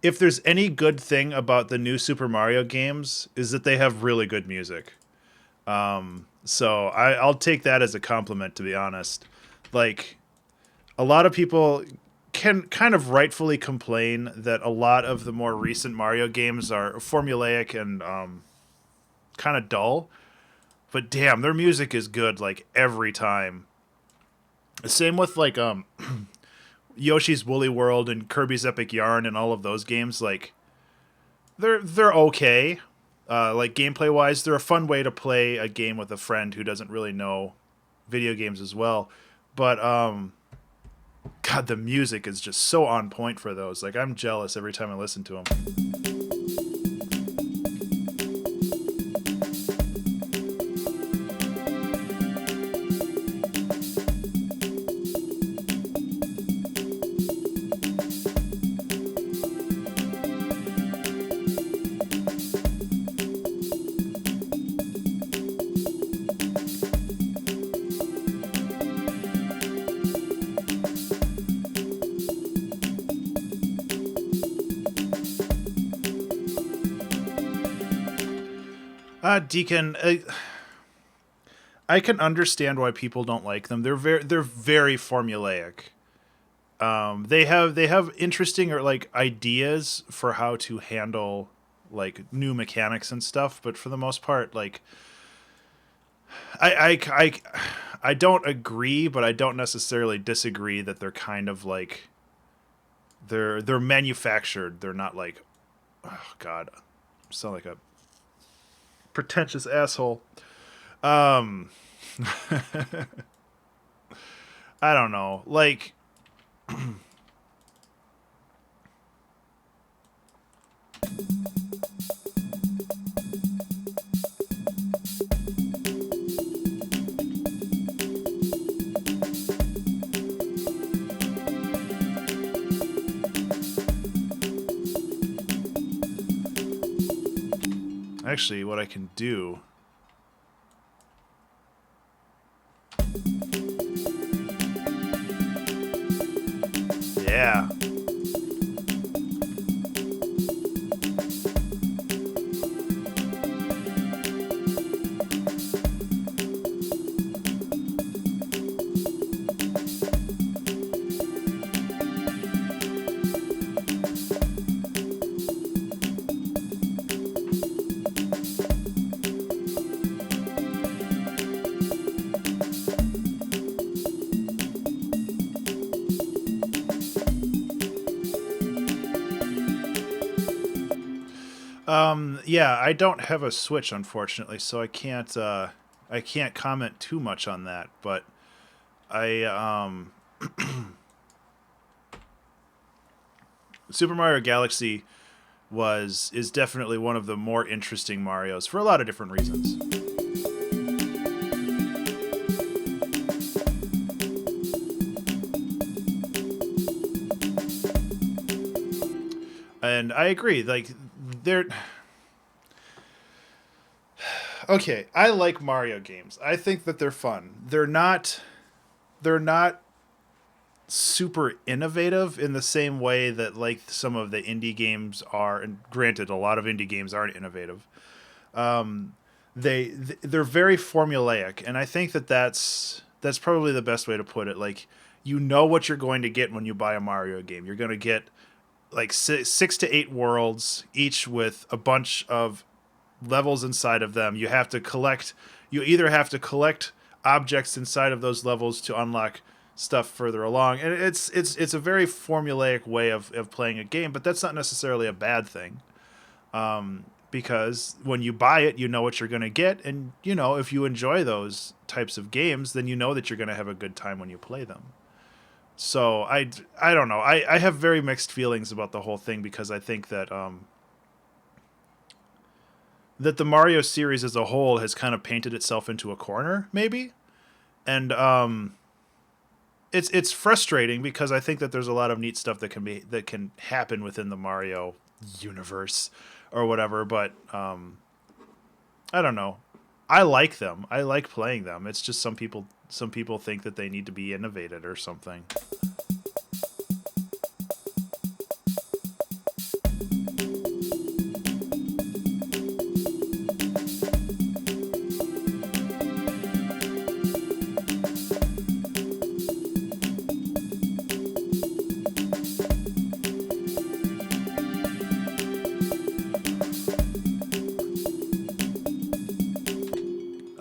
S1: if there's any good thing about the new Super Mario games is that they have really good music. So I'll take that as a compliment, to be honest. Like, a lot of people can kind of rightfully complain that a lot of the more recent Mario games are formulaic and kind of dull. But damn, their music is good like every time. Same with like Yoshi's Woolly World and Kirby's Epic Yarn and all of those games. Like they're okay. Like gameplay wise, they're a fun way to play a game with a friend who doesn't really know video games as well. But God, the music is just so on point for those. Like I'm jealous every time I listen to them. Deacon, I can understand why people don't like them. They're very formulaic. They have interesting or like ideas for how to handle like new mechanics and stuff, but for the most part, like I don't agree, but I don't necessarily disagree that they're kind of like they're manufactured. They're not like, oh God, I sound like a pretentious asshole. Um, I don't know. Like, actually, what I can do. Yeah. Yeah, I don't have a Switch, unfortunately, so I can't comment too much on that. But I Super Mario Galaxy is definitely one of the more interesting Marios for a lot of different reasons. And I agree, like they're okay. I like Mario games. I think that they're fun. They're not super innovative in the same way that like some of the indie games are. And granted, a lot of indie games aren't innovative. They're very formulaic, and I think that that's probably the best way to put it. Like you know what you're going to get when you buy a Mario game. You're going to get like 6 to 8 worlds, each with a bunch of levels inside of them. You either have to collect objects inside of those levels to unlock stuff further along. And it's a very formulaic way of playing a game, but that's not necessarily a bad thing. Because when you buy it, you know what you're going to get. And, you know, if you enjoy those types of games, then you know that you're going to have a good time when you play them. So I don't know. I have very mixed feelings about the whole thing because I think that the Mario series as a whole has kind of painted itself into a corner, maybe. And it's frustrating because I think that there's a lot of neat stuff that can happen within the Mario universe or whatever, but I don't know. I like them. I like playing them. It's just some people think that they need to be innovated or something.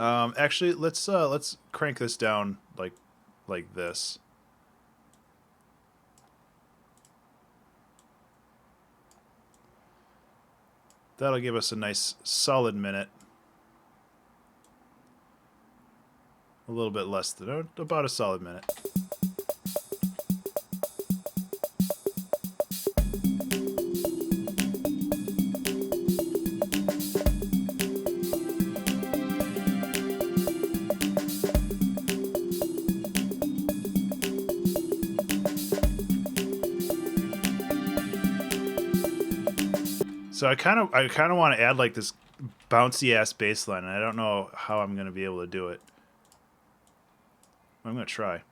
S1: Actually, let's crank this down like this. That'll give us a nice solid minute. A little bit less than about a solid minute. So I kind of want to add like this bouncy ass bass line, and I don't know how I'm going to be able to do it. I'm going to try.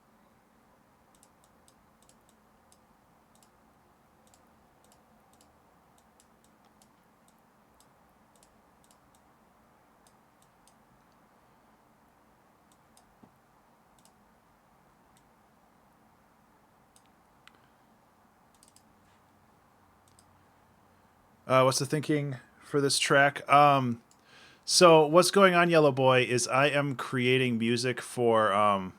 S1: What's the thinking for this track? So what's going on, Yellow Boy, is I am creating music for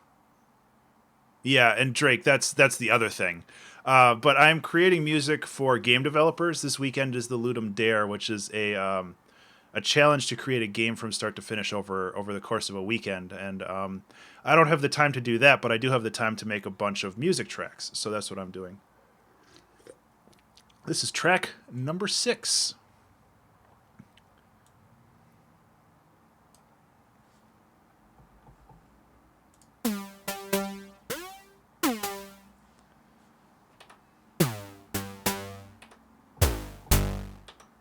S1: yeah, and Drake, that's the other thing. But I'm creating music for game developers. This weekend is the Ludum Dare, which is a challenge to create a game from start to finish over the course of a weekend. And I don't have the time to do that, but I do have the time to make a bunch of music tracks. So that's what I'm doing. This is track number 6.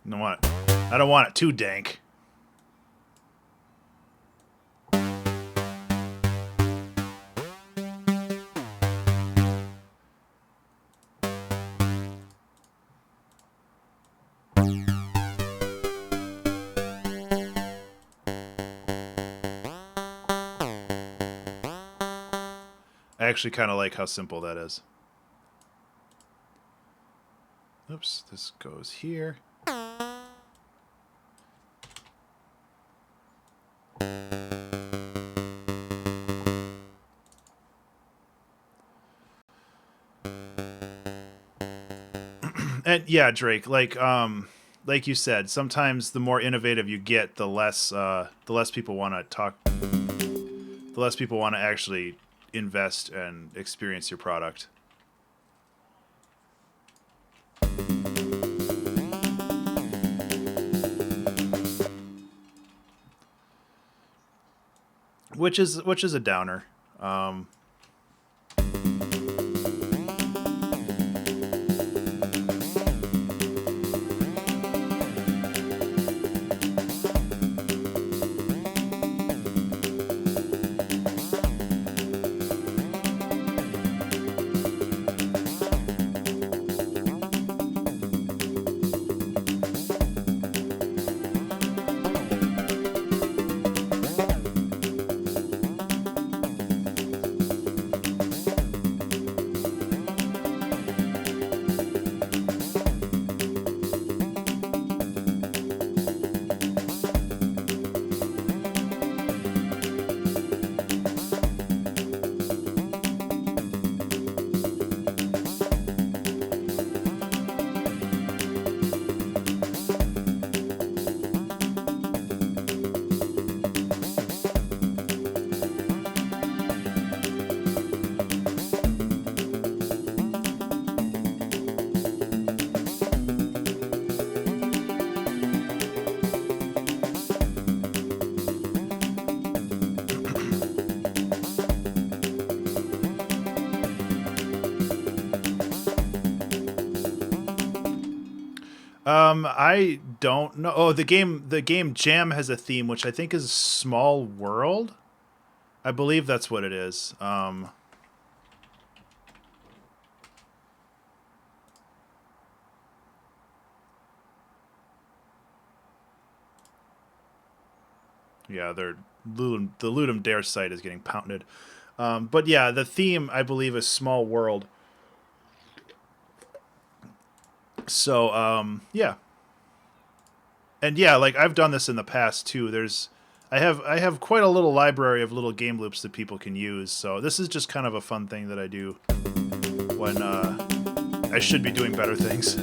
S1: I don't want it too dank. I actually kind of like how simple that is. Oops, this goes here. And yeah, Drake, like you said, sometimes the more innovative you get, the less people want to talk, the less people want to actually invest and experience your product. Which is a downer. I don't know. Oh, the game Jam has a theme, which I think is Small World. I believe that's what it is. Yeah, the Ludum Dare site is getting pounded. But yeah, the theme I believe is Small World. So yeah. And yeah, like I've done this in the past too. I have quite a little library of little game loops that people can use. So this is just kind of a fun thing that I do when I should be doing better things.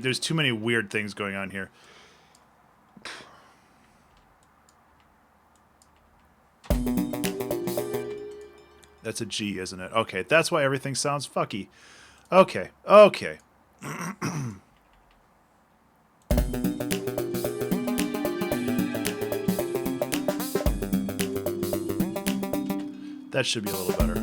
S1: There's too many weird things going on here. That's a G, isn't it? Okay, that's why everything sounds fucky. Okay. That should be a little better.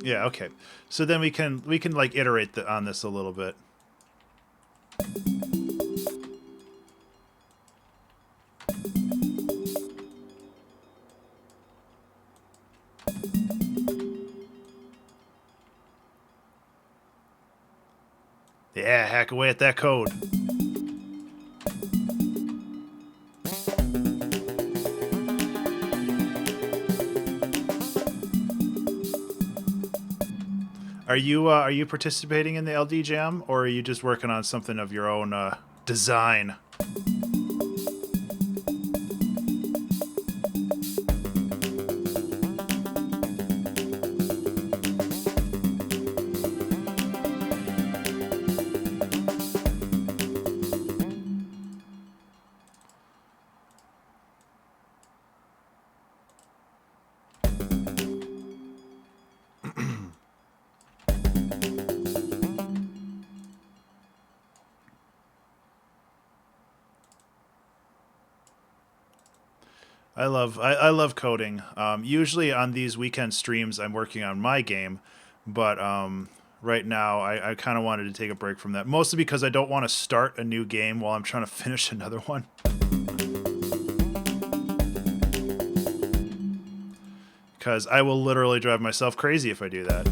S1: Yeah, okay. So then we can like iterate on this a little bit. Yeah, hack away at that code. Are you participating in the LD Jam, or are you just working on something of your own design? I love coding. Usually on these weekend streams, I'm working on my game, but right now I kind of wanted to take a break from that, mostly because I don't want to start a new game while I'm trying to finish another one. Because I will literally drive myself crazy if I do that.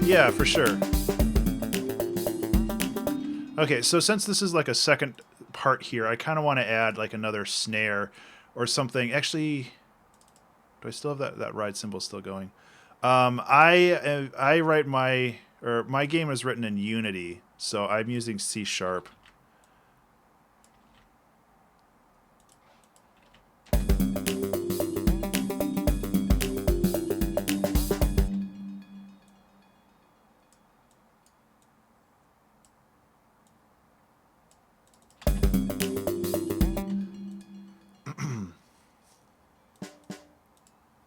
S1: Yeah, for sure. Okay, so since this is like a second part here, I kind of want to add like another snare or something. Actually, do I still have that ride cymbal still going? I write my game is written in Unity, so I'm using C#.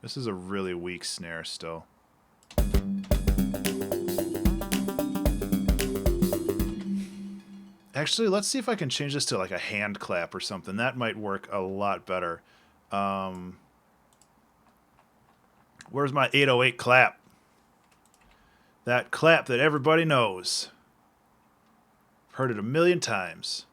S1: This is a really weak snare still. Actually, let's see if I can change this to like a hand clap or something. That might work a lot better. Where's my 808 clap? That clap that everybody knows. I've heard it a million times.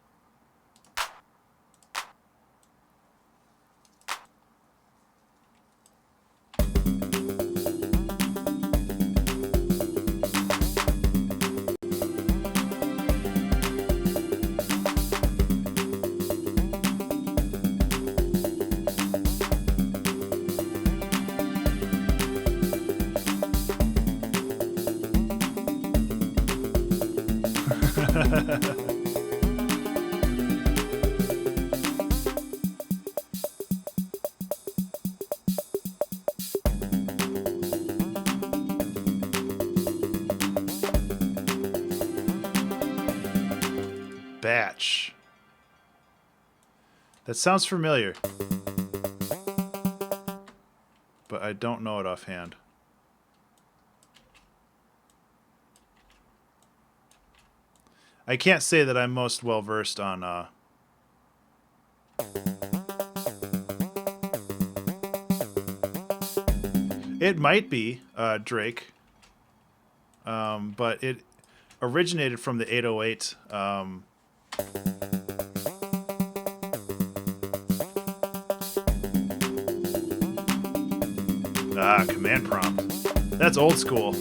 S1: Batch. That sounds familiar, but I don't know it offhand. I can't say that I'm most well versed on it might be Drake, but it originated from the 808. Command prompt. That's old school.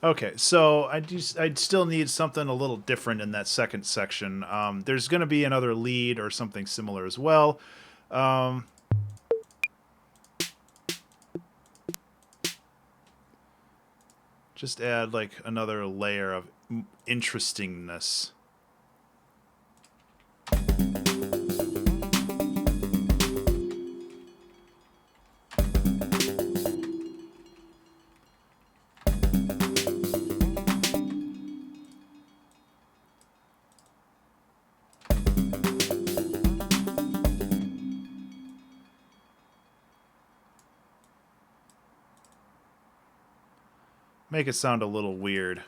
S1: Okay, so I'd still need something a little different in that second section. There's going to be another lead or something similar as well. Just add like another layer of interestingness. Make it sound a little weird.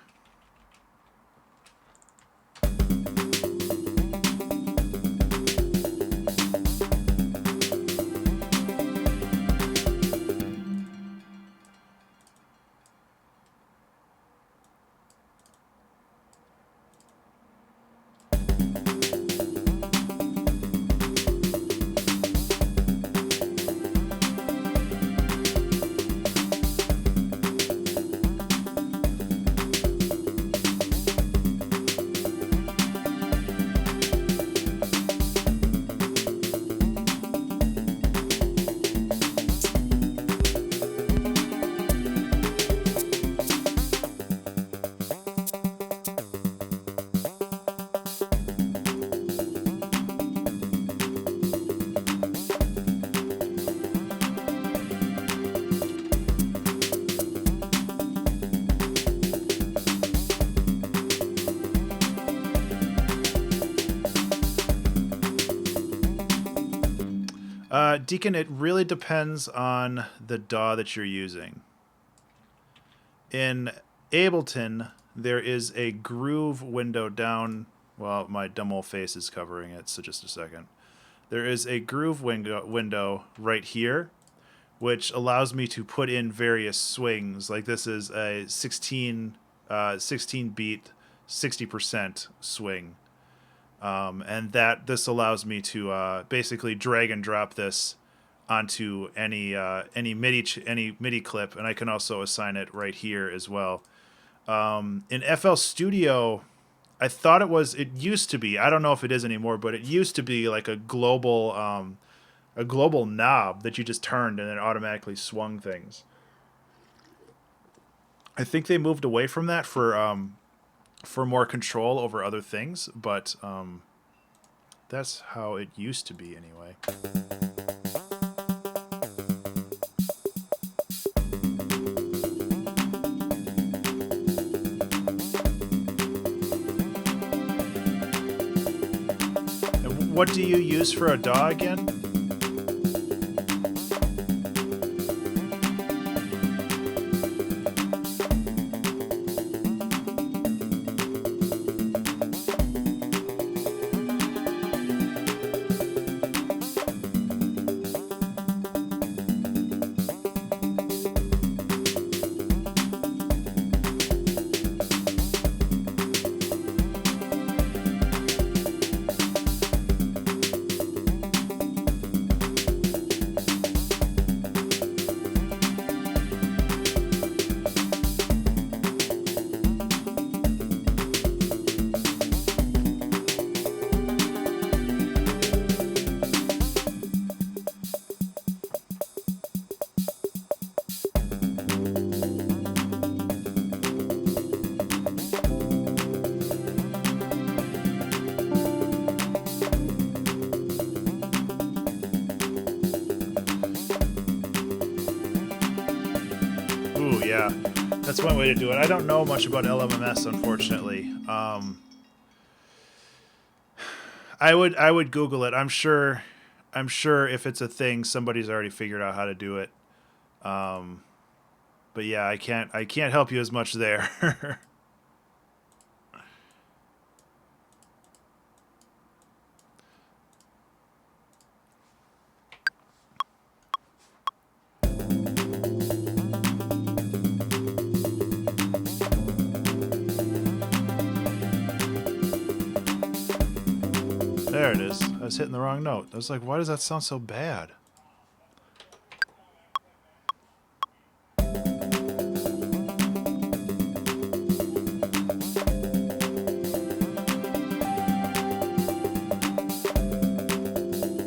S1: Deacon, it really depends on the DAW that you're using. In Ableton, there is a groove window down. Well, my dumb old face is covering it, so just a second. There is a groove window right here, which allows me to put in various swings. Like this is a 16 beat, 60% swing. And this allows me to basically drag and drop this onto any MIDI clip, and I can also assign it right here as well. In FL Studio, I thought it used to be, I don't know if it is anymore, but it used to be like a global knob that you just turned and it automatically swung things. I think they moved away from that for more control over other things, but that's how it used to be anyway. And what do you use for a DAW again? Ooh, yeah. That's one way to do it. I don't know much about LMMS, unfortunately. I would Google it. I'm sure if it's a thing, somebody's already figured out how to do it. But yeah, I can't help you as much there. There it is. I was hitting the wrong note. I was like, why does that sound so bad?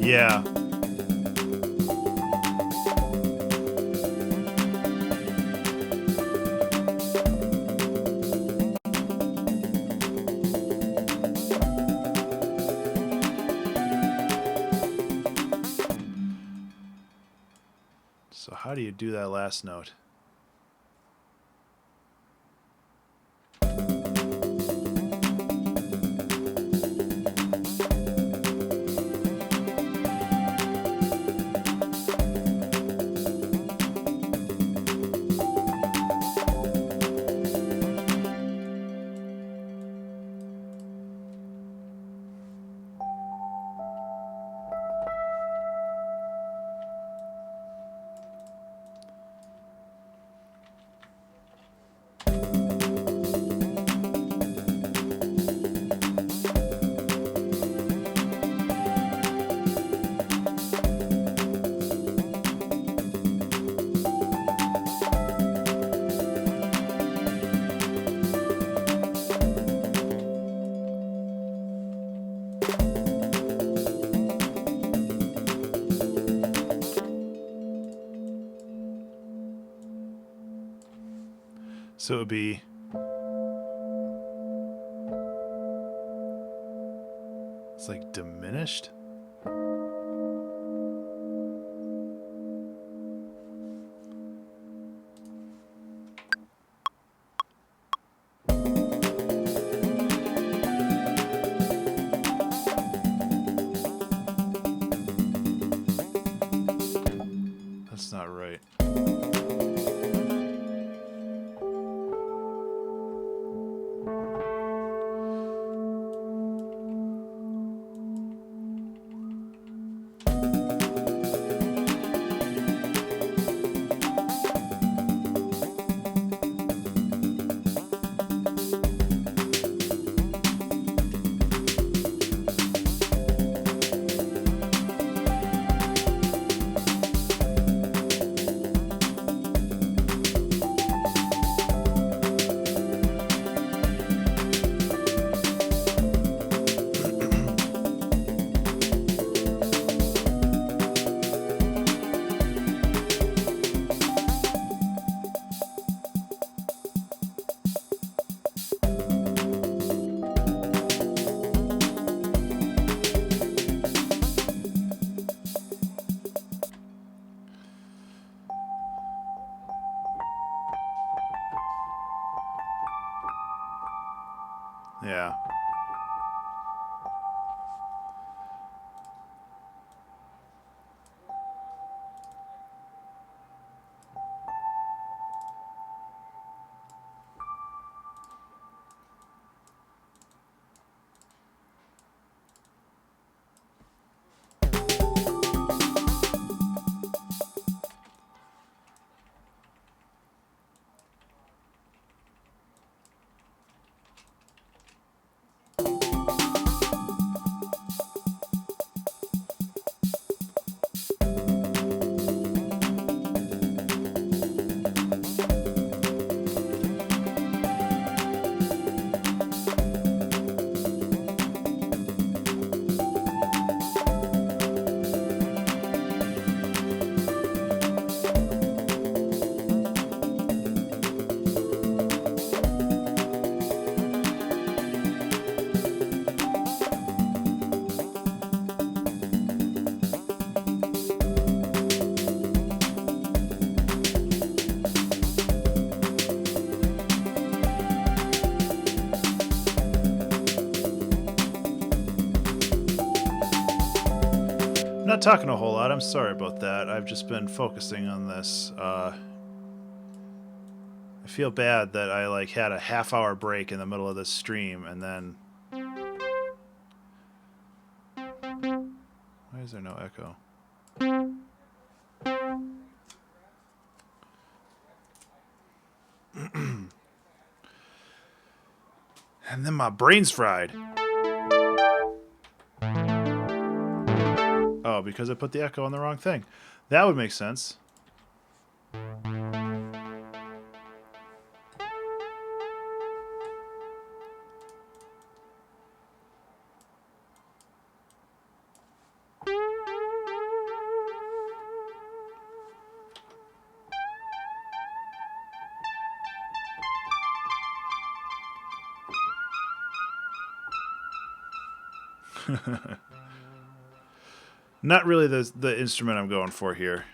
S1: Yeah. So how do you do that last note? So it would be it's like diminished. That's not right. Yeah. Not talking a whole lot. I'm sorry about that. I've just been focusing on this. I feel bad that I like had a half-hour break in the middle of this stream and then... Why is there no echo? And then my brain's fried. Oh, because I put the echo on the wrong thing. That would make sense. Not really the instrument I'm going for here.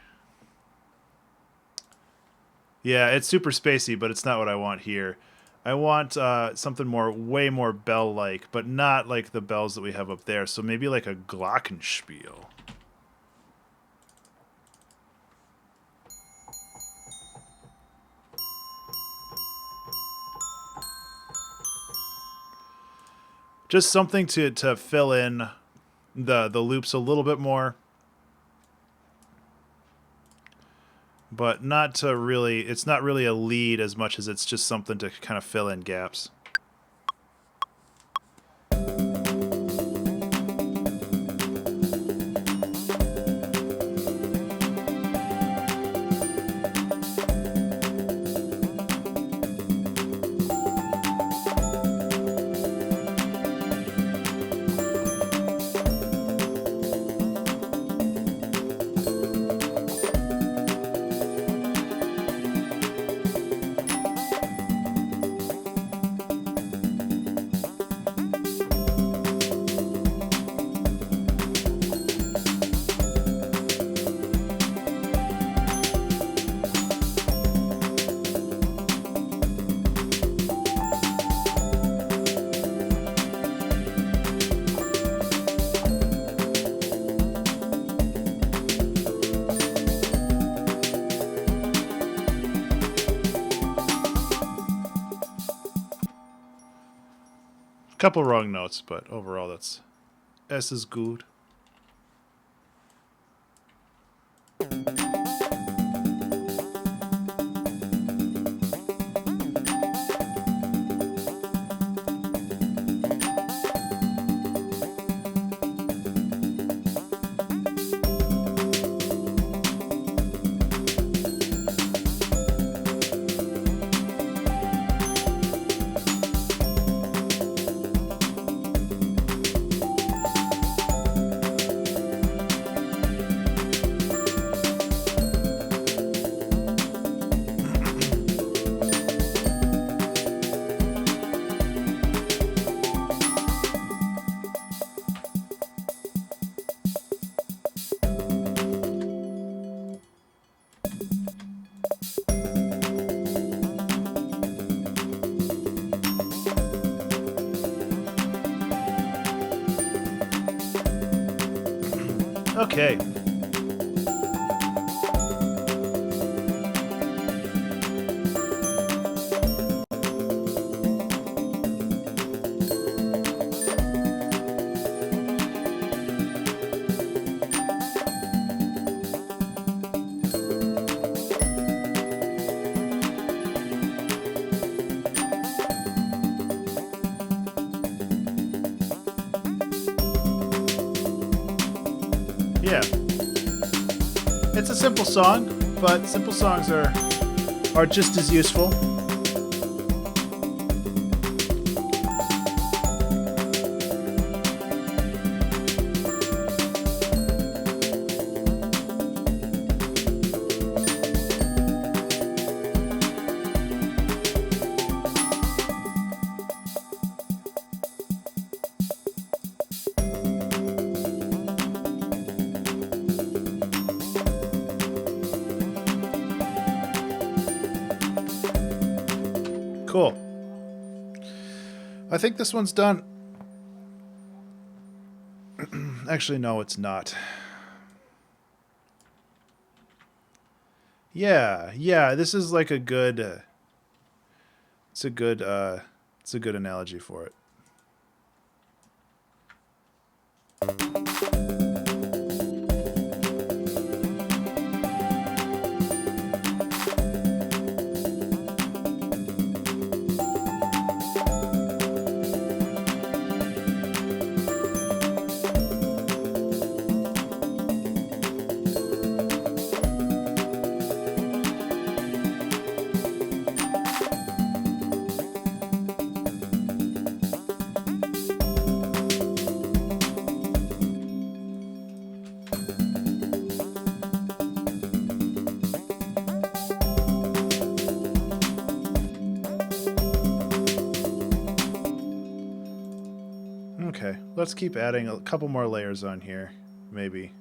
S1: Yeah, it's super spacey, but it's not what I want here. I want something way more bell-like, but not like the bells that we have up there. So maybe like a glockenspiel. Just something to fill in the loops a little bit more. But not to really, it's not really a lead as much as it's just something to kind of fill in gaps. Couple wrong notes, but overall that's S is good. Okay. Yeah. It's a simple song, but simple songs are just as useful. Cool. I think this one's done. Actually, no, it's not. Yeah. This is like a good. It's a good. It's a good analogy for it. Okay, let's keep adding a couple more layers on here, maybe.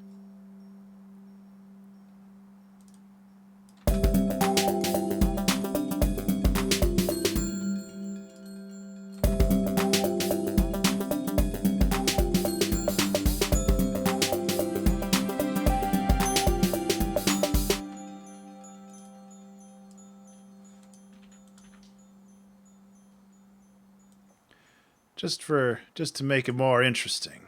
S1: Just to make it more interesting.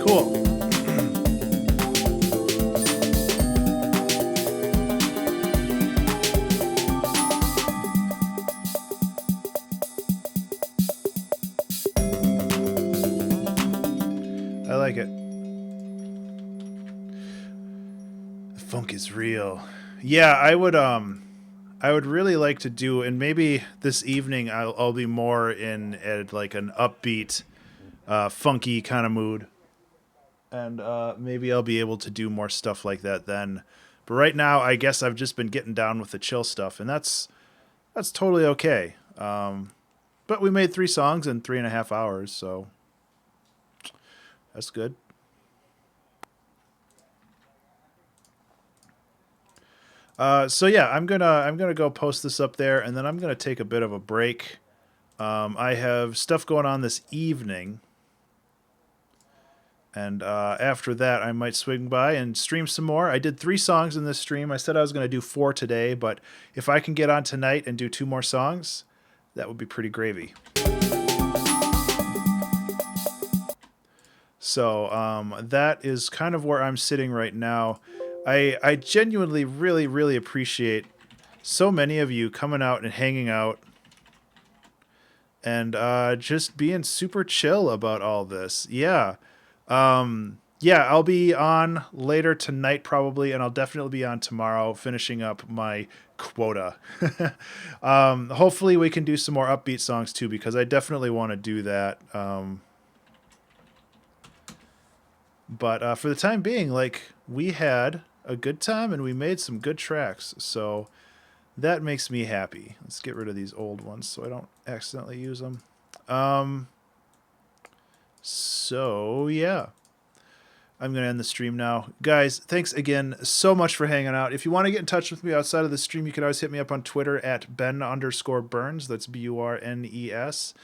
S1: Cool. I like it. The funk is real. Yeah, I would really like to do, and maybe this evening I'll be more in at like an upbeat, funky kind of mood. And maybe I'll be able to do more stuff like that then. But right now, I guess I've just been getting down with the chill stuff, and that's totally okay. But we made 3 songs in 3.5 hours, so that's good. So yeah, I'm gonna go post this up there, and then I'm gonna take a bit of a break. I have stuff going on this evening. And after that, I might swing by and stream some more. I did 3 songs in this stream. I said I was going to do 4 today, but if I can get on tonight and do 2 more songs, that would be pretty gravy. So that is kind of where I'm sitting right now. I genuinely really, really appreciate so many of you coming out and hanging out and just being super chill about all this. Yeah. Yeah, I'll be on later tonight probably, and I'll definitely be on tomorrow finishing up my quota. Hopefully we can do some more upbeat songs too, because I definitely want to do that. But for the time being, like, we had a good time and we made some good tracks, so that makes me happy. Let's get rid of these old ones so I don't accidentally use them. So, yeah. I'm going to end the stream now. Guys, thanks again so much for hanging out. If you want to get in touch with me outside of the stream, you can always hit me up on Twitter at Ben_Burns. That's BURNES.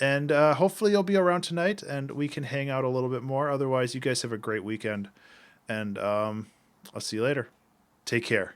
S1: And hopefully you'll be around tonight and we can hang out a little bit more. Otherwise, you guys have a great weekend. And I'll see you later. Take care.